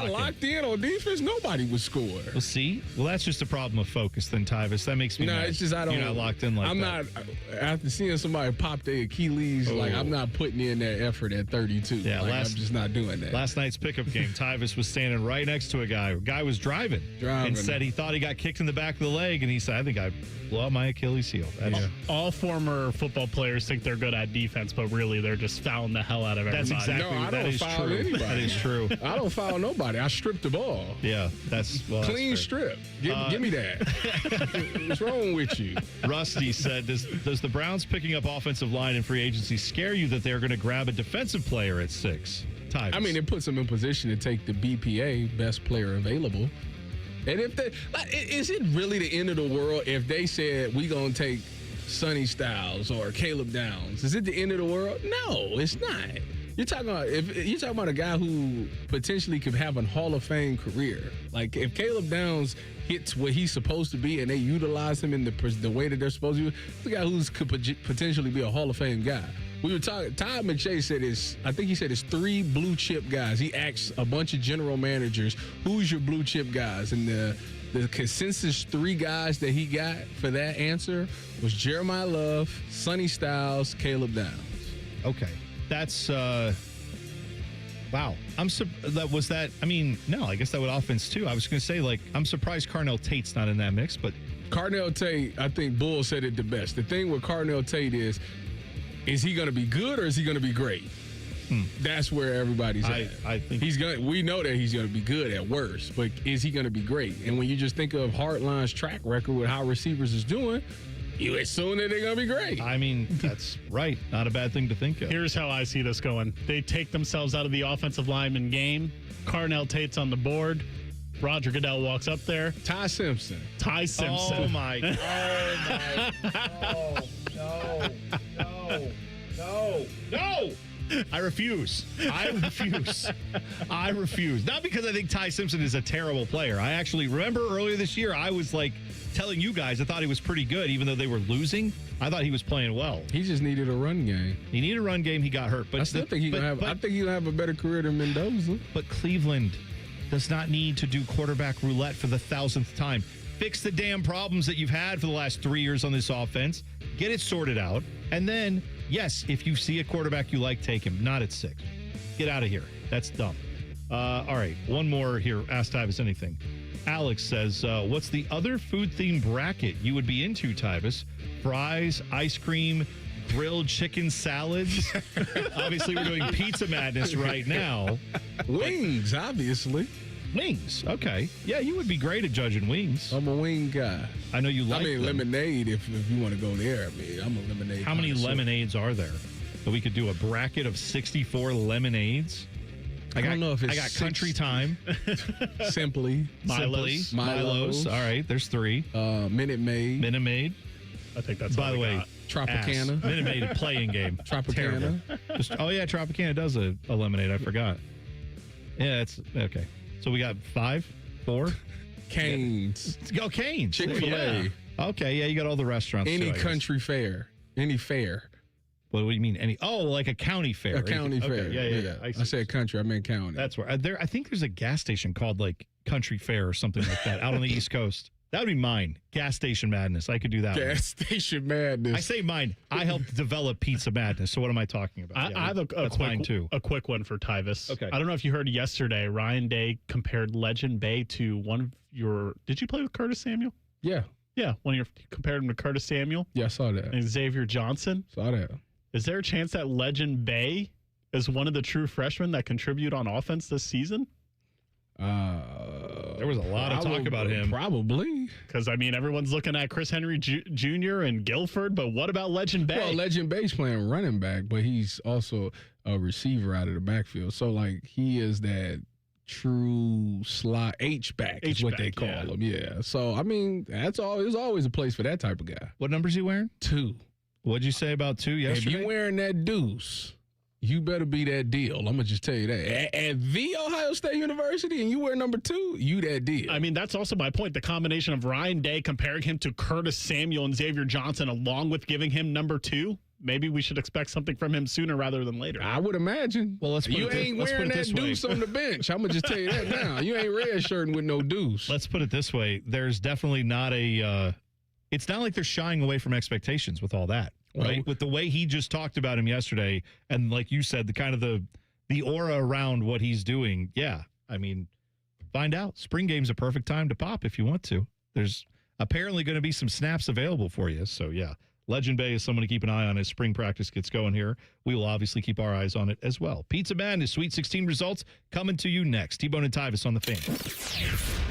[SPEAKER 8] locked in on defense, nobody would score.
[SPEAKER 7] Well, see, that's just a problem of focus. Then Tyvis, that makes me mad.
[SPEAKER 8] It's just I don't.
[SPEAKER 7] You're not locked in like
[SPEAKER 8] I'm
[SPEAKER 7] that.
[SPEAKER 8] not. After seeing somebody pop their Achilles, like I'm not putting in that effort at 32.
[SPEAKER 7] Yeah,
[SPEAKER 8] I'm just not doing that.
[SPEAKER 7] Last night's pickup game, Tyvis was standing right next to a guy. A guy was driving. And said he thought he got kicked in the back of the leg, and he said, I think I blew out my Achilles heel.
[SPEAKER 1] All former football players think they're good at defense, but really they're just fouling the hell out of everybody.
[SPEAKER 7] That's exactly
[SPEAKER 8] I don't foul anybody.
[SPEAKER 7] That is true.
[SPEAKER 8] I don't foul nobody. I strip the ball.
[SPEAKER 7] Yeah,
[SPEAKER 8] clean strip. Give me that. What's wrong with you?
[SPEAKER 7] Rusty said, does the Browns picking up offensive line in free agency scare you that they're going to grab a defensive player at 6? Tyvis.
[SPEAKER 8] I mean, it puts them in position to take the BPA, best player available. And if is it really the end of the world if they said we gonna take Sonny Styles or Caleb Downs? Is it the end of the world? No, it's not. You're talking about a guy who potentially could have a Hall of Fame career. Like if Caleb Downs hits what he's supposed to be and they utilize him in the way that they're supposed to, the guy who could potentially be a Hall of Fame guy. We were talking. Todd McShay said I think he said it's 3 blue chip guys. He asked a bunch of general managers, "Who's your blue chip guys?" And the consensus 3 guys that he got for that answer was Jeremiah Love, Sonny Styles, Caleb Downs.
[SPEAKER 7] Okay, that's wow. I mean, no, I guess that would offense too. I was going to say I'm surprised Carnell Tate's not in that mix, but
[SPEAKER 8] Carnell Tate, I think Bull said it the best. The thing with Carnell Tate is he going to be good or is he going to be great? That's where everybody's at.
[SPEAKER 7] I think
[SPEAKER 8] we know that he's going to be good at worst, but is he going to be great? And when you just think of Hartline's track record with how receivers is doing, You assume that they're going to be great.
[SPEAKER 7] I mean, that's right. Not a bad thing to think of.
[SPEAKER 1] Here's how I see this going. They take themselves out of the offensive lineman game. Carnell Tate's on the board. Roger Goodell walks up there.
[SPEAKER 8] Ty Simpson.
[SPEAKER 1] Ty Simpson.
[SPEAKER 7] Oh, my God. No. I refuse. I refuse. Not because I think Ty Simpson is a terrible player. I actually remember earlier this year, I was like telling you guys I thought he was pretty good, even though they were losing. I thought he was playing well.
[SPEAKER 8] He just needed a run game.
[SPEAKER 7] He needed a run game. He got hurt. But
[SPEAKER 8] I still think he'll have a better career than Mendoza.
[SPEAKER 7] But Cleveland does not need to do quarterback roulette for the 1,000th time. Fix the damn problems that you've had for the last 3 years on this offense. Get it sorted out. And then, yes, if you see a quarterback you like, take him. Not at 6. Get out of here. That's dumb. All right, one more here. Ask Tyvis anything. Alex says, what's the other food-themed bracket you would be into, Tyvis? Fries, ice cream, grilled chicken salads? Obviously, we're doing pizza madness right now.
[SPEAKER 8] Wings, obviously.
[SPEAKER 7] Wings, okay. Yeah, you would be great at judging wings.
[SPEAKER 8] I'm a wing guy.
[SPEAKER 7] I know you like them.
[SPEAKER 8] Lemonade, if you want to go there. I mean, I'm a lemonade
[SPEAKER 7] How many lemonades are there? So we could do a bracket of 64 lemonades. I don't know if it's I got Country Time.
[SPEAKER 8] Simply.
[SPEAKER 7] Milos. All right, there's 3.
[SPEAKER 8] Minute Maid.
[SPEAKER 1] I think that's
[SPEAKER 7] By the way,
[SPEAKER 8] Tropicana.
[SPEAKER 7] Minute Maid playing game.
[SPEAKER 8] Tropicana.
[SPEAKER 7] Tropicana does a lemonade. I forgot. Yeah, it's okay. So we got 5, 4.
[SPEAKER 8] Canes.
[SPEAKER 7] Go Canes.
[SPEAKER 8] Chick-fil-A.
[SPEAKER 7] Yeah. Okay, yeah, you got all the restaurants.
[SPEAKER 8] Any
[SPEAKER 7] too,
[SPEAKER 8] country fair. Any fair.
[SPEAKER 7] What do you mean? Any? Oh, like a county fair.
[SPEAKER 8] A county fair.
[SPEAKER 7] Okay, yeah.
[SPEAKER 8] I said country. I meant county.
[SPEAKER 7] That's where. I think there's a gas station called like Country Fair or something like that out on the East Coast. That would be mine. Gas station madness. I could do that.
[SPEAKER 8] Gas station madness.
[SPEAKER 7] I say mine. I helped develop pizza madness. So what am I talking about?
[SPEAKER 1] I have a quick one for Tyvis.
[SPEAKER 7] Okay.
[SPEAKER 1] I don't know if you heard yesterday, Ryan Day compared Legend Bay to one of your. Did you play with Curtis Samuel?
[SPEAKER 8] Yeah.
[SPEAKER 1] Yeah. Compared him to Curtis Samuel.
[SPEAKER 8] Yeah, I saw that.
[SPEAKER 1] And Xavier Johnson.
[SPEAKER 8] Saw that.
[SPEAKER 1] Is there a chance that Legend Bay is one of the true freshmen that contribute on offense this season?
[SPEAKER 7] There was a lot of talk about him.
[SPEAKER 8] Probably.
[SPEAKER 1] Because, I mean, everyone's looking at Chris Henry Jr. and Guilford, but what about Legend Bay?
[SPEAKER 8] Well, Legend Bay's playing running back, but he's also a receiver out of the backfield. So, like, he is that true slot H-back is what they call him. Yeah. So, I mean, there's always a place for that type of guy.
[SPEAKER 7] What number's he wearing?
[SPEAKER 8] 2.
[SPEAKER 7] What'd you say about 2 yesterday?
[SPEAKER 8] If you're wearing that deuce, you better be that deal. I'm going to just tell you that. At the Ohio State University and you wear number 2, you that deal.
[SPEAKER 1] I mean, that's also my point. The combination of Ryan Day comparing him to Curtis Samuel and Xavier Johnson along with giving him number 2, maybe we should expect something from him sooner rather than later.
[SPEAKER 8] I would imagine.
[SPEAKER 7] Well,
[SPEAKER 8] you ain't wearing that deuce on the bench. I'm going to just tell you that now. You ain't red shirting with no deuce.
[SPEAKER 7] Let's put it this way. There's definitely not it's not like they're shying away from expectations with all that. Right,
[SPEAKER 8] well,
[SPEAKER 7] with the way he just talked about him yesterday, and like you said, the kind of the aura around what he's doing. Yeah, I mean, find out. Spring game's a perfect time to pop if you want to. There's apparently going to be some snaps available for you. So yeah, Legend Bay is someone to keep an eye on as spring practice gets going here. We will obviously keep our eyes on it as well. Pizza Madness Sweet 16 results coming to you next. T-Bone and Tyvis on the Fan.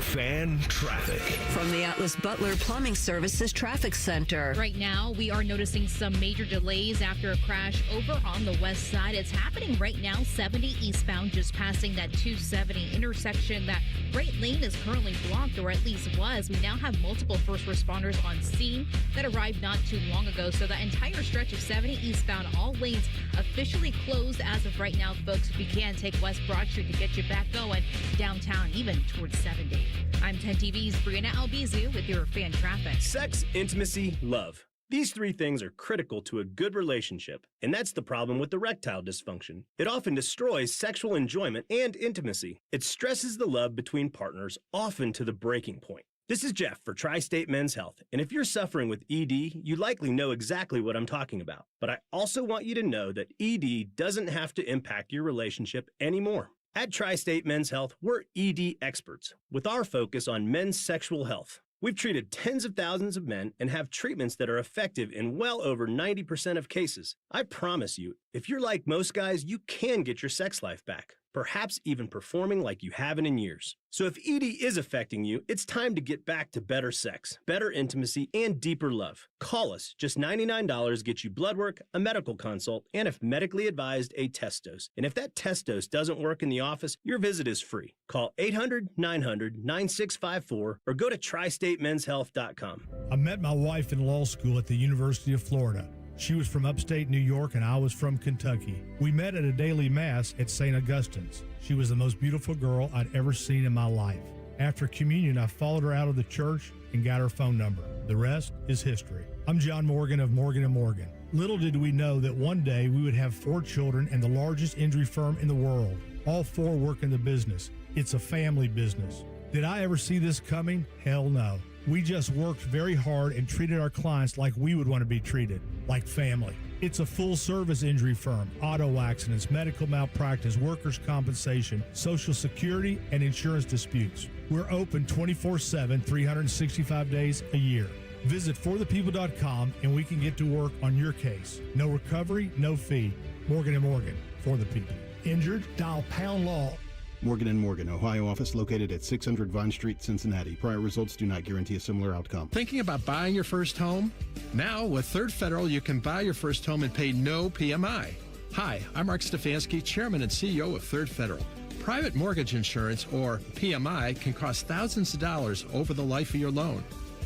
[SPEAKER 14] Fan traffic.
[SPEAKER 4] From the Atlas Butler Plumbing Services Traffic Center.
[SPEAKER 9] Right now, we are noticing some major delays after a crash over on the west side. It's happening right now, 70 eastbound, just passing that 270 intersection. That right lane is currently blocked, or at least was. We now have multiple first responders on scene that arrived not too long ago. So that entire stretch of 70 eastbound, all lanes officially closed as of right now, folks. If you can, take West Broad Street to get you back going downtown, even towards 70. I'm 10 TV's Brianna Albizu with your fan traffic.
[SPEAKER 19] Sex, intimacy, love. These 3 things are critical to a good relationship, and that's the problem with erectile dysfunction. It often destroys sexual enjoyment and intimacy. It stresses the love between partners, often to the breaking point. This is Jeff for Tri-State Men's Health, and if you're suffering with ED, you likely know exactly what I'm talking about. But I also want you to know that ED doesn't have to impact your relationship anymore. At Tri-State Men's Health, we're ED experts with our focus on men's sexual health. We've treated tens of thousands of men and have treatments that are effective in well over 90% of cases. I promise you, if you're like most guys, you can get your sex life back. perhaps even performing like you haven't in years. So if ED is affecting you, it's time to get back to better sex, better intimacy, and deeper love. Call us. Just $99 gets you blood work, a medical consult, and if medically advised, a test dose. And if that test dose doesn't work in the office, your visit is free. Call 800-900-9654 or go to tristatemenshealth.com.
[SPEAKER 2] I met my wife in law school at the University of Florida. She was from upstate New York and I was from Kentucky. We met at a daily mass at St. Augustine's. She was the most beautiful girl I'd ever seen in my life. After communion, I followed her out of the church and got her phone number. The rest is history. I'm John Morgan of Morgan & Morgan. Little did we know that one day we would have 4 children and the largest injury firm in the world. All 4 work in the business. It's a family business. Did I ever see this coming? Hell no. We just worked very hard and treated our clients like we would want to be treated, like family. It's a full-service injury firm, auto accidents, medical malpractice, workers' compensation, Social Security, and insurance disputes. We're open 24/7, 365 days a year. Visit forthepeople.com and we can get to work on your case. No recovery, no fee. Morgan & Morgan, for the people. Injured? Dial pound law.
[SPEAKER 20] Morgan & Morgan, Ohio office located at 600 Vine Street, Cincinnati. Prior results do not guarantee a similar outcome.
[SPEAKER 23] Thinking about buying your first home? Now, with Third Federal, you can buy your first home and pay no PMI. Hi, I'm Mark Stefanski, Chairman and CEO of Third Federal. Private mortgage insurance, or PMI, can cost thousands of dollars over the life of your loan.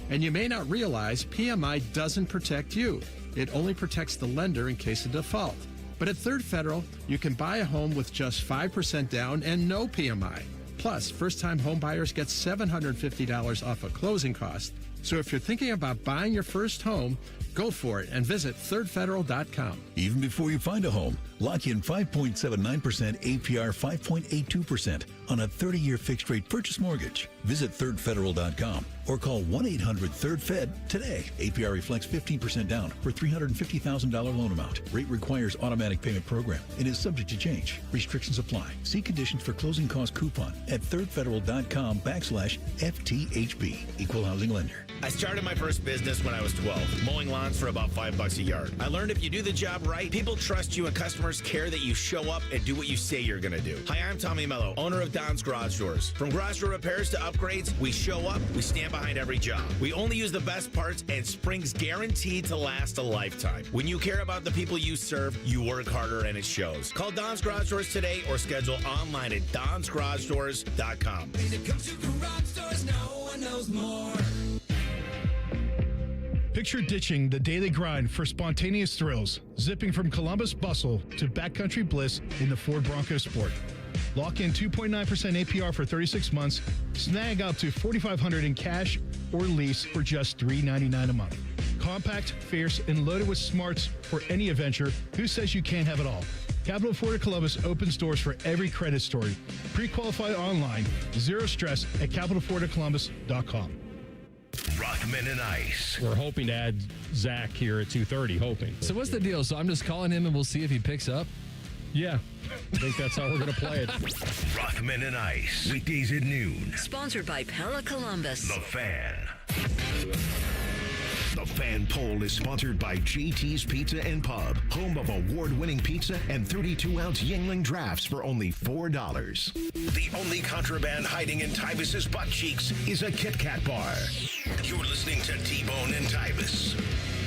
[SPEAKER 23] And you may not realize PMI doesn't protect you. It only protects the lender in case of default. But at Third Federal, you can buy a home with just 5% down and no PMI. Plus, first-time home buyers get $750 off of closing costs. So if you're thinking about buying your first home, go for it and visit thirdfederal.com.
[SPEAKER 24] Even before you find a home, lock in 5.79% APR 5.82% on a 30-year fixed-rate purchase mortgage. Visit thirdfederal.com or call 1-800-3rd-FED today. APR reflects 15% down for $350,000 loan amount. Rate requires automatic payment program and is subject to change. Restrictions apply. See conditions for closing cost coupon at thirdfederal.com/FTHB. Equal housing lender.
[SPEAKER 25] I started my first business when I was 12, mowing lawns for about $5 a yard. I learned if you do the job right, people trust you and customers care that you show up and do what you say you're going to do. Hi, I'm Tommy Mello, owner of Don's Garage Doors. From garage door repairs to upgrades, we show up, we stand behind every job. We only use the best parts and spring's guaranteed to last a lifetime. When you care about the people you serve, you work harder and it shows. Call Don's Garage Doors today or schedule online at donsgaragedoors.com.
[SPEAKER 26] When it comes to garage doors, no one knows more.
[SPEAKER 1] Picture ditching the daily grind for spontaneous thrills, zipping from Columbus bustle to backcountry bliss in the Ford Bronco Sport. Lock in 2.9% APR for 36 months. Snag up to $4,500 in cash or lease for just $399 a month. Compact, fierce, and loaded with smarts for any adventure. Who says you can't have it all? Capital Ford of Columbus opens doors for every credit story. Pre-qualified online. Zero stress at capitalfordofcolumbus.com.
[SPEAKER 14] Rockman and Ice.
[SPEAKER 10] We're hoping to add Zach here at 2:30, hoping.
[SPEAKER 27] So what's the deal? So I'm just calling him and we'll see if he picks up?
[SPEAKER 10] Yeah, I think that's how we're going to play it.
[SPEAKER 14] Rockman and Ice. Weekdays at noon.
[SPEAKER 4] Sponsored by Pella Columbus.
[SPEAKER 14] The Fan. The Fan Poll is sponsored by JT's Pizza and Pub, home of award-winning pizza and 32-ounce Yingling drafts for only $4. The only contraband hiding in Tyvis's butt cheeks is a Kit Kat bar. You're listening to T-Bone and Tyvis.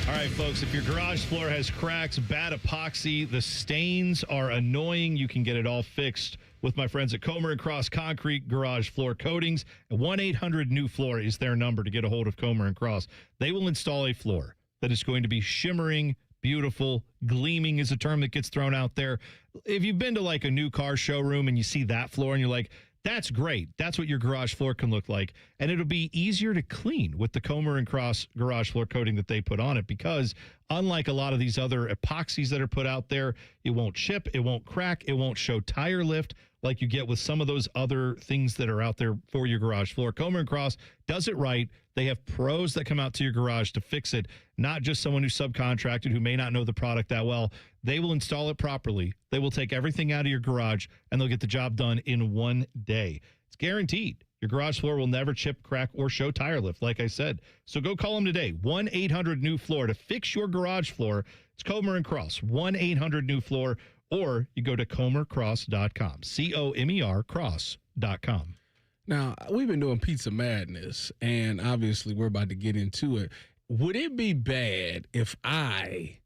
[SPEAKER 7] All right, folks, if your garage floor has cracks, bad epoxy, the stains are annoying, you can get it all fixed with my friends at Comer & Cross Concrete Garage Floor Coatings. 1-800-NEW-FLOOR is their number to get a hold of Comer & Cross. They will install a floor that is going to be shimmering, beautiful, gleaming is a term that gets thrown out there. If you've been to like a new car showroom and you see that floor and you're like, that's great. That's what your garage floor can look like. And it'll be easier to clean with the Comer & Cross garage floor coating that they put on it because unlike a lot of these other epoxies that are put out there, it won't chip, it won't crack, it won't show tire lift like you get with some of those other things that are out there for your garage floor. Comer & Cross does it right. They have pros that come out to your garage to fix it, not just someone who's subcontracted who may not know the product that well. They will install it properly. They will take everything out of your garage, and they'll get the job done in one day. It's guaranteed. Your garage floor will never chip, crack, or show tire lift, like I said. So go call them today, 1-800-NEW-FLOOR, to fix your garage floor. It's Comer & Cross, 1-800-NEW-FLOOR, or you go to comercross.com, COMER cross.com.
[SPEAKER 8] Now, we've been doing Pizza Madness, and obviously we're about to get into it. Would it be bad if I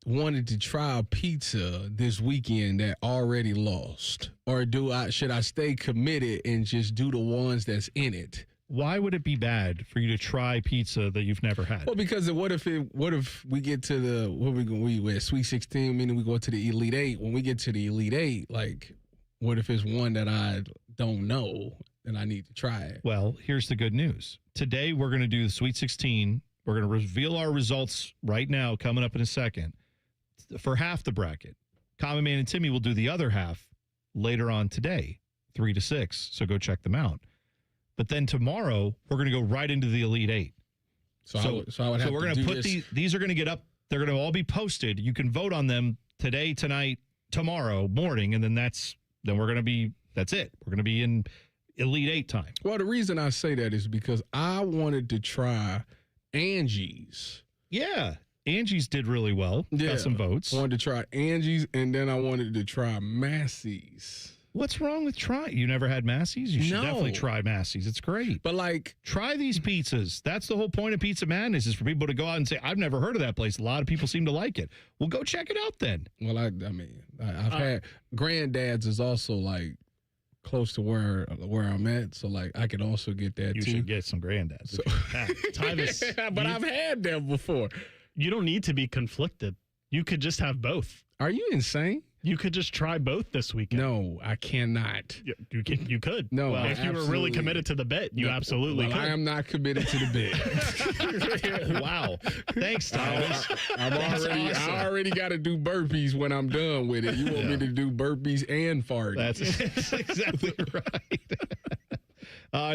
[SPEAKER 8] wanted to try a pizza this weekend that already lost? Or should I stay committed and just do the ones that's in it?
[SPEAKER 7] Why would it be bad for you to try pizza that you've never had?
[SPEAKER 8] Well, because what if we get to the we Sweet 16, meaning we go to the Elite Eight. When we get to the Elite Eight, like, what if it's one that I don't know and I need to try it?
[SPEAKER 7] Well, here's the good news. Today we're going to do the Sweet 16. We're going to reveal our results right now, coming up in a second, for half the bracket. Common Man and Timmy will do the other half later on today, 3 to 6. So go check them out. But then tomorrow, we're going to go right into the Elite Eight.
[SPEAKER 8] So we're
[SPEAKER 7] going to put these are going to get up. They're going to all be posted. You can vote on them today, tonight, tomorrow morning, and then that's it. We're going to be in Elite Eight time.
[SPEAKER 8] Well, the reason I say that is because I wanted to try Angie's.
[SPEAKER 7] Yeah. Angie's did really well.
[SPEAKER 8] Yeah.
[SPEAKER 7] Got some votes.
[SPEAKER 8] I wanted to try Angie's, and then I wanted to try Massey's.
[SPEAKER 7] What's wrong with trying? You never had Massey's? You should definitely try Massey's. It's great.
[SPEAKER 8] But, like,
[SPEAKER 7] try these pizzas. That's the whole point of Pizza Madness, is for people to go out and say, I've never heard of that place. A lot of people seem to like it. Well, go check it out then.
[SPEAKER 8] Well, I've had Granddad's is also, like, close to where I'm at, so, like, I could also get that
[SPEAKER 7] you
[SPEAKER 8] too.
[SPEAKER 7] You should get some Granddad's.
[SPEAKER 8] So,
[SPEAKER 1] Tyvis,
[SPEAKER 8] but I've had them before.
[SPEAKER 1] You don't need to be conflicted. You could just have both.
[SPEAKER 8] Are you insane?
[SPEAKER 1] You could just try both this weekend.
[SPEAKER 8] No, I cannot.
[SPEAKER 1] You could.
[SPEAKER 8] No,
[SPEAKER 1] well, if you were really committed to the bet, you absolutely could.
[SPEAKER 8] I am not committed to the bet.
[SPEAKER 7] Wow. Thanks, Tyus.
[SPEAKER 8] I already got to do burpees when I'm done with it. You want me to do burpees and fart?
[SPEAKER 7] That's exactly right.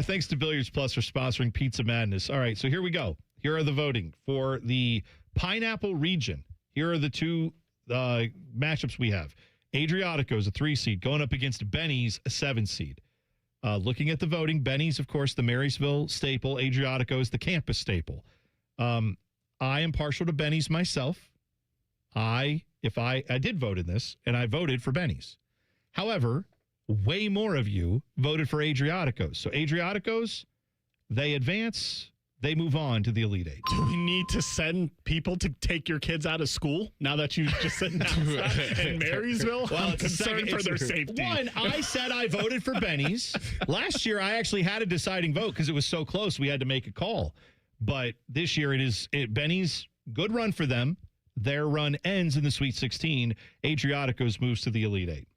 [SPEAKER 7] Thanks to Billiards Plus for sponsoring Pizza Madness. All right, so here we go. Here are the voting for the Pineapple region. Here are the two matchups we have. Adriatico's a 3 seed going up against Benny's a 7 seed. Looking at the voting, Benny's, of course, the Marysville staple. Adriatico's the campus staple. I am partial to Benny's myself. I did vote in this, and I voted for Benny's. However, way more of you voted for Adriatico's. So Adriatico's, they advance. They move on to the Elite Eight.
[SPEAKER 1] Do we need to send people to take your kids out of school now that you just announced that in Marysville?
[SPEAKER 7] Well,
[SPEAKER 1] I'm concerned for their safety.
[SPEAKER 7] One, I said I voted for Benny's. Last year, I actually had a deciding vote because it was so close we had to make a call. But this year, Benny's, good run for them. Their run ends in the Sweet 16. Adriatico's moves to the Elite Eight.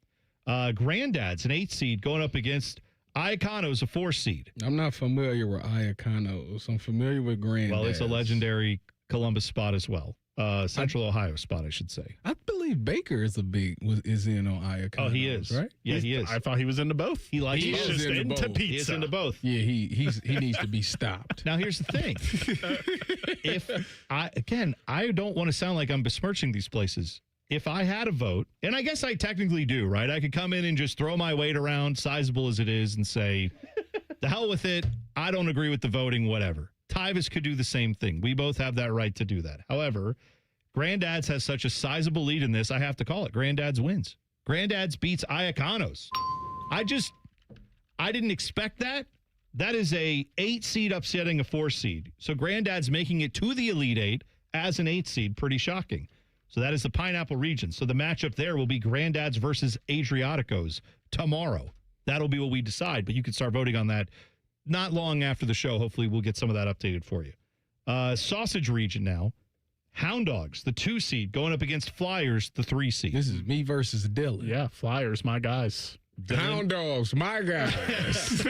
[SPEAKER 7] Granddad's an 8 seed going up against Iacano's a 4 seed.
[SPEAKER 8] I'm not familiar with Iacano's. I'm familiar with Granddad's.
[SPEAKER 7] Well, it's a legendary Columbus spot as well. Central Ohio spot, I should say.
[SPEAKER 8] I believe Baker is in on Iacano's.
[SPEAKER 7] Oh, he is,
[SPEAKER 8] right?
[SPEAKER 7] Yeah, he is.
[SPEAKER 1] I thought he was into both.
[SPEAKER 7] He likes
[SPEAKER 1] He's
[SPEAKER 7] both.
[SPEAKER 1] just into pizza.
[SPEAKER 7] He is into both.
[SPEAKER 8] Yeah, he needs to be stopped.
[SPEAKER 7] Now, here's the thing. I don't want to sound like I'm besmirching these places. If I had a vote, and I guess I technically do, right? I could come in and just throw my weight around, sizable as it is, and say, the hell with it. I don't agree with the voting, whatever. Tyvis could do the same thing. We both have that right to do that. However, Granddad's has such a sizable lead in this, I have to call it. Granddad's wins. Granddad's beats Iacano's. I didn't expect that. That is a 8 seed upsetting a 4 seed. So Granddad's making it to the Elite Eight as an 8 seed. Pretty shocking. So that is the Pineapple region. So the matchup there will be Granddad's versus Adriatico's tomorrow. That'll be what we decide, but you can start voting on that not long after the show. Hopefully we'll get some of that updated for you. Sausage region now. Hound Dogs, the 2 seed, going up against Flyers, the 3 seed.
[SPEAKER 8] This is me versus Dylan.
[SPEAKER 1] Yeah, Flyers, my guys.
[SPEAKER 8] Hound Dogs, my guys.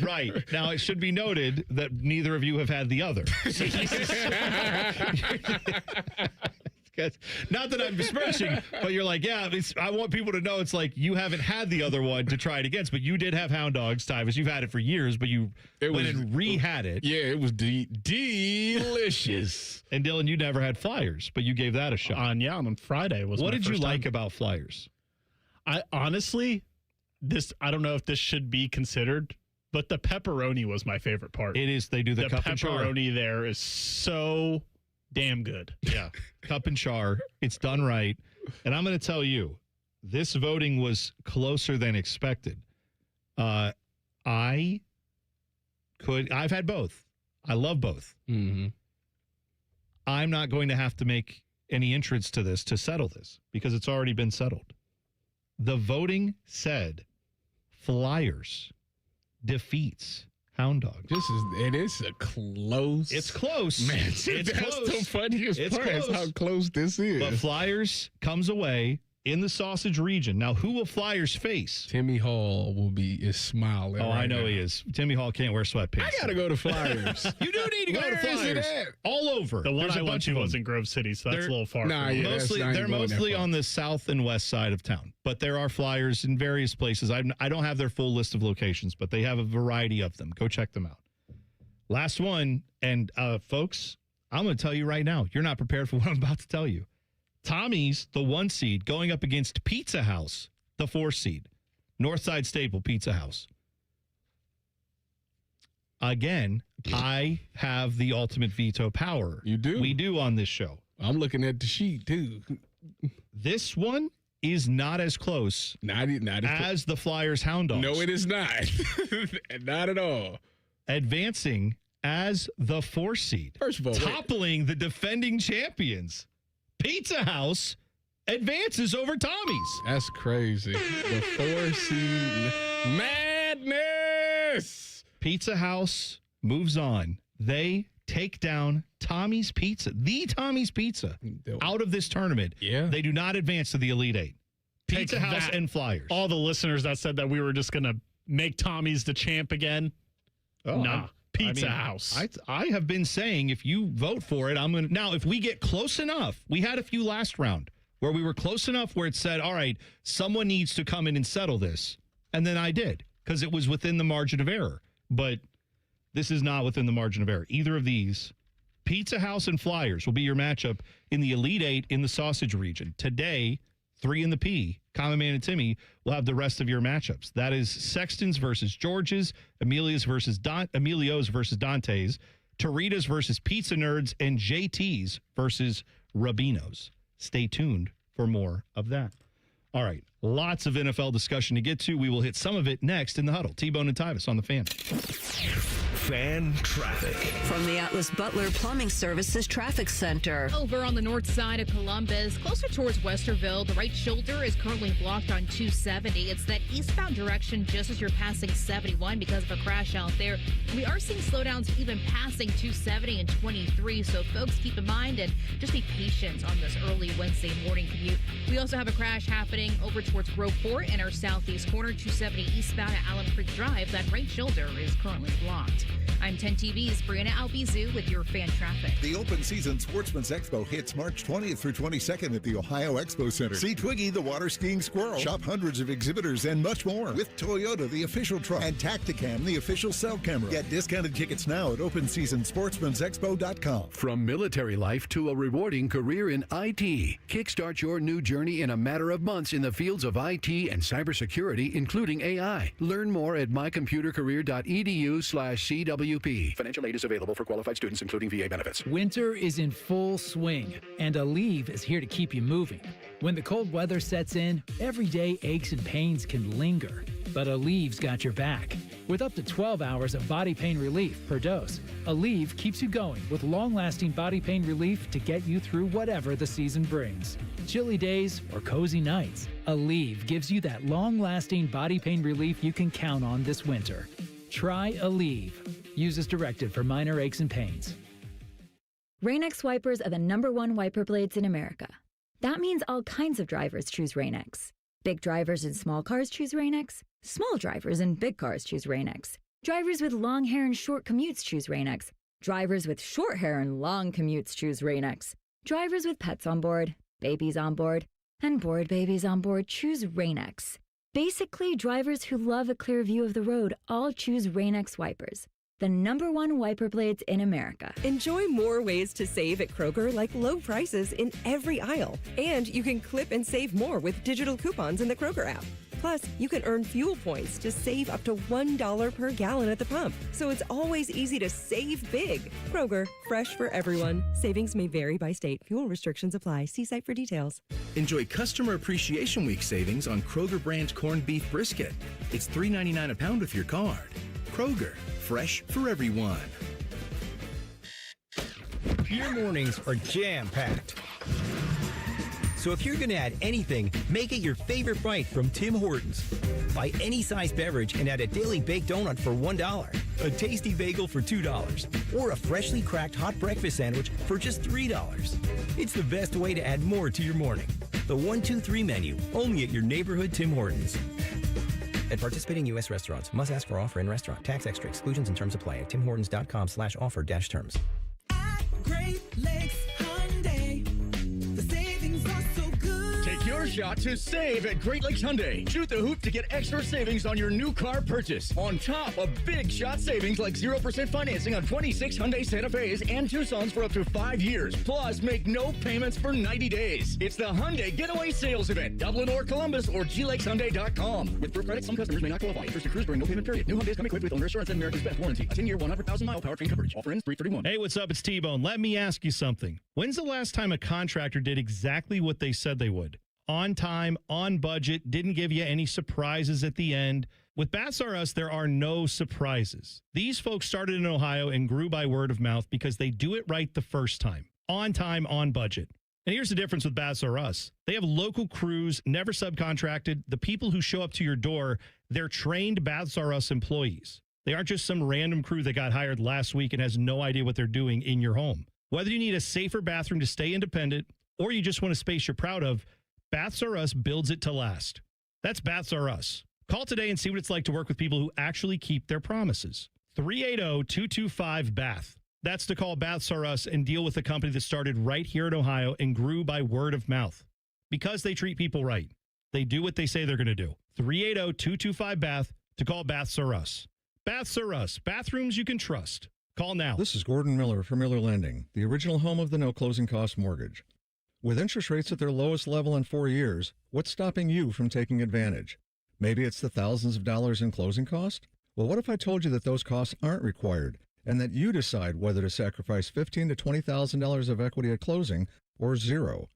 [SPEAKER 7] Right. Now, it should be noted that neither of you have had the other. Not that I'm besmirching, but you're like, yeah, I want people to know it's like you haven't had the other one to try it against, but you did have Hound Dogs, Tyvis. You've had it for years, but you went and re-had it.
[SPEAKER 8] Yeah, it was delicious.
[SPEAKER 7] And Dylan, you never had Flyers, but you gave that a shot.
[SPEAKER 1] On Friday was
[SPEAKER 7] what
[SPEAKER 1] my
[SPEAKER 7] did you
[SPEAKER 1] first
[SPEAKER 7] like
[SPEAKER 1] time.
[SPEAKER 7] about Flyers?
[SPEAKER 1] I honestly, I don't know if this should be considered, but the pepperoni was my favorite part.
[SPEAKER 7] It is. They do the cup and char.
[SPEAKER 1] Pepperoni there is so damn good.
[SPEAKER 7] Yeah. Cup and char. It's done right. And I'm going to tell you, This voting was closer than expected. I've had both. I love both.
[SPEAKER 8] Mm-hmm.
[SPEAKER 7] I'm not going to have to make any entrance to this to settle this because it's already been settled. The voting said Flyers defeats Hound Dogs.
[SPEAKER 8] It is a close.
[SPEAKER 7] It's close.
[SPEAKER 8] Man,
[SPEAKER 7] it's
[SPEAKER 8] that's
[SPEAKER 7] close.
[SPEAKER 8] the funniest
[SPEAKER 7] It's
[SPEAKER 8] part is
[SPEAKER 7] close.
[SPEAKER 8] how close this is.
[SPEAKER 7] But Flyers comes away in the sausage region. Now, who will Flyers face?
[SPEAKER 8] Timmy Hall is smiling.
[SPEAKER 7] Oh,
[SPEAKER 8] right
[SPEAKER 7] I know
[SPEAKER 8] now.
[SPEAKER 7] he is. Timmy Hall can't wear sweatpants.
[SPEAKER 8] I got to go to Flyers.
[SPEAKER 7] You do need to go to
[SPEAKER 8] Where is it
[SPEAKER 7] Flyers.
[SPEAKER 8] at?
[SPEAKER 7] All over.
[SPEAKER 1] The one
[SPEAKER 7] There's
[SPEAKER 1] I
[SPEAKER 7] a
[SPEAKER 1] went
[SPEAKER 7] bunch
[SPEAKER 1] to
[SPEAKER 7] of
[SPEAKER 1] was
[SPEAKER 7] them.
[SPEAKER 1] in Grove City, so that's
[SPEAKER 7] They're-
[SPEAKER 1] a little far.
[SPEAKER 8] Nah,
[SPEAKER 1] from me.
[SPEAKER 8] yeah,
[SPEAKER 7] Mostly,
[SPEAKER 8] I ain't
[SPEAKER 7] they're
[SPEAKER 8] going that
[SPEAKER 7] mostly
[SPEAKER 8] far.
[SPEAKER 7] on the south and west side of town, but there are Flyers in various places. I don't have their full list of locations, but they have a variety of them. Go check them out. Last one, and folks, I'm going to tell you right now, you're not prepared for what I'm about to tell you. Tommy's, the 1 seed, going up against Pizza House, the 4 seed. Northside Staple Pizza House. Again, I have the ultimate veto power.
[SPEAKER 8] You do?
[SPEAKER 7] We do on this show.
[SPEAKER 8] I'm looking at the sheet, too.
[SPEAKER 7] This one is not as close
[SPEAKER 8] Not
[SPEAKER 7] as the Flyers Hound Dogs.
[SPEAKER 8] No, it is not. Not at all.
[SPEAKER 7] Advancing as the 4 seed.
[SPEAKER 8] First of all,
[SPEAKER 7] toppling the defending champions. Pizza House advances over Tommy's.
[SPEAKER 8] That's crazy. The 4 seed madness.
[SPEAKER 7] Pizza House moves on. They take down Tommy's Pizza, the Tommy's Pizza, out of this tournament.
[SPEAKER 8] Yeah.
[SPEAKER 7] They do not advance to the Elite Eight. Pizza
[SPEAKER 1] Take
[SPEAKER 7] House
[SPEAKER 1] that.
[SPEAKER 7] and Flyers.
[SPEAKER 1] All the listeners that said that we were just going to make Tommy's the champ again. Nah. Pizza House.
[SPEAKER 7] I have been saying if you vote for it, I'm going to. Now, if we get close enough, we had a few last round where we were close enough where it said, all right, someone needs to come in and settle this. And then I did because it was within the margin of error. But this is not within the margin of error. Either of these, Pizza House and Flyers will be your matchup in the Elite Eight in the sausage region. Today, 3 in the P, Common Man and Timmy will have the rest of your matchups. That is Sexton's versus George's, Emilio's versus Dante's, Torita's versus Pizza Nerds, and JT's versus Rubino's. Stay tuned for more of that. All right, lots of NFL discussion to get to. We will hit some of it next in the huddle. T-Bone and Tyvis on the Fan.
[SPEAKER 14] Fan traffic.
[SPEAKER 4] From the Atlas Butler Plumbing Services Traffic Center.
[SPEAKER 9] Over on the north side of Columbus, closer towards Westerville, the right shoulder is currently blocked on 270. It's that eastbound direction just as you're passing 71 because of a crash out there. We are seeing slowdowns even passing 270 and 23, so folks keep in mind and just be patient on this early Wednesday morning commute. We also have a crash happening over towards Groveport in our southeast corner, 270 eastbound at Allen Creek Drive. That right shoulder is currently blocked. I'm 10 TV's Brianna Albizu with your fan traffic.
[SPEAKER 3] The open season Sportsman's Expo hits March 20th through 22nd at the Ohio Expo Center. See Twiggy the water skiing squirrel. Shop hundreds of exhibitors and much more with Toyota, the official truck, and Tacticam, the official cell camera. Get discounted tickets now at openseasonsportsmansexpo.com.
[SPEAKER 5] From military life to a rewarding career in IT, kickstart your new journey in a matter of months in the fields of IT and cybersecurity, including AI. Learn more at mycomputercareer.edu/CWP. Financial aid is available for qualified students, including VA benefits.
[SPEAKER 11] Winter is in full swing, and Aleve is here to keep you moving. When the cold weather sets in, everyday aches and pains can linger, but Aleve's got your back. With up to 12 hours of body pain relief per dose, Aleve keeps you going with long-lasting body pain relief to get you through whatever the season brings. Chilly days or cozy nights, Aleve gives you that long-lasting body pain relief you can count on this winter. Try Aleve. Use as directed for minor aches and pains.
[SPEAKER 12] Rain-X wipers are the #1 wiper blades in America. That means all kinds of drivers choose Rain-X. Big drivers in small cars choose Rain-X. Small drivers in big cars choose Rain-X. Drivers with long hair and short commutes choose Rain-X. Drivers with short hair and long commutes choose Rain-X. Drivers with pets on board, babies on board, and bored babies on board choose Rain-X. Basically, drivers who love a clear view of the road all choose Rain-X wipers, the #1 wiper blades in America.
[SPEAKER 13] Enjoy more ways to save at Kroger, like low prices in every aisle. And you can clip and save more with digital coupons in the Kroger app. Plus, you can earn fuel points to save up to $1 per gallon at the pump. So it's always easy to save big. Kroger, fresh for everyone. Savings may vary by state. Fuel restrictions apply. See site for details.
[SPEAKER 6] Enjoy Customer Appreciation Week savings on Kroger brand corned beef brisket. It's $3.99 a pound with your card. Kroger, fresh for everyone.
[SPEAKER 15] Your mornings are jam-packed. So if you're going to add anything, make it your favorite bite from Tim Hortons. Buy any size beverage and add a daily baked donut for $1, a tasty bagel for $2, or a freshly cracked hot breakfast sandwich for just $3. It's the best way to add more to your morning. The 1-2-3 menu, only at your neighborhood Tim Hortons. At participating U.S. restaurants, must ask for offer in restaurant. Tax extra. Exclusions and terms apply at timhortons.com/offer-terms.
[SPEAKER 26] Great Lakes Hyundai. The savings are so good.
[SPEAKER 16] Take your shot to save at Great Lakes Hyundai. Shoot the hoop to get extra savings on your new car purchase. On top of big shot savings like 0% financing on 26 Hyundai Santa Fe's and Tucson's for up to 5 years. Plus, make no payments for 90 days. It's the Hyundai Getaway Sales Event. Dublin or Columbus or GLakesHyundai.com. With first credit, some customers may not qualify. Interest accrues during no payment period. New Hyundais come equipped with owner assurance and America's Best warranty. A 10-year, 100,000-mile powertrain coverage. Offer ends 3/31.
[SPEAKER 7] Hey, what's up? It's T-Bone. Let me ask you something. When's the last time a contractor did exactly what they said they would? On time, on budget, didn't give you any surprises at the end. With Bats R Us, there are no surprises. These folks started in Ohio and grew by word of mouth because they do it right the first time. On time, on budget. And here's the difference with Bats R Us. They have local crews, never subcontracted. The people who show up to your door, they're trained Bats R Us employees. They aren't just some random crew that got hired last week and has no idea what they're doing in your home. Whether you need a safer bathroom to stay independent or you just want a space you're proud of, Baths R Us builds it to last. That's Baths R Us. Call today and see what it's like to work with people who actually keep their promises. 380-225-BATH. That's to call Baths R Us and deal with a company that started right here in Ohio and grew by word of mouth. Because they treat people right. They do what they say they're going to do. 380-225-BATH to call Baths R Us. Baths R Us. Bathrooms you can trust. Call now.
[SPEAKER 17] This is Gordon Miller from Miller Lending, the original home of the no closing cost mortgage. With interest rates at their lowest level in 4 years, what's stopping you from taking advantage? Maybe it's the thousands of dollars in closing cost? Well, what if I told you that those costs aren't required and that you decide whether to sacrifice $15,000 to $20,000 of equity at closing or zero?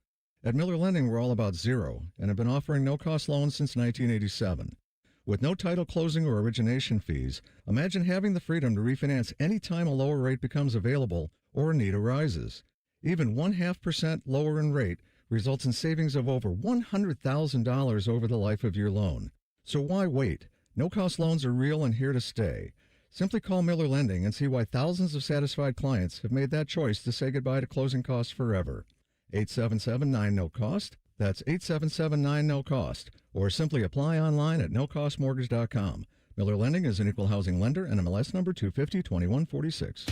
[SPEAKER 17] At Miller Lending, we're all about zero and have been offering no-cost loans since 1987. With no title closing or origination fees, imagine having the freedom to refinance any time a lower rate becomes available or a need arises. Even 0.5% lower in rate results in savings of over $100,000 over the life of your loan. So why wait? No-cost loans are real and here to stay. Simply call Miller Lending and see why thousands of satisfied clients have made that choice to say goodbye to closing costs forever. 877-9-NO-COST. That's 877-9-NO-COST. Or simply apply online at nocostmortgage.com. Miller Lending is an equal housing lender and MLS number 250-2146.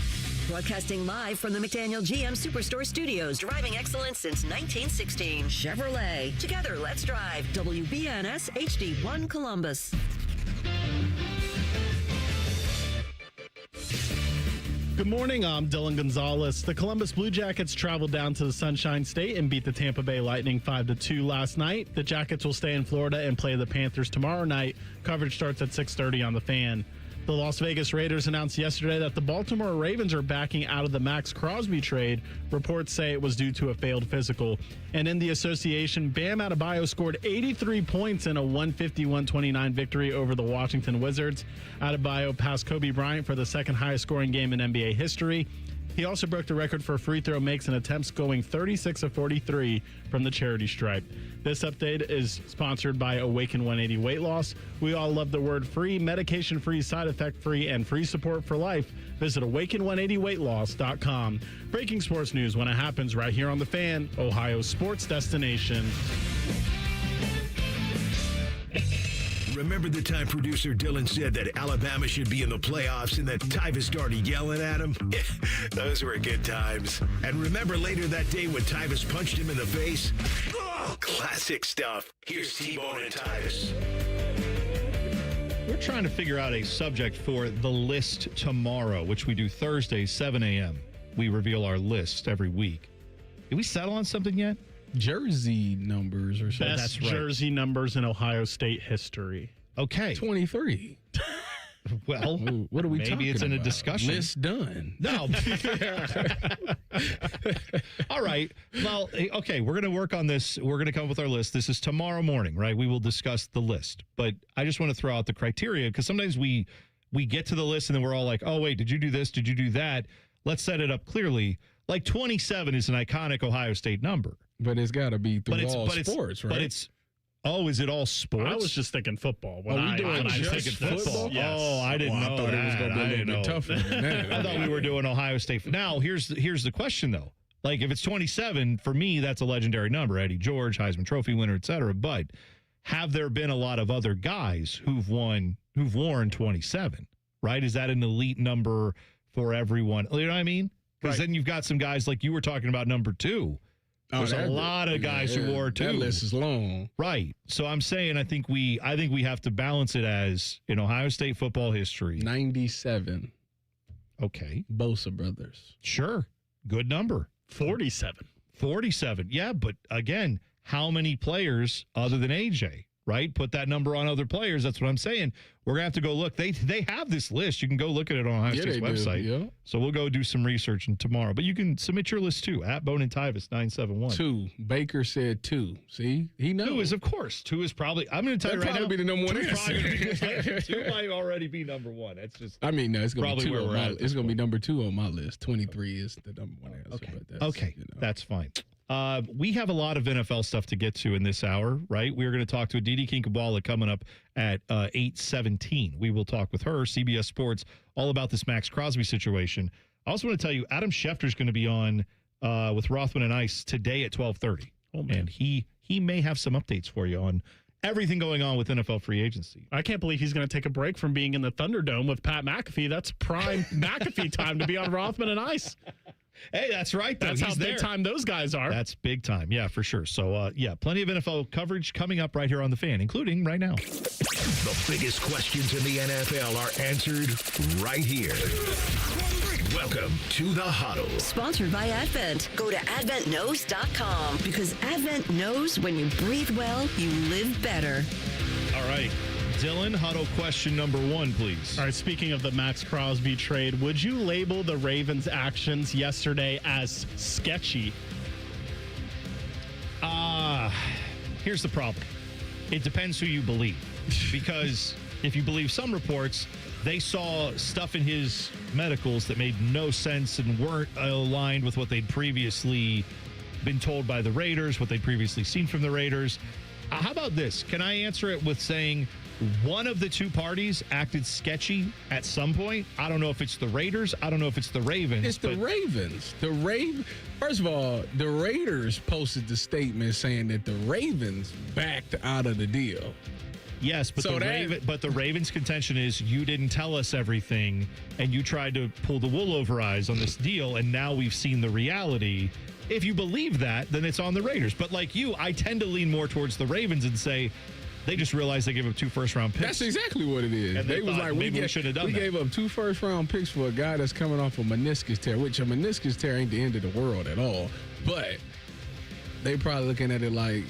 [SPEAKER 4] Broadcasting live from the McDaniel GM Superstore Studios. Driving excellence since 1916. Chevrolet. Together, let's drive. WBNS HD1 Columbus.
[SPEAKER 1] Good morning, I'm Dylan Gonzalez. The Columbus Blue Jackets traveled down to the Sunshine State and beat the Tampa Bay Lightning 5-2 last night. The Jackets will stay in Florida and play the Panthers tomorrow night. Coverage starts at 6:30 on The Fan. The Las Vegas Raiders announced yesterday that the Baltimore Ravens are backing out of the Max Crosby trade. Reports say it was due to a failed physical. And in the association, Bam Adebayo scored 83 points in a 150-129 victory over the Washington Wizards. Adebayo passed Kobe Bryant for the second highest scoring game in NBA history. He also broke the record for free throw makes and attempts, going 36 of 43 from the charity stripe. This update is sponsored by Awaken 180 Weight Loss. We all love the word free, medication-free, side effect-free, and free support for life. Visit awaken180weightloss.com. Breaking sports news when it happens right here on The Fan, Ohio's sports destination.
[SPEAKER 14] Remember the time producer Dylan said that Alabama should be in the playoffs and that Tyvis started yelling at him? Those were good times. And remember later that day when Tyvis punched him in the face? Classic stuff. Here's T-Bone and Tyvis.
[SPEAKER 7] We're trying to figure out a subject for the list tomorrow, which we do Thursday, 7 a.m. We reveal our list every week. Did we settle on something yet?
[SPEAKER 8] jersey numbers or something.
[SPEAKER 1] Best jersey numbers in Ohio State history.
[SPEAKER 7] Okay.
[SPEAKER 8] 23.
[SPEAKER 7] Well,
[SPEAKER 8] what are we talking about?
[SPEAKER 7] Maybe it's in a discussion.
[SPEAKER 8] List done.
[SPEAKER 7] No. All right. Well, okay, we're going to work on this. We're going to come up with our list. This is tomorrow morning, right? We will discuss the list. But I just want to throw out the criteria because sometimes we get to the list and then we're all like, oh, wait, did you do this? Did you do that? Let's set it up clearly. Like 27 is an iconic Ohio State number.
[SPEAKER 8] But it's got to be through all sports, right?
[SPEAKER 7] But it's is it all sports?
[SPEAKER 1] I was just thinking football.
[SPEAKER 7] I was thinking football.
[SPEAKER 1] Yes.
[SPEAKER 7] Oh, I didn't know
[SPEAKER 8] I thought
[SPEAKER 7] that.
[SPEAKER 8] it was going to be a little bit tougher than that.
[SPEAKER 7] I thought we were doing Ohio State. Now, here's the question, though. Like, if it's 27, for me, that's a legendary number. Eddie George, Heisman Trophy winner, et cetera. But have there been a lot of other guys who've worn 27, right? Is that an elite number for everyone? You know what I mean? Because then you've got some guys like you were talking about number 2. There's a lot of guys who wore 2.
[SPEAKER 8] That list is long.
[SPEAKER 7] Right. So I'm saying I think we have to balance it as in Ohio State football history.
[SPEAKER 8] 97.
[SPEAKER 7] Okay.
[SPEAKER 8] Bosa brothers.
[SPEAKER 7] Sure. Good number.
[SPEAKER 1] 47.
[SPEAKER 7] 47. Yeah, but again, how many players other than AJ, right? Put that number on other players. That's what I'm saying. We're going to have to go look. They have this list. You can go look at it on Ohio State's website.
[SPEAKER 8] Yeah.
[SPEAKER 7] So we'll go do some research tomorrow. But you can submit your list too at Bone and Tyvis 971.
[SPEAKER 8] 2. Baker said 2. See? He knows.
[SPEAKER 7] 2 is, of course. 2 is probably, I'm going to tell you right now.
[SPEAKER 8] That'd probably be the number 1
[SPEAKER 7] answer. 2 might already be number 1. That's just.
[SPEAKER 8] I mean, no, it's going to be 2
[SPEAKER 7] where we're at.
[SPEAKER 8] It's going to be number 2 on my list. 23 is the number 1 answer.
[SPEAKER 7] Okay.
[SPEAKER 8] But that's,
[SPEAKER 7] That's fine. We have a lot of NFL stuff to get to in this hour, right? We're going to talk to Aditi Kinkabala coming up at 8:17. We will talk with her, CBS Sports, all about this Max Crosby situation. I also want to tell you, Adam Schefter's going to be on with Rothman and Ice today at 12:30. Oh, man. And he may have some updates for you on everything going on with NFL free agency.
[SPEAKER 1] I can't believe he's going to take a break from being in the Thunderdome with Pat McAfee. That's prime McAfee time to be on Rothman and Ice.
[SPEAKER 7] Hey, that's right, though.
[SPEAKER 1] That's how big time those guys are.
[SPEAKER 7] That's big time, yeah, for sure. So, plenty of NFL coverage coming up right here on The Fan, including right now.
[SPEAKER 14] The biggest questions in the NFL are answered right here. Welcome to The Huddle.
[SPEAKER 4] Sponsored by Advent. Go to adventknows.com because Advent knows when you breathe well, you live better.
[SPEAKER 7] All right. Dylan, Huddle question number 1, please.
[SPEAKER 1] All right, speaking of the Max Crosby trade, would you label the Ravens' actions yesterday as sketchy?
[SPEAKER 7] Here's the problem. It depends who you believe. Because if you believe some reports, they saw stuff in his medicals that made no sense and weren't aligned with what they'd previously been told by the Raiders, what they'd previously seen from the Raiders. How about this? Can I answer it with saying one of the two parties acted sketchy at some point? I don't know if it's the Raiders. I don't know if it's the Ravens.
[SPEAKER 8] It's the Ravens. First of all, the Raiders posted the statement saying that the Ravens backed out of the deal.
[SPEAKER 7] Yes, but the Ravens' contention is you didn't tell us everything, and you tried to pull the wool over eyes on this deal, and now we've seen the reality. If you believe that, then it's on the Raiders. But like you, I tend to lean more towards the Ravens and say they just realized they gave up 2 first-round picks.
[SPEAKER 8] That's exactly what it is.
[SPEAKER 7] And they was like, we should have done that.
[SPEAKER 8] We gave up 2 first-round picks for a guy that's coming off a meniscus tear, which a meniscus tear ain't the end of the world at all. But they probably looking at it like,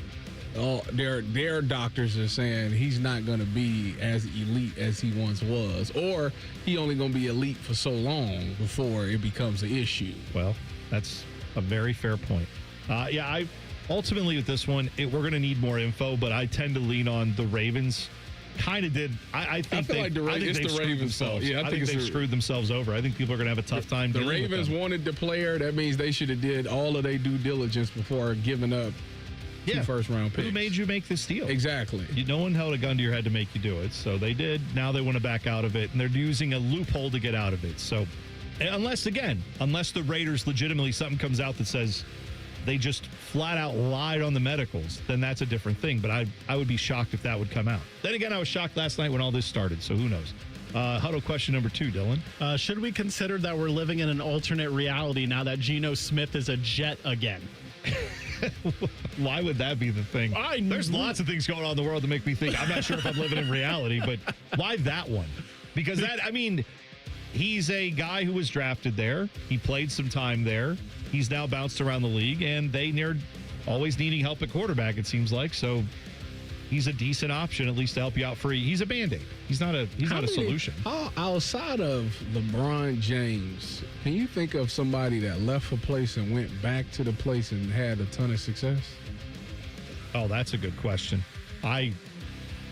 [SPEAKER 8] their doctors are saying he's not going to be as elite as he once was, or he only going to be elite for so long before it becomes an issue.
[SPEAKER 7] Well, that's a very fair point. I ultimately with this one, we're going to need more info, but I tend to lean on the Ravens. Kind of did. I think they've screwed themselves.
[SPEAKER 8] Yeah,
[SPEAKER 7] I think they've screwed themselves over. I think people are going to have a tough time.
[SPEAKER 8] The Ravens wanted the player. That means they should have did all of their due diligence before giving up 2 first-round picks.
[SPEAKER 7] Who made you make this deal?
[SPEAKER 8] Exactly.
[SPEAKER 7] No one held a gun to your head to make you do it. So they did. Now they want to back out of it, and they're using a loophole to get out of it. So unless the Raiders legitimately something comes out that says they just flat out lied on the medicals, then that's a different thing. But I would be shocked if that would come out. Then again, I was shocked last night when all this started. So who knows? Huddle question number 2, Dylan.
[SPEAKER 1] Should we consider that we're living in an alternate reality now that Geno Smith is a Jet again?
[SPEAKER 7] Why would that be the thing? There's lots of things going on in the world that make me think I'm not sure if I'm living in reality, but why that one? Because he's a guy who was drafted there. He played some time there. He's now bounced around the league, and they always needing help at quarterback, it seems like. So he's a decent option, at least to help you out free. He's a Band-Aid. He's not a solution.
[SPEAKER 8] Outside of LeBron James, can you think of somebody that left a place and went back to the place and had a ton of success?
[SPEAKER 7] Oh, that's a good question.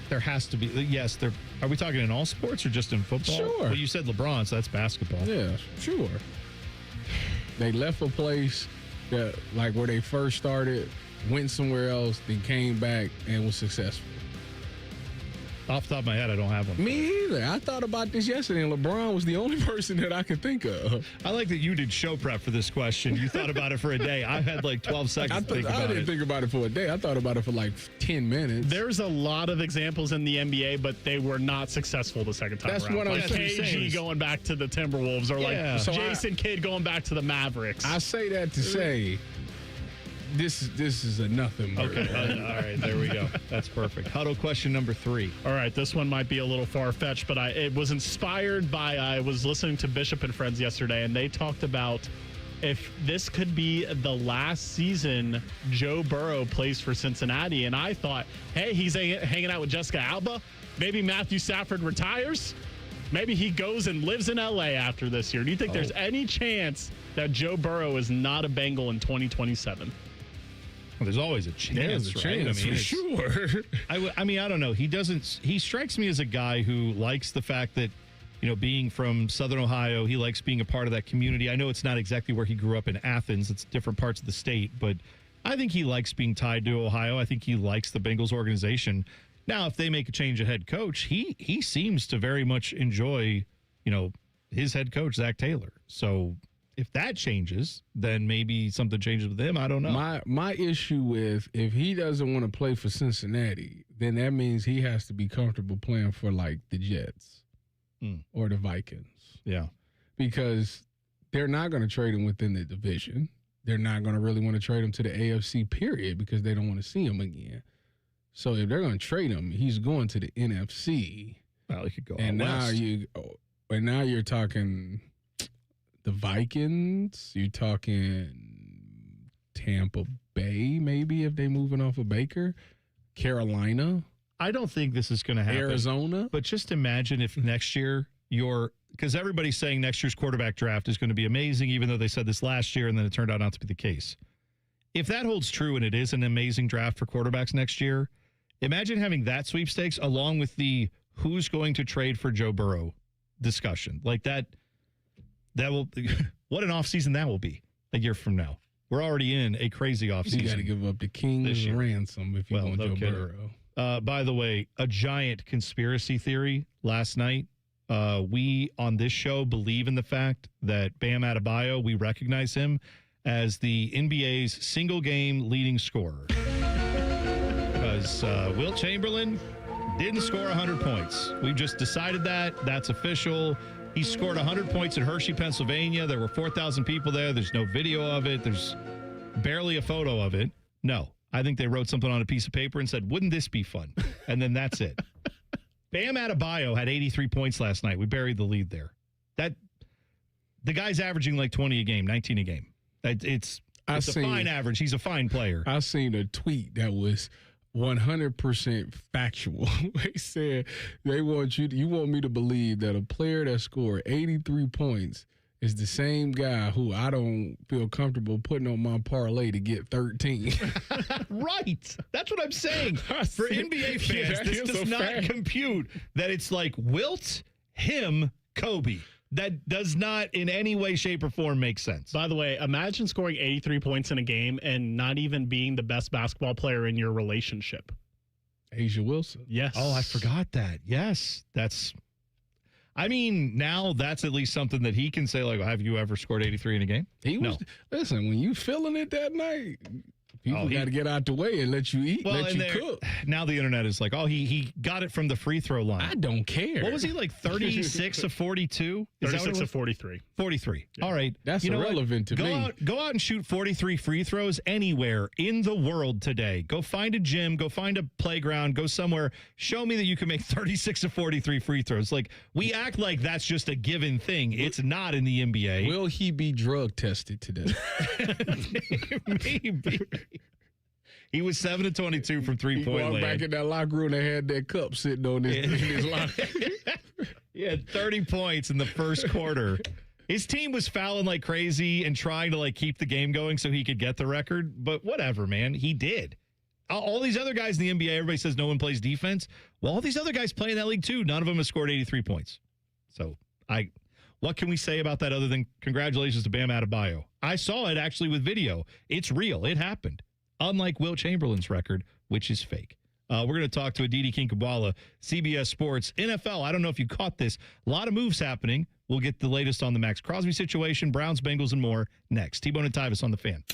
[SPEAKER 7] There has to be. Yes, there. Are we talking in all sports or just in football?
[SPEAKER 8] Sure.
[SPEAKER 7] Well, you said LeBron, so that's basketball.
[SPEAKER 8] Yeah, sure. They left a place that, like, where they first started, went somewhere else, then came back and was successful.
[SPEAKER 7] Off the top of my head, I don't have one.
[SPEAKER 8] Me either. I thought about this yesterday, and LeBron was the only person that I could think of.
[SPEAKER 7] I like that you did show prep for this question. You thought about it for a day. I had like 12 seconds to think about it.
[SPEAKER 8] I didn't think about it for a day. I thought about it for like 10 minutes.
[SPEAKER 1] There's a lot of examples in the NBA, but they were not successful the second time
[SPEAKER 8] That's
[SPEAKER 1] around.
[SPEAKER 8] what I'm
[SPEAKER 1] like
[SPEAKER 8] saying.
[SPEAKER 1] KG going back to the Timberwolves, or like Jason Kidd going back to the Mavericks.
[SPEAKER 8] I say that to say this is a nothing.
[SPEAKER 7] Okay, all right, there we go. That's perfect. Huddle question number 3.
[SPEAKER 1] All right, this one might be a little far-fetched, but it was inspired by, I was listening to Bishop and Friends yesterday, and they talked about if this could be the last season Joe Burrow plays for Cincinnati. And I thought, hey, he's hanging out with Jessica Alba. Maybe Matthew Stafford retires. Maybe he goes and lives in L.A. after this year. Do you think there's any chance that Joe Burrow is not a Bengal in 2027?
[SPEAKER 7] Well, there's always a chance,
[SPEAKER 8] There's a chance, for sure.
[SPEAKER 7] I mean, I don't know. He strikes me as a guy who likes the fact that, you know, being from Southern Ohio, he likes being a part of that community. I know it's not exactly where he grew up in Athens. It's different parts of the state, but I think he likes being tied to Ohio. I think he likes the Bengals organization. Now, if they make a change of head coach, he seems to very much enjoy, you know, his head coach, Zach Taylor. So if that changes, then maybe something changes with him. I don't know.
[SPEAKER 8] My issue with, if he doesn't want to play for Cincinnati, then that means he has to be comfortable playing for, like, the Jets or the Vikings.
[SPEAKER 7] Yeah.
[SPEAKER 8] Because they're not going to trade him within the division. They're not going to really want to trade him to the AFC, period, because they don't want to see him again. So if they're going to trade him, he's going to the NFC.
[SPEAKER 7] Well, he could go
[SPEAKER 8] and
[SPEAKER 7] out west.
[SPEAKER 8] Now you're talking the Vikings. You're talking Tampa Bay, maybe, if they're moving off of Baker. Carolina.
[SPEAKER 7] I don't think this is going to happen.
[SPEAKER 8] Arizona.
[SPEAKER 7] But just imagine if next year because everybody's saying next year's quarterback draft is going to be amazing, even though they said this last year and then it turned out not to be the case. If that holds true and it is an amazing draft for quarterbacks next year, imagine having that sweepstakes along with the who's going to trade for Joe Burrow discussion. Like that will, what an offseason that will be a year from now. We're already in a crazy offseason.
[SPEAKER 8] You got to give up the King's ransom if you want Joe Burrow.
[SPEAKER 7] By the way, a giant conspiracy theory last night. We on this show believe in the fact that Bam Adebayo, we recognize him as the NBA's single game leading scorer. Because Wilt Chamberlain didn't score 100 points. We've just decided that. That's official. He scored 100 points in Hershey, Pennsylvania. There were 4,000 people there. There's no video of it. There's barely a photo of it. No. I think they wrote something on a piece of paper and said, wouldn't this be fun? And then that's it. Bam Adebayo had 83 points last night. We buried the lead there. The guy's averaging like 20 a game, 19 a game. It's a fine average. He's a fine player.
[SPEAKER 8] I seen a tweet that was 100% factual. They said you want me to believe that a player that scored 83 points is the same guy who I don't feel comfortable putting on my parlay to get 13.
[SPEAKER 7] Right. That's what I'm saying. For NBA fans, this does not compute that it's like Wilt, him, Kobe. That does not in any way, shape, or form make sense.
[SPEAKER 1] By the way, imagine scoring 83 points in a game and not even being the best basketball player in your relationship.
[SPEAKER 8] Asia Wilson.
[SPEAKER 1] Yes.
[SPEAKER 7] Oh, I forgot that. Yes. Now that's at least something that he can say, like, have you ever scored 83 in a game?
[SPEAKER 8] Listen, when you feeling it that night, people got to get out the way and let you eat, let you cook.
[SPEAKER 7] Now the internet is like, he got it from the free throw line.
[SPEAKER 8] I don't care.
[SPEAKER 7] What was he, like 36 of 42?
[SPEAKER 1] 36 of 43.
[SPEAKER 7] 43. Yeah. All right.
[SPEAKER 8] That's irrelevant to me.
[SPEAKER 7] Go out and shoot 43 free throws anywhere in the world today. Go find a gym. Go find a playground. Go somewhere. Show me that you can make 36 of 43 free throws. Like, we act like that's just a given thing. It's not in the NBA.
[SPEAKER 8] Will he be drug tested today?
[SPEAKER 7] Maybe. He was 7 of 22 from three-point land.
[SPEAKER 8] He back in that locker room, they had that cup sitting on his locker.
[SPEAKER 7] He had 30 points in the first quarter. His team was fouling like crazy and trying to keep the game going so he could get the record. But whatever, man. He did. All these other guys in the NBA, everybody says no one plays defense. Well, all these other guys play in that league too. None of them have scored 83 points. So what can we say about that other than congratulations to Bam Adebayo? I saw it actually with video. It's real. It happened. Unlike Will Chamberlain's record, which is fake. We're going to talk to Aditi Kinkabala, CBS Sports. NFL, I don't know if you caught this. A lot of moves happening. We'll get the latest on the Max Crosby situation, Browns, Bengals, and more next. T-Bone and Tyvis on the Fan.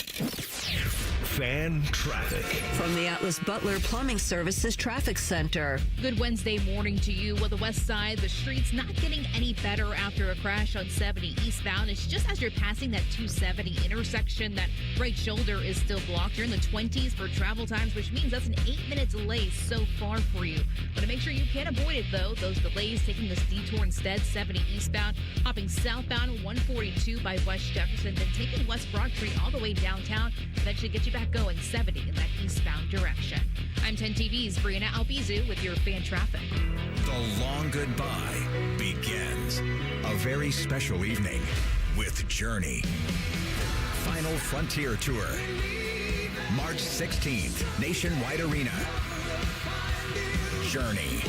[SPEAKER 14] Fan traffic.
[SPEAKER 4] From the Atlas Butler Plumbing Services Traffic Center.
[SPEAKER 9] Good Wednesday morning to you. Well, the west side, the street's not getting any better after a crash on 70 eastbound. It's just as you're passing that 270 intersection, that right shoulder is still blocked. You're in the 20s for travel times, which means that's an 8-minute delay so far for you. But to make sure you can avoid it, though, those delays, taking this detour instead, 70 eastbound, hopping southbound 142 by West Jefferson, then taking West Broad Street all the way downtown, eventually get you back going 70 in that eastbound direction. I'm 10 TV's Brianna Albizu with your fan traffic.
[SPEAKER 14] The long goodbye begins. A very special evening with Journey. Final Frontier Tour. March 16th, Nationwide Arena. Journey.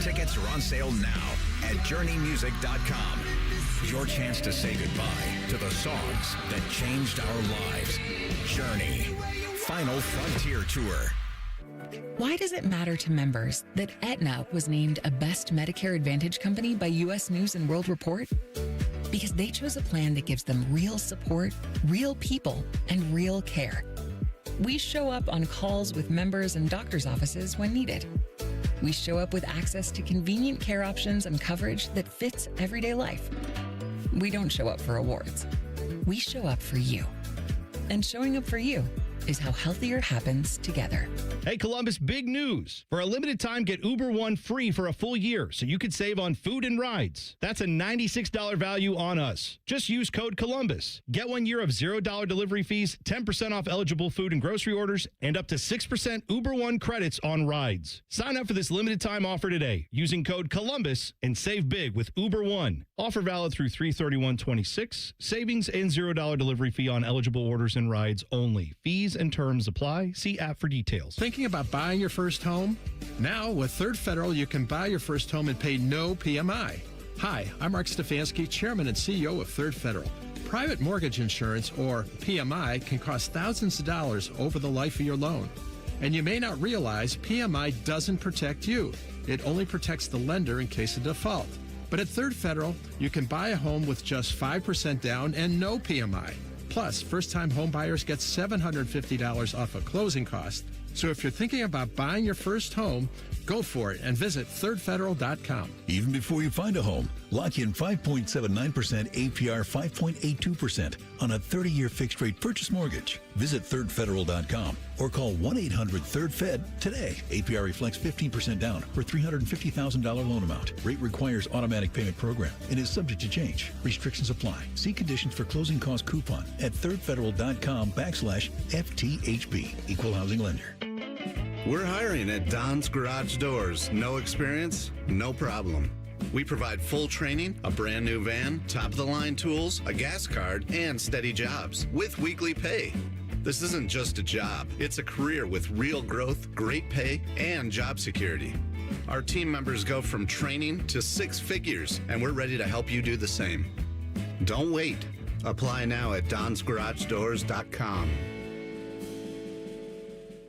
[SPEAKER 14] Tickets are on sale now at journeymusic.com. Your chance to say goodbye to the songs that changed our lives. Journey. Final Frontier Tour.
[SPEAKER 2] Why does it matter to members that Aetna was named a Best Medicare Advantage company by U.S. News & World Report? Because they chose a plan that gives them real support, real people, and real care. We show up on calls with members and doctors' offices when needed. We show up with access to convenient care options and coverage that fits everyday life. We don't show up for awards. We show up for you. And showing up for you is how healthier happens together.
[SPEAKER 7] Hey, Columbus, big news. For a limited time, get Uber One free for a full year so you could save on food and rides. That's a $96 value on us. Just use code Columbus. Get 1 year of $0 delivery fees, 10% off eligible food and grocery orders, and up to 6% Uber One credits on rides. Sign up for this limited time offer today using code Columbus and save big with Uber One. Offer valid through 3/31/26. Savings and $0 delivery fee on eligible orders and rides only. Fees and terms apply. See app for details.
[SPEAKER 18] Thinking about buying your first home? Now, with Third Federal, you can buy your first home and pay no PMI. Hi, I'm Mark Stefanski, Chairman and CEO of Third Federal. Private mortgage insurance, or PMI, can cost thousands of dollars over the life of your loan. And you may not realize PMI doesn't protect you. It only protects the lender in case of default. But at Third Federal, you can buy a home with just 5% down and no PMI. Plus, first-time home buyers get $750 off of closing costs. So if you're thinking about buying your first home, go for it and visit thirdfederal.com.
[SPEAKER 24] Even before you find a home, lock in 5.79% APR 5.82% on a 30-year fixed-rate purchase mortgage. Visit thirdfederal.com or call 1-800-3rd-FED today. APR reflects 15% down for $350,000 loan amount. Rate requires automatic payment program and is subject to change. Restrictions apply. See conditions for closing cost coupon at thirdfederal.com/FTHB. Equal housing lender.
[SPEAKER 19] We're hiring at Don's Garage Doors. No experience? No problem. We provide full training, a brand new van, top-of-the-line tools, a gas card, and steady jobs with weekly pay. This isn't just a job. It's a career with real growth, great pay, and job security. Our team members go from training to 6 figures, and we're ready to help you do the same. Don't wait. Apply now at donsgaragedoors.com.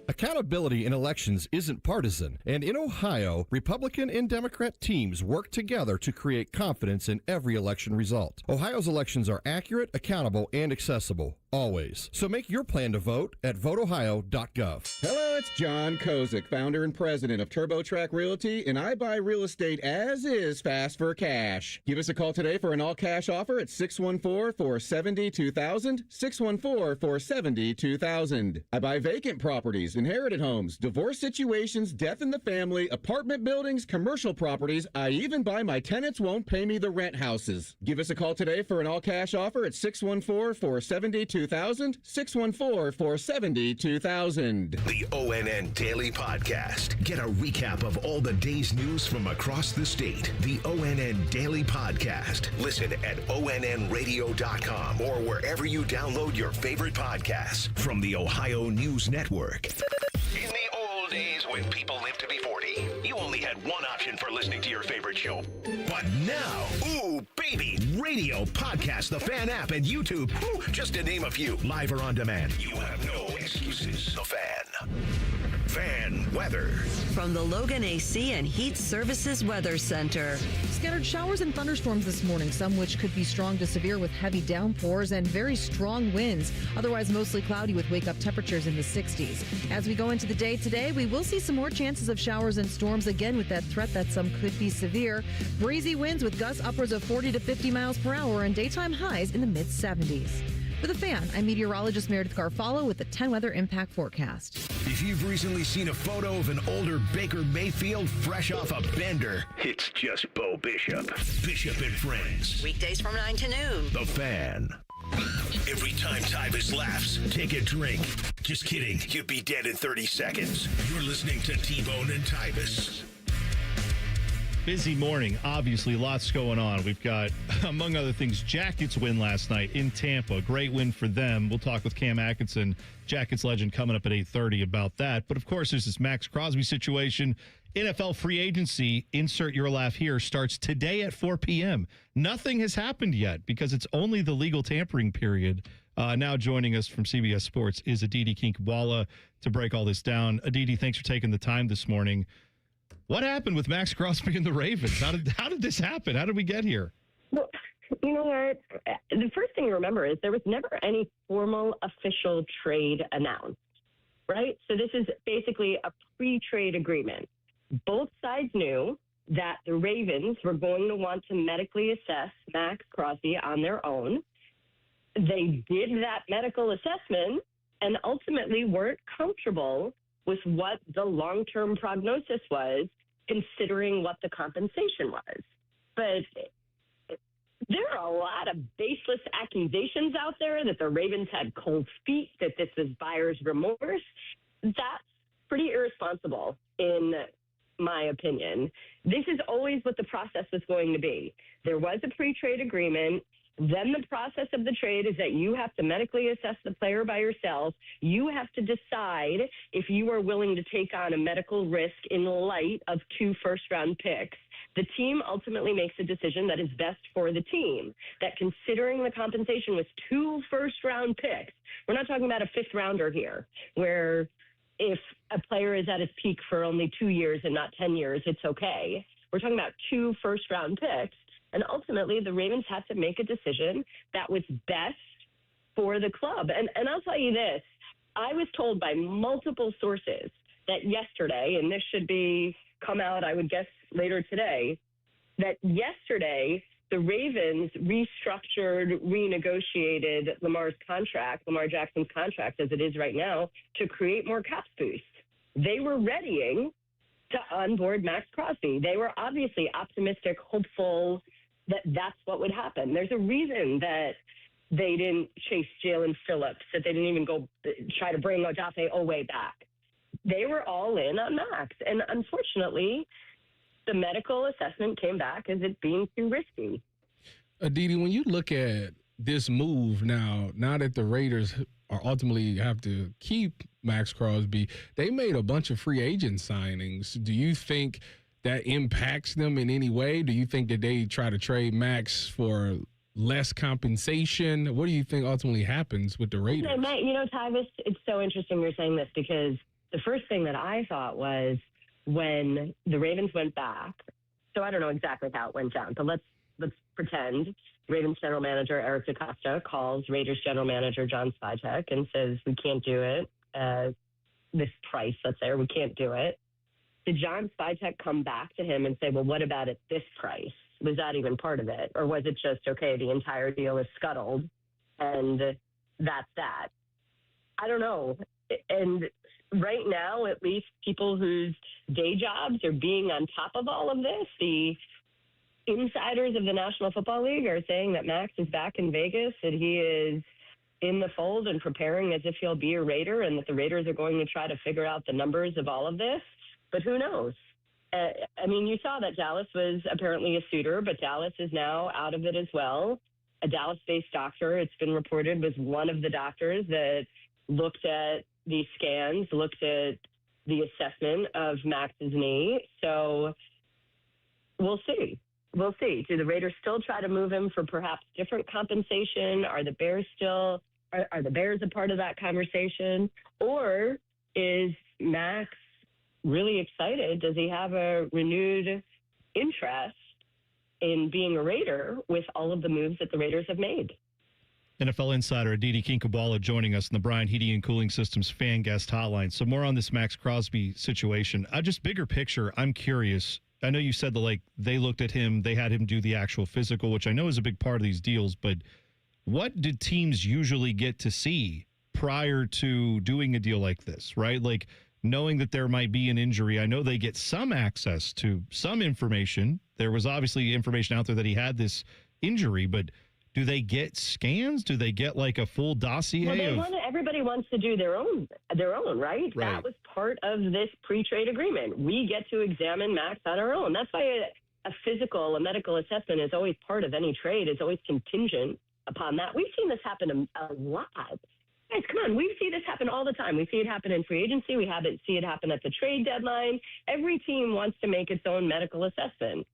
[SPEAKER 20] Accountability in elections isn't partisan, and in Ohio, Republican and Democrat teams work together to create confidence in every election result. Ohio's elections are accurate, accountable, and accessible, always. So make your plan to vote at voteohio.gov.
[SPEAKER 21] Hello, it's John Kozik, founder and president of TurboTrack Realty, and I buy real estate as is fast for cash. Give us a call today for an all-cash offer at 614-470-2000, 614-470-2000. I buy vacant properties inherited homes, divorce situations, death in the family, apartment buildings, commercial properties. I even buy my tenants won't pay me the rent houses. Give us a call today for an all-cash offer at 614-470-2000, 614-470-2000.
[SPEAKER 14] The ONN Daily Podcast. Get a recap of all the day's news from across the state. The ONN Daily Podcast. Listen at onnradio.com or wherever you download your favorite podcasts from the Ohio News Network. In the old days when people lived to be 40, you only had one option for listening to your favorite show. But now, ooh, baby, radio, podcast, the Fan app, and YouTube, ooh, just to name a few, live or on demand. You have no excuses. The Fan. Fan weather.
[SPEAKER 4] From the Logan AC and Heat Services Weather Center.
[SPEAKER 3] Scattered showers and thunderstorms this morning, some which could be strong to severe with heavy downpours and very strong winds. Otherwise, mostly cloudy with wake-up temperatures in the 60s. As we go into the day today, we will see some more chances of showers and storms again with that threat that some could be severe. Breezy winds with gusts upwards of 40 to 50 miles per hour and daytime highs in the mid-70s. For the Fan, I'm meteorologist Meredith Garfalo with the 10 Weather Impact Forecast.
[SPEAKER 14] If you've recently seen a photo of an older Baker Mayfield fresh off a bender, it's just Bo Bishop. Bishop and Friends.
[SPEAKER 4] Weekdays from 9 to noon.
[SPEAKER 14] The Fan. Every time Tyvis laughs, take a drink. Just kidding. You'd be dead in 30 seconds. You're listening to T-Bone and Tyvis.
[SPEAKER 7] Busy morning. Obviously, lots going on. We've got, among other things, Jackets win last night in Tampa. Great win for them. We'll talk with Cam Atkinson, Jackets legend, coming up at 8:30 about that. But, of course, there's this Max Crosby situation. NFL free agency, insert your laugh here, starts today at 4 p.m. Nothing has happened yet because it's only the legal tampering period. Now joining us from CBS Sports is Aditi Kinkabala to break all this down. Aditi, thanks for taking the time this morning. What happened with Max Crosby and the Ravens? How did this happen? How did we get here?
[SPEAKER 5] Well, you know what? The first thing to remember is there was never any formal official trade announced, right? So this is basically a pre-trade agreement. Both sides knew that the Ravens were going to want to medically assess Max Crosby on their own. They did that medical assessment and ultimately weren't comfortable with what the long-term prognosis was, considering what the compensation was. But there are a lot of baseless accusations out there that the Ravens had cold feet, that this was buyer's remorse. That's pretty irresponsible, in my opinion. This is always what the process was going to be. There was a pre-trade agreement. Then the process of the trade is that you have to medically assess the player by yourself. You have to decide if you are willing to take on a medical risk in light of 2 first-round picks. The team ultimately makes a decision that is best for the team, that considering the compensation with 2 first-round picks, we're not talking about a 5th-rounder here, where if a player is at his peak for only 2 years and not 10 years, it's okay. We're talking about 2 first-round picks. And ultimately, the Ravens had to make a decision that was best for the club. And I'll tell you this, I was told by multiple sources that yesterday, and this should be come out, I would guess, later today, that yesterday the Ravens restructured, renegotiated Lamar Jackson's contract as it is right now, to create more cap space. They were readying to onboard Max Crosby. They were obviously optimistic, hopeful that that's what would happen. There's a reason that they didn't chase Jalen Phillips, that they didn't even go try to bring Odafe Owe back. They were all in on Max. And unfortunately, the medical assessment came back as it being too risky.
[SPEAKER 8] Aditi, when you look at this move now that the Raiders are ultimately have to keep Max Crosby, they made a bunch of free agent signings. Do you think that impacts them in any way? Do you think that they try to trade Max for less compensation? What do you think ultimately happens with the Raiders?
[SPEAKER 5] You know, Tyvis, it's so interesting you're saying this, because the first thing that I thought was when the Ravens went back, so I don't know exactly how it went down, but let's pretend Ravens general manager Eric DaCosta calls Raiders general manager John Spytek and says, we can't do it this price, let's say, or we can't do it. Did John Spytek come back to him and say, well, what about at this price? Was that even part of it? Or was it just, okay, the entire deal is scuttled and that's that? I don't know. And right now, at least people whose day jobs are being on top of all of this, the insiders of the National Football League are saying that Max is back in Vegas, that he is in the fold and preparing as if he'll be a Raider, and that the Raiders are going to try to figure out the numbers of all of this. But who knows? I mean, you saw that Dallas was apparently a suitor, but Dallas is now out of it as well. A Dallas-based doctor, it's been reported, was one of the doctors that looked at these scans, looked at the assessment of Max's knee. So we'll see. We'll see. Do the Raiders still try to move him for perhaps different compensation? Are the Bears are the Bears a part of that conversation? Or is Max really excited? Does he have a renewed interest in being a Raider with all of the moves that the Raiders have made?
[SPEAKER 7] NFL insider Aditi Kinkabala joining us in the Brian Heating and Cooling Systems fan guest hotline. So more on this Max Crosby situation. Just bigger picture, I'm curious. I know you said that they looked at him, they had him do the actual physical, which I know is a big part of these deals, but what did teams usually get to see prior to doing a deal like this, right? Like knowing that there might be an injury. I know they get some access to some information. There was obviously information out there that he had this injury, but do they get scans? Do they get a full dossier?
[SPEAKER 5] Well, everybody wants to do their own, right? That was part of this pre-trade agreement. We get to examine Max on our own. That's why a physical, a medical assessment is always part of any trade. It's always contingent upon that. We've seen this happen a lot. Guys, come on. We see this happen all the time. We see it happen in free agency. We see it happen at the trade deadline. Every team wants to make its own medical assessment.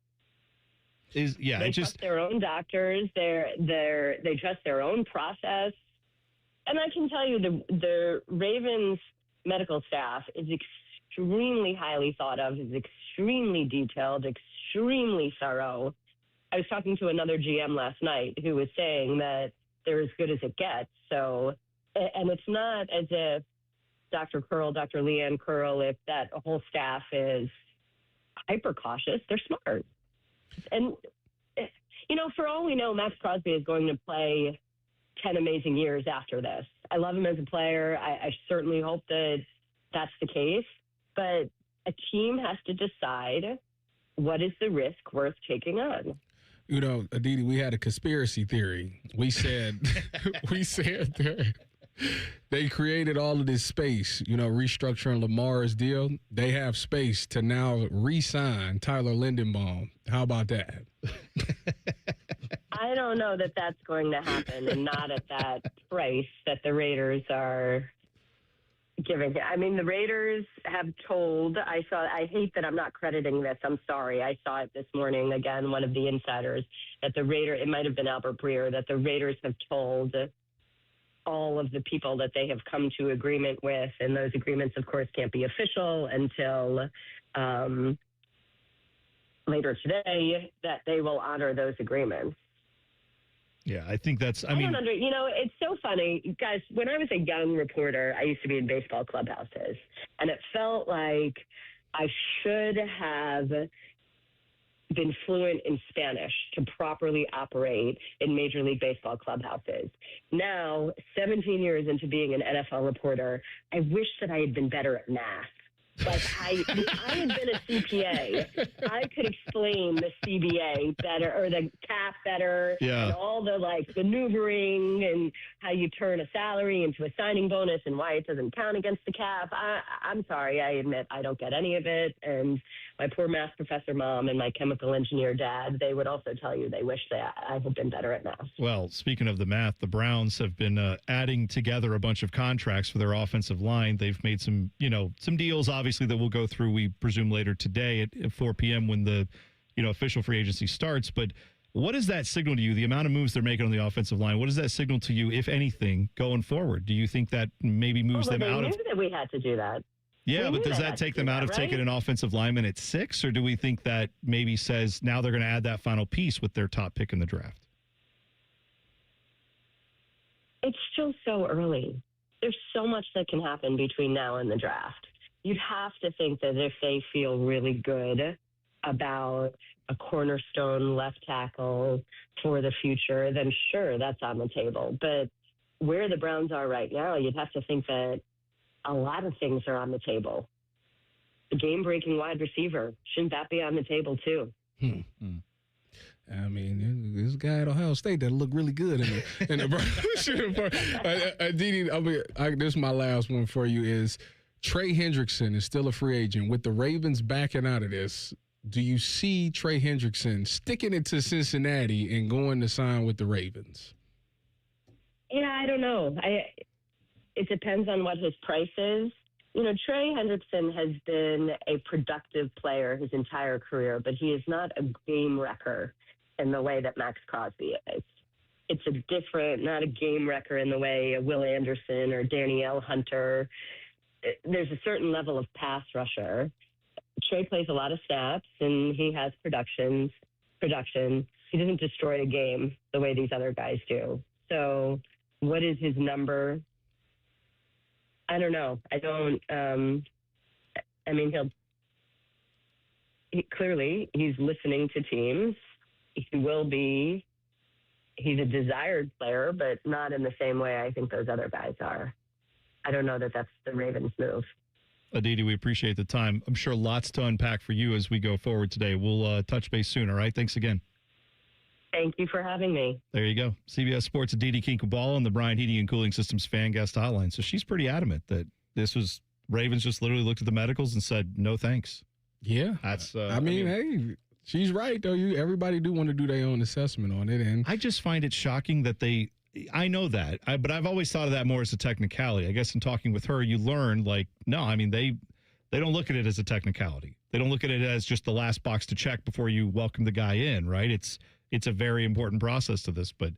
[SPEAKER 5] They trust their own doctors. They trust their own process. And I can tell you the Ravens medical staff is extremely highly thought of, is extremely detailed, extremely thorough. I was talking to another GM last night who was saying that they're as good as it gets. So, and it's not as if Dr. Leanne Curl, if that whole staff is hyper cautious, they're smart. And, for all we know, Max Crosby is going to play 10 amazing years after this. I love him as a player. I certainly hope that that's the case. But a team has to decide what is the risk worth taking on.
[SPEAKER 8] Aditi, we had a conspiracy theory. We said that they created all of this space, restructuring Lamar's deal. They have space to now re-sign Tyler Lindenbaum. How about that?
[SPEAKER 5] I don't know that that's going to happen, and not at that price that the Raiders are giving. I mean, the Raiders have told, I hate that I'm not crediting this. I'm sorry. I saw it this morning. Again, one of the insiders that it might have been Albert Breer, that the Raiders have told all of the people that they have come to agreement with, and those agreements, of course, can't be official until later today, that they will honor those agreements.
[SPEAKER 7] Yeah, I think that's,
[SPEAKER 5] it's so funny. Guys, when I was a young reporter, I used to be in baseball clubhouses, and it felt like I should have been fluent in Spanish to properly operate in Major League Baseball clubhouses. Now, 17 years into being an NFL reporter, I wish that I had been better at math. I had been a CPA. I could explain the CBA better, or the cap better, and all the maneuvering and how you turn a salary into a signing bonus and why it doesn't count against the cap. I'm sorry, I admit I don't get any of it. And my poor math professor mom and my chemical engineer dad, they would also tell you they wish that I had been better at math.
[SPEAKER 7] Well, speaking of the math, the Browns have been adding together a bunch of contracts for their offensive line. They've made some deals, obviously, that we'll go through, we presume, later today at 4 p.m. when the official free agency starts. But what does that signal to you, the amount of moves they're making on the offensive line? What does that signal to you, if anything, going forward? Do you think that maybe moves them out of...
[SPEAKER 5] They knew that we had to do that.
[SPEAKER 7] Yeah, but does that take them out of taking an offensive lineman at 6, or do we think that maybe says now they're going to add that final piece with their top pick in the draft?
[SPEAKER 5] It's still so early. There's so much that can happen between now and the draft. You'd have to think that if they feel really good about a cornerstone left tackle for the future, then sure, that's on the table. But where the Browns are right now, you'd have to think that a lot of things are on the table. The game-breaking wide receiver, shouldn't that be on the table too?
[SPEAKER 8] I mean, this guy at Ohio State that looked really good in the Aditi, this is my last one for you is Trey Hendrickson is still a free agent. With the Ravens backing out of this, do you see Trey Hendrickson sticking it to Cincinnati and going to sign with the Ravens?
[SPEAKER 5] Yeah, I don't know. It depends on what his price is. You know, Trey Hendrickson has been a productive player his entire career, but he is not a game wrecker in the way that Max Crosby is. It's a different, not a game wrecker in the way of Will Anderson or Danielle Hunter. There's a certain level of pass rusher. Trey plays a lot of snaps, and he has production. He doesn't destroy a game the way these other guys do. So what is his number? I don't know. Clearly he's listening to teams. He's a desired player, but not in the same way I think those other guys are. I don't know that that's the Ravens move.
[SPEAKER 7] Aditi, we appreciate the time. I'm sure lots to unpack for you as we go forward today. We'll touch base soon, all right? Thanks again.
[SPEAKER 5] Thank you for having me.
[SPEAKER 7] There you go. CBS Sports' Aditi Kinkabala on the Bryant Heating and Cooling Systems fan guest hotline. So she's pretty adamant that this was Ravens just literally looked at the medicals and said, no thanks.
[SPEAKER 8] Yeah.
[SPEAKER 7] That's.
[SPEAKER 8] Hey, she's right, though. Everybody do want to do their own assessment on it. And
[SPEAKER 7] I just find it shocking that I know that, but I've always thought of that more as a technicality. I guess in talking with her, you learn, they don't look at it as a technicality. They don't look at it as just the last box to check before you welcome the guy in, right? It's a very important process to this, but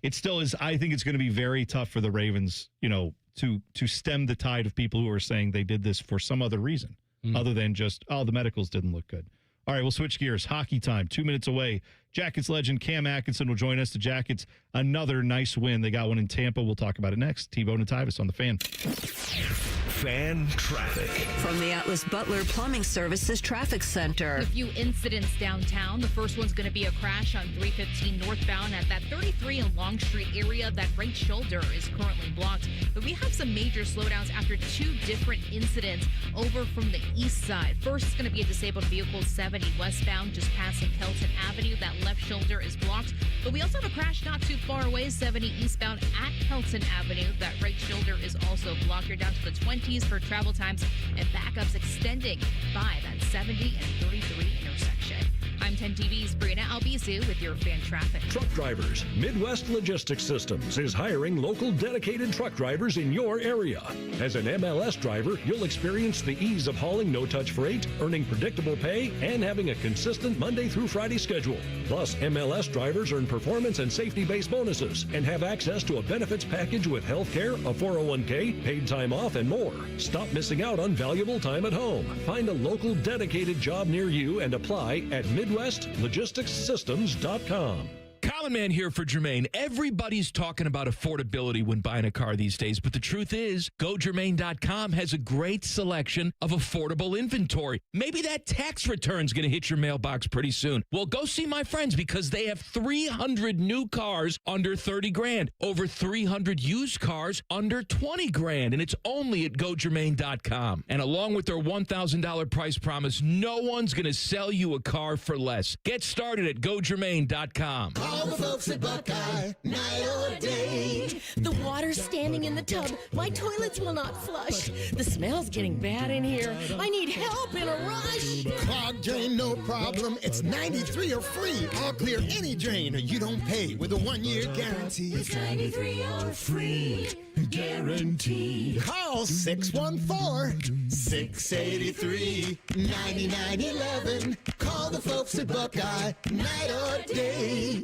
[SPEAKER 7] it still is. I think it's going to be very tough for the Ravens, to stem the tide of people who are saying they did this for some other reason other than just, the medicals didn't look good. All right, we'll switch gears. Hockey time, 2 minutes away. Jackets legend Cam Atkinson will join us. The Jackets, another nice win. They got one in Tampa. We'll talk about it next. T-Bone and Tyvis on the Fan.
[SPEAKER 14] Fan traffic.
[SPEAKER 4] From the Atlas Butler Plumbing Services Traffic Center.
[SPEAKER 9] A few incidents downtown. The first one's going to be a crash on 315 northbound at that 33 and Long Street area. That right shoulder is currently blocked. But we have some major slowdowns after two different incidents over from the east side. First is going to be a disabled vehicle 70 westbound just passing Kelton Avenue. That left shoulder is blocked. But we also have a crash not too far away, 70 eastbound at Kelton Avenue. That right shoulder is also blocked. You're down to the 20s for travel times and backups extending by that 70 and 33 intersection. I'm 10 TV's Brianna Albizu with your fan traffic.
[SPEAKER 10] Truck drivers. Midwest Logistics Systems is hiring local dedicated truck drivers in your area. As an MLS driver, you'll experience the ease of hauling no-touch freight, earning predictable pay, and having a consistent Monday through Friday schedule. Plus, MLS drivers earn performance and safety-based bonuses and have access to a benefits package with health care, a 401k, paid time off, and more. Stop missing out on valuable time at home. Find a local dedicated job near you and apply at MidwestLogisticsSystems.com.
[SPEAKER 11] Common Man here for Jermaine. Everybody's talking about affordability when buying a car these days, but the truth is, GoJermaine.com has a great selection of affordable inventory. Maybe that tax return's going to hit your mailbox pretty soon. Well, go see my friends because they have 300 new cars under 30 grand, over 300 used cars under 20 grand, and it's only at GoJermaine.com. And along with their $1,000 price promise, no one's going to sell you a car for less. Get started at GoJermaine.com.
[SPEAKER 26] All the folks at Buckeye, night or day.
[SPEAKER 12] The water's standing in the tub. My toilets will not flush. The smell's getting bad in here. I need help in a rush.
[SPEAKER 26] Clogged drain, no problem. It's 93 or free. I'll clear any drain. You don't pay with a 1-year guarantee.
[SPEAKER 12] It's 93 or free. Guaranteed.
[SPEAKER 26] Call 614-683-9911. Call the folks at Buckeye, night or day.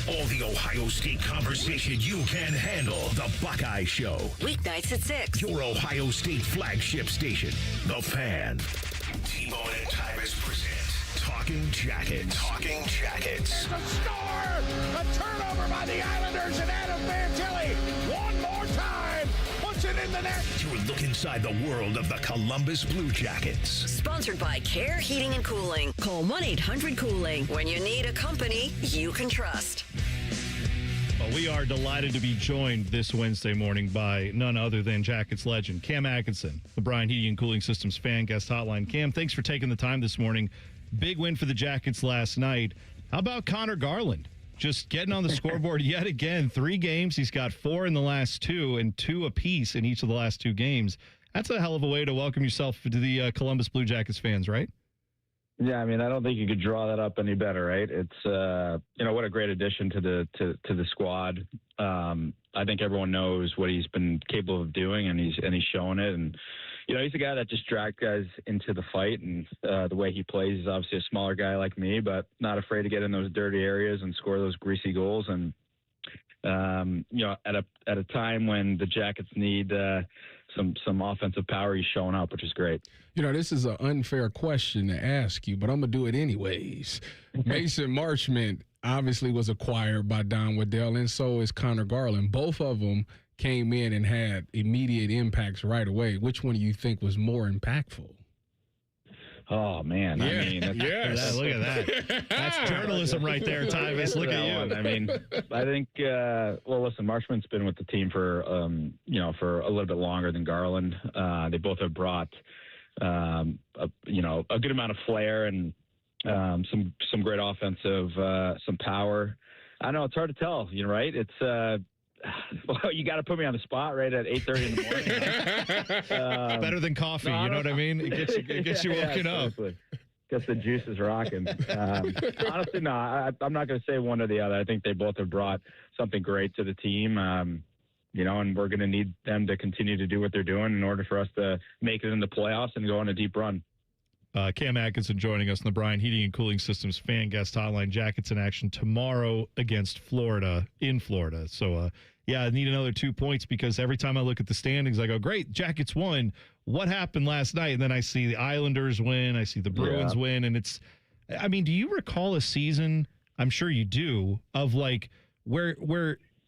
[SPEAKER 14] All the Ohio State conversation you can handle. The Buckeye Show.
[SPEAKER 4] Weeknights at 6.
[SPEAKER 14] Your Ohio State flagship station. The Fan. T-Bone and Tyvis present Talking Jackets. Talking Jackets.
[SPEAKER 22] There's a score! A turnover by the Islanders and Adam Fantilli. One more time. Puts it in the net.
[SPEAKER 14] Your look inside the world of the Columbus Blue Jackets.
[SPEAKER 4] Sponsored by Care Heating and Cooling. Call 1-800-COOLING when you need a company you can trust.
[SPEAKER 7] We are delighted to be joined this Wednesday morning by none other than Jackets legend Cam Atkinson, the Brian Heating and Cooling Systems fan guest hotline. Cam, thanks for taking the time this morning. Big win for the Jackets last night. How about Connor Garland? Just getting on the scoreboard yet again. 3 games. He's got 4 in the last 2 and 2 apiece in each of the last 2 games. That's a hell of a way to welcome yourself to the Columbus Blue Jackets fans, right?
[SPEAKER 6] Yeah, I mean, I don't think you could draw that up any better, right? It's what a great addition to the squad. I think everyone knows what he's been capable of doing, and he's showing it. And he's a guy that just dragged guys into the fight, and the way he plays, he's obviously a smaller guy like me, but not afraid to get in those dirty areas and score those greasy goals. And at a time when the Jackets need some offensive power, he's showing up, which is great.
[SPEAKER 8] This is an unfair question to ask you, but I'm going to do it anyways. Mason Marchment obviously was acquired by Don Waddell, and so is Connor Garland. Both of them came in and had immediate impacts right away. Which one do you think was more impactful?
[SPEAKER 6] Oh, man.
[SPEAKER 8] Yeah.
[SPEAKER 6] I mean,
[SPEAKER 7] yes. Look at that. That's journalism right there, Tyvis. Look at you.
[SPEAKER 6] I mean, I think, listen, Marshman's been with the team for a little bit longer than Garland. They both have brought, a good amount of flair and some great offensive, some power. I know it's hard to tell, right? It's, you got to put me on the spot right at 8:30 in the morning.
[SPEAKER 7] Better than coffee, you know what I mean? It gets you woken up.
[SPEAKER 6] Gets the juices rocking. Honestly, no, I'm not going to say one or the other. I think they both have brought something great to the team, and we're going to need them to continue to do what they're doing in order for us to make it in the playoffs and go on a deep run.
[SPEAKER 7] Cam Atkinson joining us on the Brian Heating and Cooling Systems fan guest hotline. Jackets in action tomorrow against Florida in Florida. So, I need another 2 points because every time I look at the standings, I go, great, Jackets won. What happened last night? And then I see the Islanders win. I see the Bruins win. And do you recall a season, I'm sure you do, of like where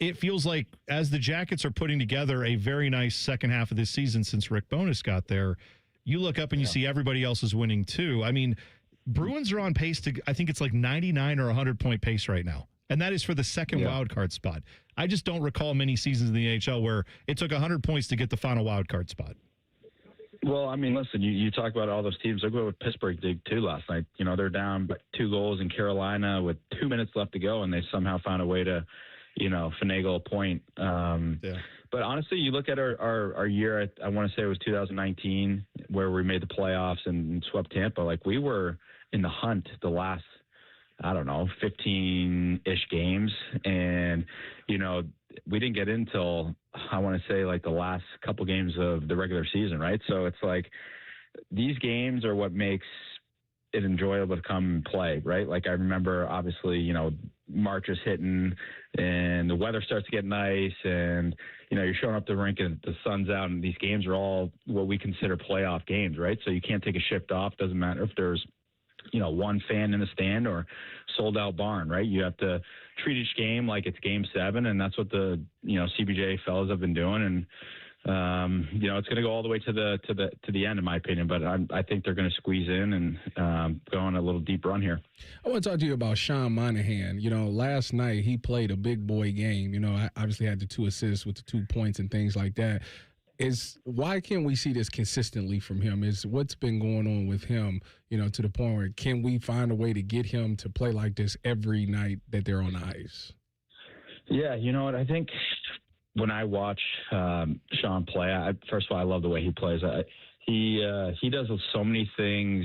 [SPEAKER 7] it feels like as the Jackets are putting together a very nice second half of this season since Rick Bowness got there, you look up and you see everybody else is winning too. I mean, Bruins are on pace to, I think it's like 99 or 100-point pace right now. And that is for the second wild card spot. I just don't recall many seasons in the NHL where it took 100 points to get the final wild card spot.
[SPEAKER 6] Well, I mean, listen, you talk about all those teams. Look what Pittsburgh did too last night. They're down 2 goals in Carolina with 2 minutes left to go, and they somehow found a way to, finagle a point. But honestly, you look at our year, I want to say it was 2019, where we made the playoffs and swept Tampa. Like, we were in the hunt the last, 15-ish games. And, we didn't get in till, I want to say, like the last couple games of the regular season, right? So it's like these games are what makes it enjoyable to come and play, right? Like I remember, obviously, March is hitting and the weather starts to get nice and, you're showing up to the rink and the sun's out and these games are all what we consider playoff games, right? So you can't take a shift off. Doesn't matter if there's, one fan in the stand or sold out barn, right? You have to treat each game like it's game 7. And that's what the, CBJ fellas have been doing. And, it's going to go all the way to the end, in my opinion. But I think they're going to squeeze in and go on a little deep run here.
[SPEAKER 8] I want to talk to you about Sean Monahan. Last night he played a big boy game. I obviously had the 2 assists with the 2 points and things like that. Why can't we see this consistently from him? What's been going on with him, to the point where can we find a way to get him to play like this every night that they're on the ice?
[SPEAKER 6] Yeah, you know what? I think when I watch Sean play, first of all, I love the way he plays. He does so many things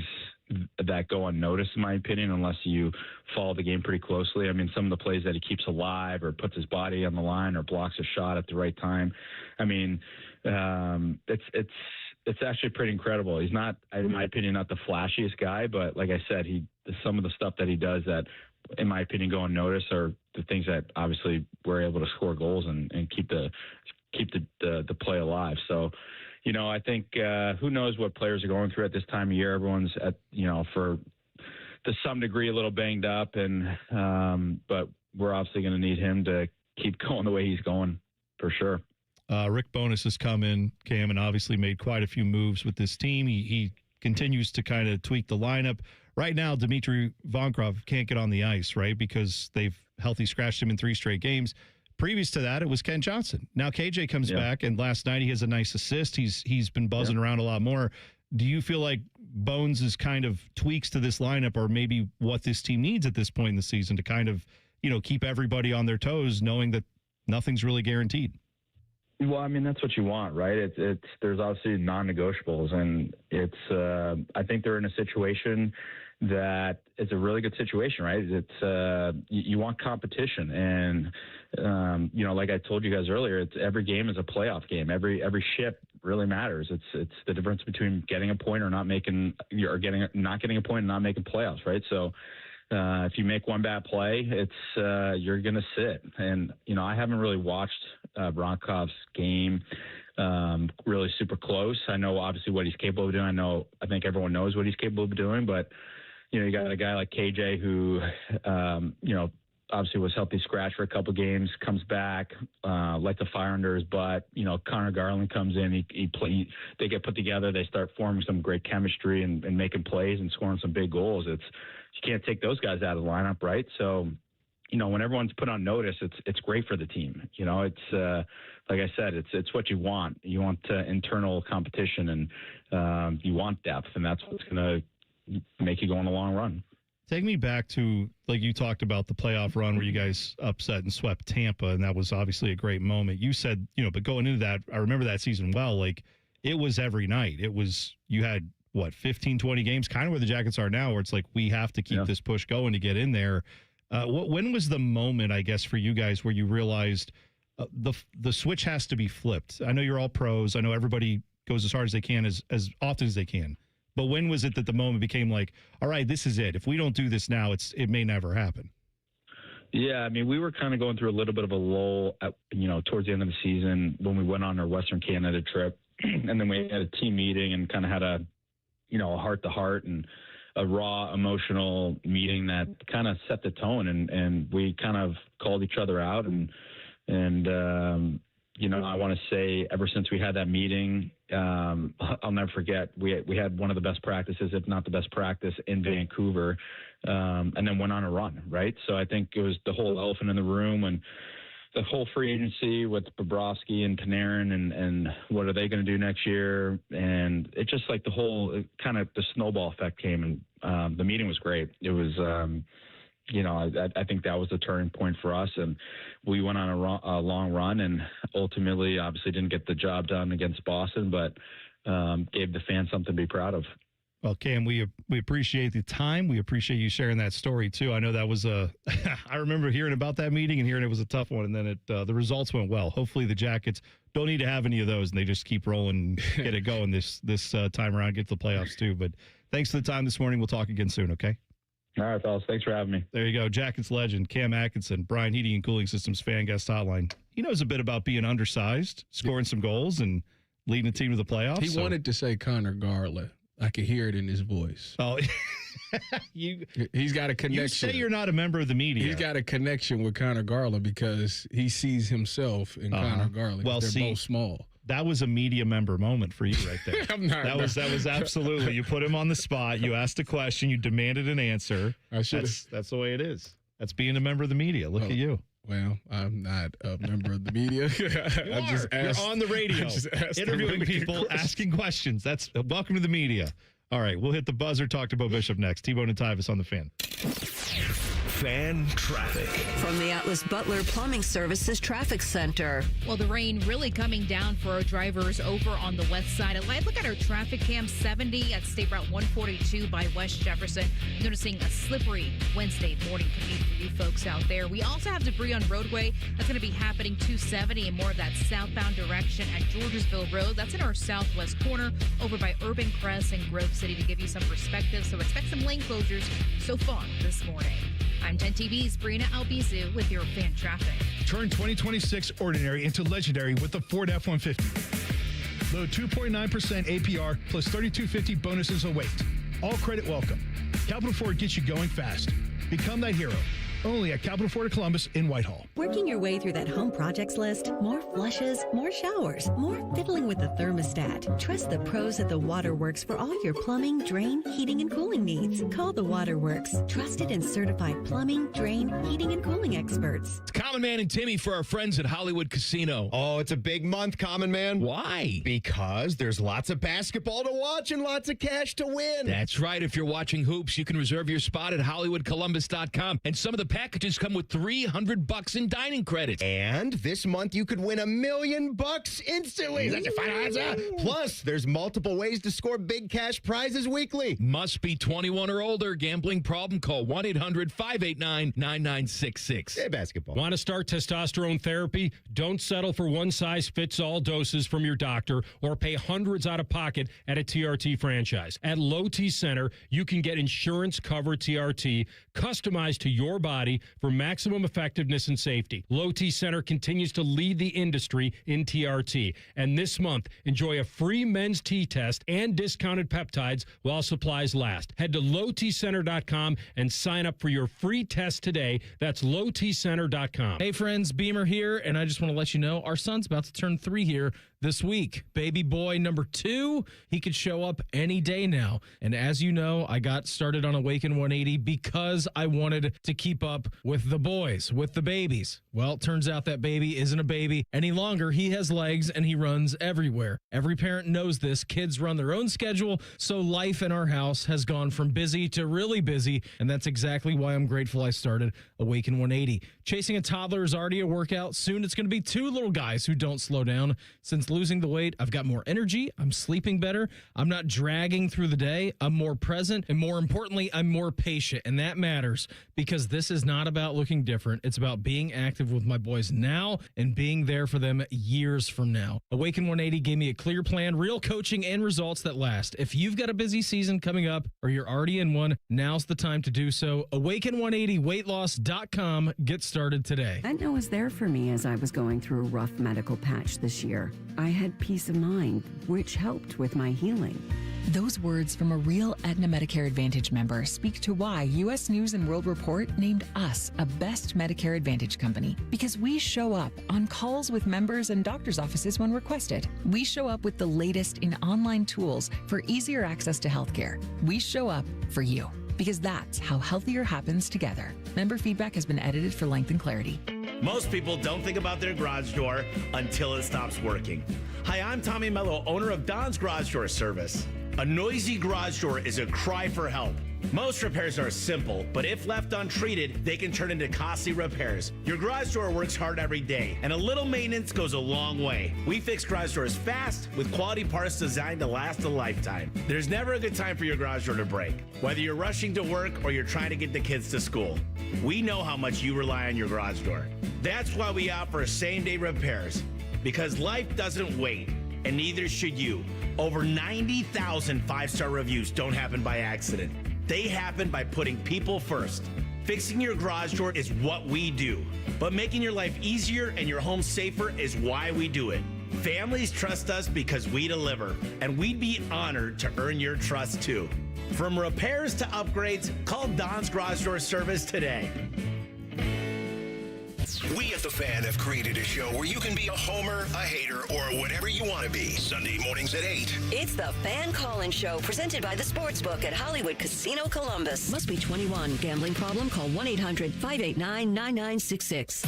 [SPEAKER 6] that go unnoticed, in my opinion, unless you follow the game pretty closely. I mean, some of the plays that he keeps alive or puts his body on the line or blocks a shot at the right time. I mean, it's actually pretty incredible. He's not, in my opinion, not the flashiest guy, but like I said, some of the stuff that he does that, in my opinion, go unnoticed are the things that obviously we're able to score goals and keep the play alive. So, I think who knows what players are going through at this time of year. Everyone's to some degree a little banged up, and but we're obviously going to need him to keep going the way he's going for sure.
[SPEAKER 7] Rick Bowness has come in, Cam, and obviously made quite a few moves with this team. He continues to kind of tweak the lineup. Right now, Dmitry Vonkrov can't get on the ice, right, because they've healthy scratched him in 3 straight games. previous to that, it was Ken Johnson. Now KJ comes back, and last night he has a nice assist. He's been buzzing around a lot more. Do you feel like Bones is kind of tweaks to this lineup, or maybe what this team needs at this point in the season to kind of, keep everybody on their toes, knowing that nothing's really guaranteed?
[SPEAKER 6] Well, I mean, that's what you want, right? It's there's obviously non-negotiables, and it's I think they're in a situation that it's a really good situation, right? It's you want competition, and like I told you guys earlier, it's every game is a playoff game. Every ship really matters. It's the difference between getting a point or not getting a point and not making playoffs, right? So if you make one bad play, it's you're gonna sit. And I haven't really watched Bronkov's game really super close. I know obviously what he's capable of doing. I think everyone knows what he's capable of doing, but you got a guy like KJ who, obviously was healthy scratch for a couple games, comes back, lights a fire under his butt. Connor Garland comes in, they get put together, they start forming some great chemistry and making plays and scoring some big goals. You can't take those guys out of the lineup, right? So, when everyone's put on notice, it's great for the team. It's like I said, it's what you want. You want internal competition, and you want depth, and that's what's going to make you go on a long run.
[SPEAKER 7] Take me back to, like you talked about, the playoff run where you guys upset and swept Tampa, and that was obviously a great moment. You said, but going into that, I remember that season well, like it was every night. It was, you had, 15, 20 games, kind of where the Jackets are now, where it's like we have to keep this push going to get in there. When was the moment, I guess, for you guys where you realized the switch has to be flipped? I know you're all pros. I know everybody goes as hard as they can as often as they can. But when was it that the moment became like, all right, this is it. If we don't do this now, it may never happen?
[SPEAKER 6] Yeah, I mean, we were kind of going through a little bit of a lull, towards the end of the season when we went on our Western Canada trip. And then we had a team meeting and kind of had a heart-to-heart and a raw emotional meeting that kind of set the tone. And we kind of called each other out. And I want to say ever since we had that meeting, I'll never forget, we had one of the best practices, if not the best practice, in Vancouver, and then went on a run, right? So I think it was the whole elephant in the room and the whole free agency with Bobrovsky and Panarin and what are they going to do next year? And it just like the whole kind of the snowball effect came, and the meeting was great. It was, I think that was the turning point for us, and we went on a long run, and ultimately, obviously, didn't get the job done against Boston, but gave the fans something to be proud of.
[SPEAKER 7] Well, Cam, we appreciate the time. We appreciate you sharing that story too. I know that was I remember hearing about that meeting and hearing it was a tough one, and then the results went well. Hopefully, the Jackets don't need to have any of those, and they just keep rolling, get it going this time around, get to the playoffs too. But thanks for the time this morning. We'll talk again soon. Okay.
[SPEAKER 6] All right, fellas. Thanks for having me.
[SPEAKER 7] There you go. Jackets legend, Cam Atkinson, Brian Heating and Cooling Systems fan guest hotline. He knows a bit about being undersized, scoring some goals, and leading a team to the playoffs.
[SPEAKER 8] He wanted to say Connor Garland. I could hear it in his voice.
[SPEAKER 7] Oh,
[SPEAKER 8] he's got a connection.
[SPEAKER 7] You say you're not a member of the media.
[SPEAKER 8] He's got a connection with Connor Garland because he sees himself in Connor Garland.
[SPEAKER 7] Well,
[SPEAKER 8] they're both small.
[SPEAKER 7] That was a media member moment for you right there. That was absolutely. You put him on the spot. You asked a question. You demanded an answer. That's the way it is. That's being a member of the media. Look at you.
[SPEAKER 8] Well, I'm not a member of the media.
[SPEAKER 7] You're on the radio, interviewing people, asking questions. That's welcome to the media. All right, we'll hit the buzzer. Talk to Bo Bishop next. T-Bone and Tyvis on the Fan.
[SPEAKER 14] Fan traffic.
[SPEAKER 4] From the Atlas Butler Plumbing Services Traffic Center.
[SPEAKER 9] Well, the rain really coming down for our drivers over on the west side. A live look at our traffic cam 70 at State Route 142 by West Jefferson. Noticing a slippery Wednesday morning commute for you folks out there. We also have debris on roadway that's going to be happening 270 and more of that southbound direction at Georgesville Road. That's in our southwest corner over by Urban Crest and Grove City to give you some perspective. So expect some lane closures so far this morning. I'm 10 TV's Brina Albizu with your fan traffic.
[SPEAKER 13] Turn 2026 ordinary into legendary with the Ford F-150. Low 2.9% APR plus $3,250 bonuses await. All credit welcome. Capital Ford gets you going fast. Become that hero. only at Capital Florida Columbus in Whitehall.
[SPEAKER 1] Working your way through that home projects list, more flushes, more showers, more fiddling with the thermostat. Trust the pros at the Waterworks for all your plumbing, drain, heating, and cooling needs. Call the Waterworks, trusted and certified plumbing, drain, heating, and cooling experts.
[SPEAKER 11] It's Common Man and Timmy for our friends at Hollywood Casino.
[SPEAKER 15] Oh, it's a big month, Common Man.
[SPEAKER 11] Why?
[SPEAKER 15] Because there's lots of basketball to watch and lots of cash to win.
[SPEAKER 11] That's right. If you're watching hoops, you can reserve your spot at HollywoodColumbus.com. And some of the packages come with $300 in dining credits.
[SPEAKER 15] And this month you could win $1 million instantly. That's your final answer. Plus, there's multiple ways to score big cash prizes weekly.
[SPEAKER 11] Must be 21 or older. Gambling problem? Call 1-800-589-9966.
[SPEAKER 15] Hey, basketball.
[SPEAKER 16] Want to start testosterone therapy? Don't settle for one-size-fits-all doses from your doctor or pay hundreds out of pocket at a TRT franchise. At Low T Center, you can get insurance-covered TRT customized to your body for maximum effectiveness and safety. Low T Center continues to lead the industry in TRT. And this month, enjoy a free men's T test and discounted peptides while supplies last. Head to lowtcenter.com and sign up for your free test today. That's lowtcenter.com.
[SPEAKER 17] Hey friends, Beamer here, and I just want to let you know our son's about to turn 3 here this week. Baby boy number 2, he could show up any day now. And as you know, I got started on Awaken 180 because I wanted to keep up with the boys, with the babies. Well, it turns out that baby isn't a baby any longer. He has legs and he runs everywhere. Every parent knows this. Kids run their own schedule, so life in our house has gone from busy to really busy, and that's exactly why I'm grateful I started Awaken 180. Chasing a toddler is already a workout. Soon it's going to be 2 little guys who don't slow down. Since losing the weight, I've got more energy, I'm sleeping better, I'm not dragging through the day, I'm more present, and more importantly, I'm more patient. And that matters because this is not about looking different. It's about being active with my boys now and being there for them years from now. Awaken 180 gave me a clear plan, real coaching, and results that last. If you've got a busy season coming up or you're already in one, now's the time to do so. Awaken180weightloss.com. Get started today.
[SPEAKER 23] Aetna was there for me as I was going through a rough medical patch this year. I had peace of mind, which helped with my healing.
[SPEAKER 2] Those words from a real Aetna Medicare Advantage member speak to why U.S. News & World Report named us a best Medicare Advantage company. Because we show up on calls with members and doctors' offices when requested. We show up with the latest in online tools for easier access to healthcare. We show up for you. Because that's how healthier happens together. Member feedback has been edited for length and clarity.
[SPEAKER 25] Most people don't think about their garage door until it stops working. Hi, I'm Tommy Mello, owner of Don's Garage Door Service. A noisy garage door is a cry for help. Most repairs are simple, but if left untreated, they can turn into costly repairs. Your garage door works hard every day, and a little maintenance goes a long way. We fix garage doors fast with quality parts designed to last a lifetime. There's never a good time for your garage door to break, whether you're rushing to work or you're trying to get the kids to school. We know how much you rely on your garage door. That's why we offer same-day repairs, because life doesn't wait, and neither should you. Over 90,000 5-star reviews don't happen by accident. They happen by putting people first. Fixing your garage door is what we do, but making your life easier and your home safer is why we do it. Families trust us because we deliver, and we'd be honored to earn your trust too. From repairs to upgrades, call Don's Garage Door Service today.
[SPEAKER 14] We at The Fan have created a show where you can be a homer, a hater, or whatever you want to be. Sunday mornings at 8.
[SPEAKER 4] It's the Fan Call-In Show presented by the Sportsbook at Hollywood Casino Columbus. Must be 21. Gambling problem? Call 1-800-589-9966.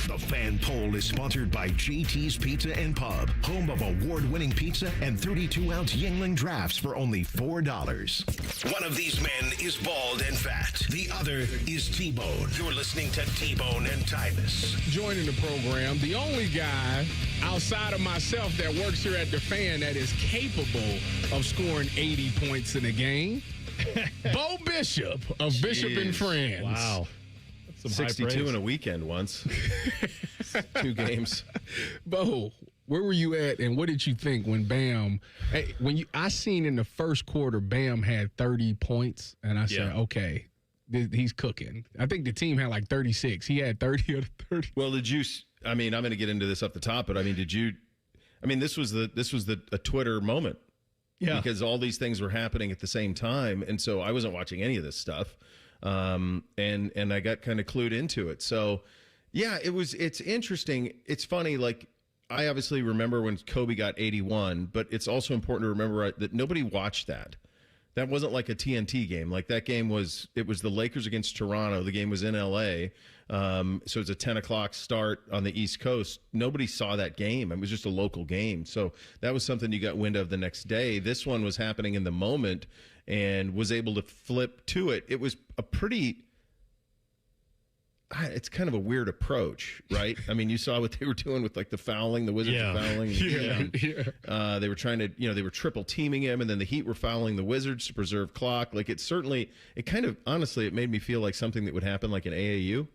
[SPEAKER 14] The Fan Poll is sponsored by JT's Pizza and Pub, home of award-winning pizza and 32-ounce Yingling drafts for only $4. One of these men is bald and fat. The other is T-Bone. You're listening to T-Bone and Tyvis.
[SPEAKER 8] Joining the program, the only guy outside of myself that works here at The Fan that is capable of scoring 80 points in a game, Bo Bishop of Bishop and Friends.
[SPEAKER 15] Wow.
[SPEAKER 7] Some
[SPEAKER 15] 62 in a weekend once. 2 games.
[SPEAKER 8] Bo, where were you at, and what did you think when Bam? I seen in the first quarter Bam had 30 points, and I said, okay, he's cooking. I think the team had like 36. He had 30 of the 30.
[SPEAKER 15] Well, did you? I mean, I'm going to get into this up the top, but I mean, did you? I mean, this was a Twitter moment.
[SPEAKER 8] Yeah.
[SPEAKER 15] Because all these things were happening at the same time, and so I wasn't watching any of this stuff.
[SPEAKER 3] and I got kind of clued into it. So, yeah, it's interesting. It's funny, like, I obviously remember when Kobe got 81, but it's also important to remember that nobody watched that. That wasn't like a TNT game. Like, that game was the Lakers against Toronto. The game was in LA. So it's a 10 o'clock start on the East Coast. Nobody saw that game. It was just a local game. So that was something you got wind of the next day. This one was happening in the moment and was able to flip to it. It was a pretty... It's kind of a weird approach, right? I mean, you saw what they were doing with, like, the fouling, the Wizards were fouling. They were trying to, they were triple teaming him, and then the Heat were fouling the Wizards to preserve clock. Like, it kind of, honestly, it made me feel like something that would happen like an AAU.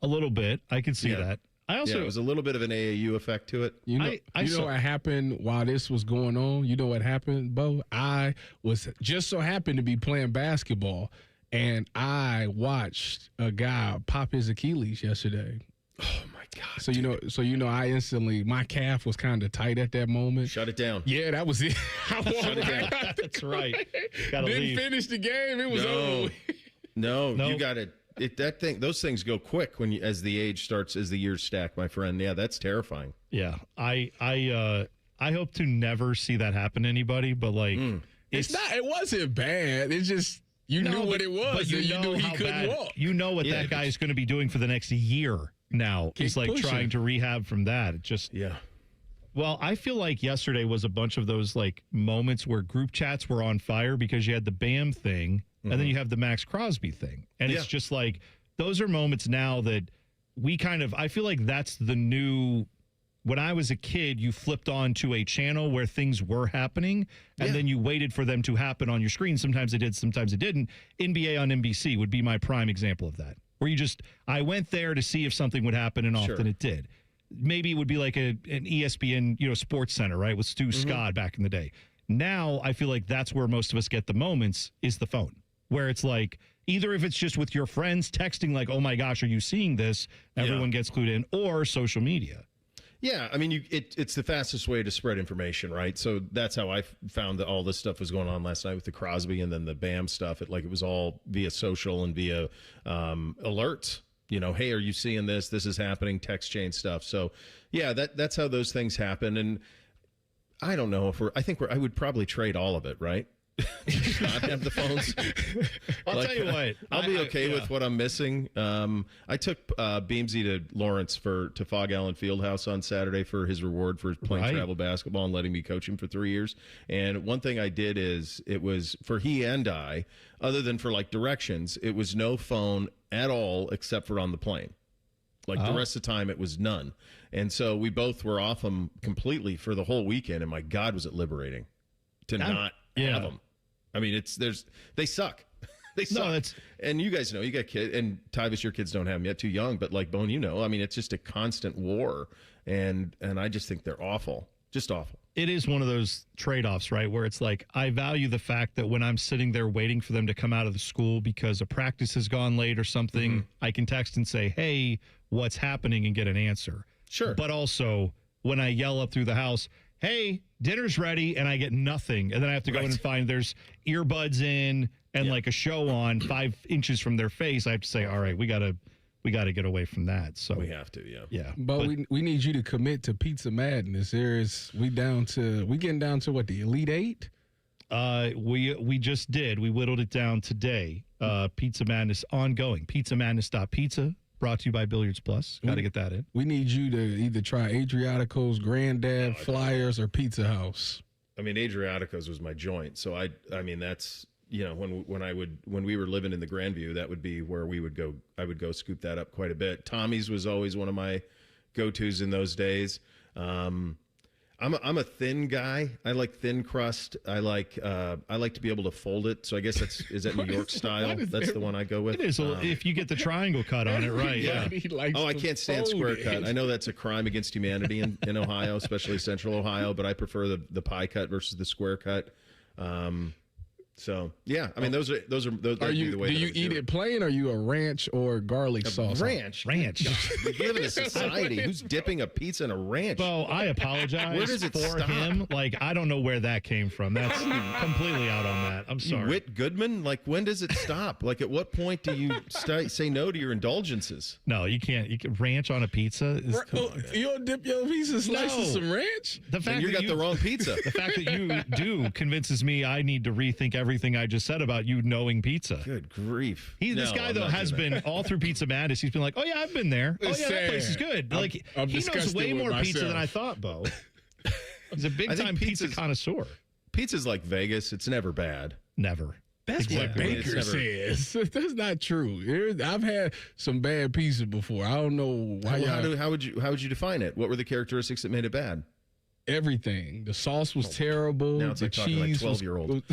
[SPEAKER 7] A little bit. I can see that. I also,
[SPEAKER 3] it was a little bit of an AAU effect to it.
[SPEAKER 8] You know, what happened while this was going on? You know what happened, Bo? I was just so happened to be playing basketball, and I watched a guy pop his Achilles yesterday.
[SPEAKER 3] Oh my God!
[SPEAKER 8] So I instantly, my calf was kind of tight at that moment.
[SPEAKER 3] Shut it down.
[SPEAKER 8] Yeah, that was it.
[SPEAKER 3] Shut it down.
[SPEAKER 7] That's right.
[SPEAKER 8] Didn't finish the game. It was over.
[SPEAKER 3] No, you got to. Those things go quick as the years stack, my friend. Yeah, that's terrifying.
[SPEAKER 7] Yeah, I hope to never see that happen to anybody. But like,
[SPEAKER 8] it's not. It wasn't bad. It's just. You knew what it was,
[SPEAKER 7] but you
[SPEAKER 8] knew he couldn't walk.
[SPEAKER 7] You know what that guy is going to be doing for the next year now. He's like trying to rehab from that. It just Well, I feel like yesterday was a bunch of those like moments where group chats were on fire because you had the Bam thing and then you have the Max Crosby thing. And it's just like those are moments now that I feel like that's the new. When I was a kid, you flipped on to a channel where things were happening, and then you waited for them to happen on your screen. Sometimes it did, sometimes it didn't. NBA on NBC would be my prime example of that, where I went there to see if something would happen, and often it did. Maybe it would be like an ESPN, Sports Center, right, with Stu Scott back in the day. Now, I feel like that's where most of us get the moments is the phone, where it's like, either if it's just with your friends texting like, oh my gosh, are you seeing this? Everyone gets clued in, or social media.
[SPEAKER 3] Yeah, I mean, it's the fastest way to spread information, right? So that's how I found that all this stuff was going on last night with the Crosby and then the Bam stuff. It was all via social and via alerts. Hey, are you seeing this? This is happening. Text chain stuff. So, yeah, that's how those things happen. And I don't know I would probably trade all of it, right? Not have the phones.
[SPEAKER 7] I'll tell you what.
[SPEAKER 3] I'll be okay with what I'm missing. I took Beamsy to Lawrence to Fog Allen Fieldhouse on Saturday for his reward for playing travel basketball and letting me coach him for 3 years. And one thing I did is it was for he and I, other than for like directions, it was no phone at all except for on the plane. The rest of the time, it was none. And so we both were off them completely for the whole weekend. And my God, was it liberating to not have them. I mean, they suck. They suck. And you guys know, you got kids, and Tyvis, your kids don't have them yet, too young, but like Bone, I mean, it's just a constant war. And I just think they're awful. Just awful.
[SPEAKER 7] It is one of those trade-offs, right, where it's like I value the fact that when I'm sitting there waiting for them to come out of the school because a practice has gone late or something, I can text and say, hey, what's happening, and get an answer.
[SPEAKER 3] Sure.
[SPEAKER 7] But also when I yell up through the house, hey, dinner's ready, and I get nothing. And then I have to go in and find there's earbuds in and like a show on 5 inches from their face. I have to say, all right, we got to get away from that. So
[SPEAKER 3] we have to,
[SPEAKER 7] yeah.
[SPEAKER 8] But we need you to commit to Pizza Madness. We getting down to what, the Elite Eight?
[SPEAKER 7] We just did. We whittled it down today. Pizza Madness ongoing. PizzaMadness.pizza. Brought to you by Billiards Plus. Got to get that in.
[SPEAKER 8] We need you to either try Adriatico's, Granddad, Flyers, or Pizza House.
[SPEAKER 3] I mean, Adriatico's was my joint. So I mean, that's, when we were living in the Grandview, that would be where we would go. I would go scoop that up quite a bit. Tommy's was always one of my go-tos in those days. I'm a thin guy. I like thin crust. I like to be able to fold it. So I guess is that New York style? That's the one I go with.
[SPEAKER 7] It is if you get the triangle cut on it, right? Yeah.
[SPEAKER 3] I can't stand square cut. I know that's a crime against humanity in Ohio, especially Central Ohio. But I prefer the pie cut versus the square cut. So yeah, I mean those are
[SPEAKER 8] Are you?
[SPEAKER 3] the way
[SPEAKER 8] Do
[SPEAKER 3] that I
[SPEAKER 8] you
[SPEAKER 3] would
[SPEAKER 8] eat
[SPEAKER 3] do
[SPEAKER 8] it plain, or you a ranch or garlic sauce?
[SPEAKER 3] Ranch. We live in a society. Who's dipping a pizza in a ranch?
[SPEAKER 7] Bo, I apologize
[SPEAKER 3] Where does it
[SPEAKER 7] for
[SPEAKER 3] stop?
[SPEAKER 7] him. Like, I don't know where that came from. That's completely out on that. I'm sorry.
[SPEAKER 3] Whit Goodman? Like, when does it stop? Like, at what point do you say no to your indulgences?
[SPEAKER 7] No, you can't. You can ranch on a pizza.
[SPEAKER 8] You don't dip your pizza slice with some ranch?
[SPEAKER 7] The fact
[SPEAKER 3] you
[SPEAKER 7] that
[SPEAKER 3] got the wrong pizza.
[SPEAKER 7] The fact that you do convinces me I need to rethink everything I just said about you knowing pizza.
[SPEAKER 3] Good grief.
[SPEAKER 7] This guy, though, has been all through Pizza Madness. He's been like, oh, yeah, I've been there.
[SPEAKER 8] It's
[SPEAKER 7] that place is good.
[SPEAKER 8] I'm
[SPEAKER 7] He knows
[SPEAKER 8] disgusted
[SPEAKER 7] way
[SPEAKER 8] with
[SPEAKER 7] more pizza
[SPEAKER 8] myself.
[SPEAKER 7] than I thought, Bo. He's a big-time pizza connoisseur.
[SPEAKER 3] Pizza's like Vegas. It's never bad.
[SPEAKER 7] Never.
[SPEAKER 8] That's what Baker says. That's not true. I've had some bad pizza before. I don't know why.
[SPEAKER 3] How would you define it? What were the characteristics that made it bad?
[SPEAKER 8] Everything. The sauce was terrible.
[SPEAKER 3] Now it's
[SPEAKER 8] the
[SPEAKER 3] like talking like
[SPEAKER 8] cheese
[SPEAKER 3] 12-year-old.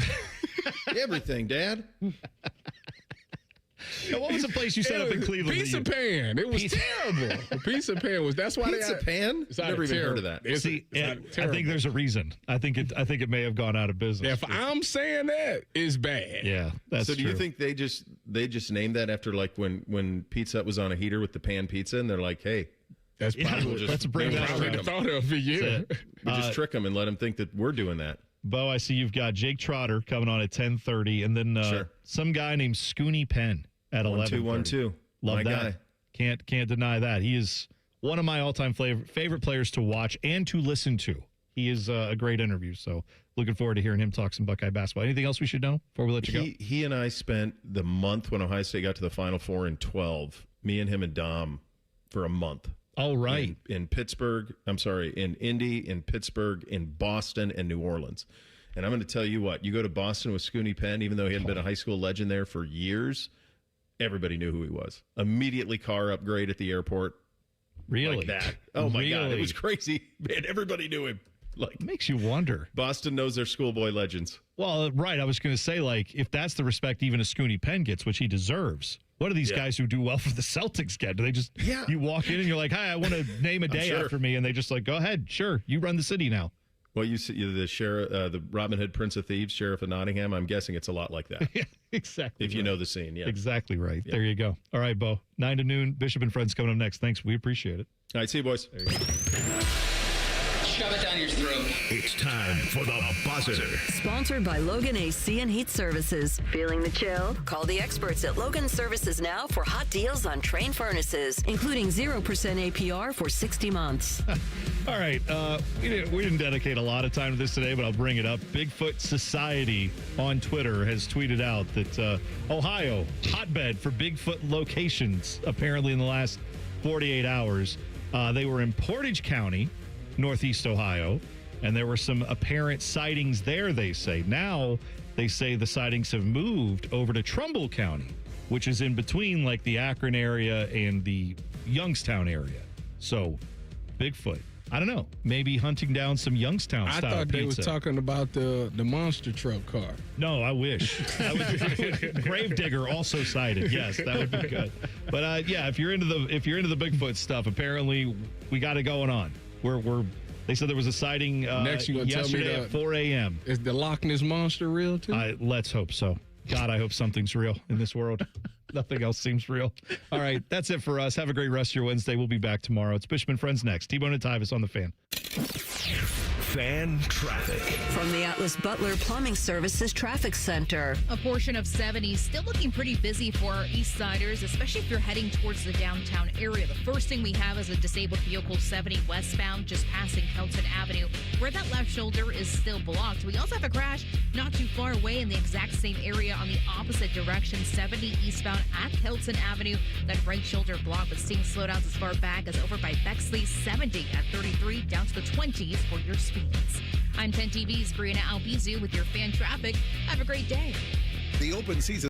[SPEAKER 3] Everything, Dad.
[SPEAKER 7] Now, what was the place you set up in Cleveland?
[SPEAKER 8] Pizza Pan. It was terrible. The Pizza Pan was. That's why
[SPEAKER 3] Pizza Pan?
[SPEAKER 8] It's
[SPEAKER 3] Never even heard of that.
[SPEAKER 7] I think there's a reason. I think it may have gone out of business.
[SPEAKER 8] If I'm saying that, it's bad.
[SPEAKER 7] Yeah, that's
[SPEAKER 3] so. Do
[SPEAKER 7] true.
[SPEAKER 3] you think they just named that after like when Pizza Hut was on a heater with the pan pizza, and they're like, hey.
[SPEAKER 8] That's probably
[SPEAKER 7] let's bring that
[SPEAKER 8] probably the
[SPEAKER 7] around.
[SPEAKER 8] thought of it. Yeah.
[SPEAKER 3] We just trick them and let them think that we're doing that.
[SPEAKER 7] Bo, I see you've got Jake Trotter coming on at 10:30, and then some guy named Scooney Penn at 11:30.
[SPEAKER 3] 1-2-1-2.
[SPEAKER 7] Love
[SPEAKER 3] My
[SPEAKER 7] that.
[SPEAKER 3] guy.
[SPEAKER 7] Can't deny that. He is one of my all-time favorite players to watch and to listen to. He is a great interview, so looking forward to hearing him talk some Buckeye basketball. Anything else we should know before we let you go?
[SPEAKER 3] He and I spent the month when Ohio State got to the Final Four in 12, me and him and Dom, for a month.
[SPEAKER 7] All right.
[SPEAKER 3] In Pittsburgh, in Indy, in Pittsburgh, in Boston, and New Orleans. And I'm going to tell you what, you go to Boston with Scooney Penn, even though he hadn't been a high school legend there for years, everybody knew who he was. Immediately car upgrade at the airport.
[SPEAKER 7] Really?
[SPEAKER 3] Like that. Oh, my God.
[SPEAKER 7] Really?
[SPEAKER 3] It was crazy. Man, everybody knew him. Like,
[SPEAKER 7] makes you wonder.
[SPEAKER 3] Boston knows their schoolboy legends.
[SPEAKER 7] Well, right. I was going to say, like, if that's the respect even a Scooney Penn gets, which he deserves, what do these guys who do well for the Celtics get? Do they just, you walk in and you're like, hi, I want to name a day after me, and they just like, go ahead, sure, you run the city now.
[SPEAKER 3] Well, you see the sheriff, the Robin Hood Prince of Thieves, Sheriff of Nottingham. I'm guessing it's a lot like that.
[SPEAKER 7] Yeah, exactly.
[SPEAKER 3] If you know the scene, yeah.
[SPEAKER 7] Exactly right. There you go. All right, Bo. 9 to noon. Bishop and Friends coming up next. Thanks. We appreciate it.
[SPEAKER 3] All right, see you, boys. There you go.
[SPEAKER 14] Shove it down your throat. It's time for the buzzer.
[SPEAKER 4] Sponsored by Logan AC and Heat Services. Feeling the chill? Call the experts at Logan Services now for hot deals on Train furnaces, including 0% APR for 60 months.
[SPEAKER 7] All right. We didn't dedicate a lot of time to this today, but I'll bring it up. Bigfoot Society on Twitter has tweeted out that Ohio, hotbed for Bigfoot locations, apparently in the last 48 hours. They were in Portage County, Northeast Ohio, and there were some apparent sightings there, they say. Now, they say the sightings have moved over to Trumbull County, which is in between, like, the Akron area and the Youngstown area. So, Bigfoot. I don't know. Maybe hunting down some Youngstown style
[SPEAKER 8] I thought they
[SPEAKER 7] pizza.
[SPEAKER 8] was talking about the monster truck car.
[SPEAKER 7] No, I wish. Gravedigger also cited. Yes, that would be good. But yeah, if you're into the Bigfoot stuff, apparently we got it going on. They said there was a sighting
[SPEAKER 8] Next, you gonna
[SPEAKER 7] yesterday
[SPEAKER 8] tell me
[SPEAKER 7] at 4 a.m.
[SPEAKER 8] Is the Loch Ness Monster real too?
[SPEAKER 7] Let's hope so. God, I hope something's real in this world. Nothing else seems real. All right, that's it for us. Have a great rest of your Wednesday. We'll be back tomorrow. It's Bishop and Friends next. T-Bone and Tyvis on the Fan.
[SPEAKER 14] Fan traffic.
[SPEAKER 4] From the Atlas Butler Plumbing Services Traffic Center.
[SPEAKER 9] A portion of 70 still looking pretty busy for our East Siders, especially if you're heading towards the downtown area. The first thing we have is a disabled vehicle 70 westbound, just passing Kelton Avenue, where that left shoulder is still blocked. We also have a crash not too far away in the exact same area on the opposite direction, 70 eastbound at Kelton Avenue. That right shoulder blocked, but seeing slowdowns as far back as over by Bexley, 70 at 33 down to the 20s for your speeds. I'm 10 TV's Brianna Albizu with your fan traffic. Have a great day.
[SPEAKER 14] The open season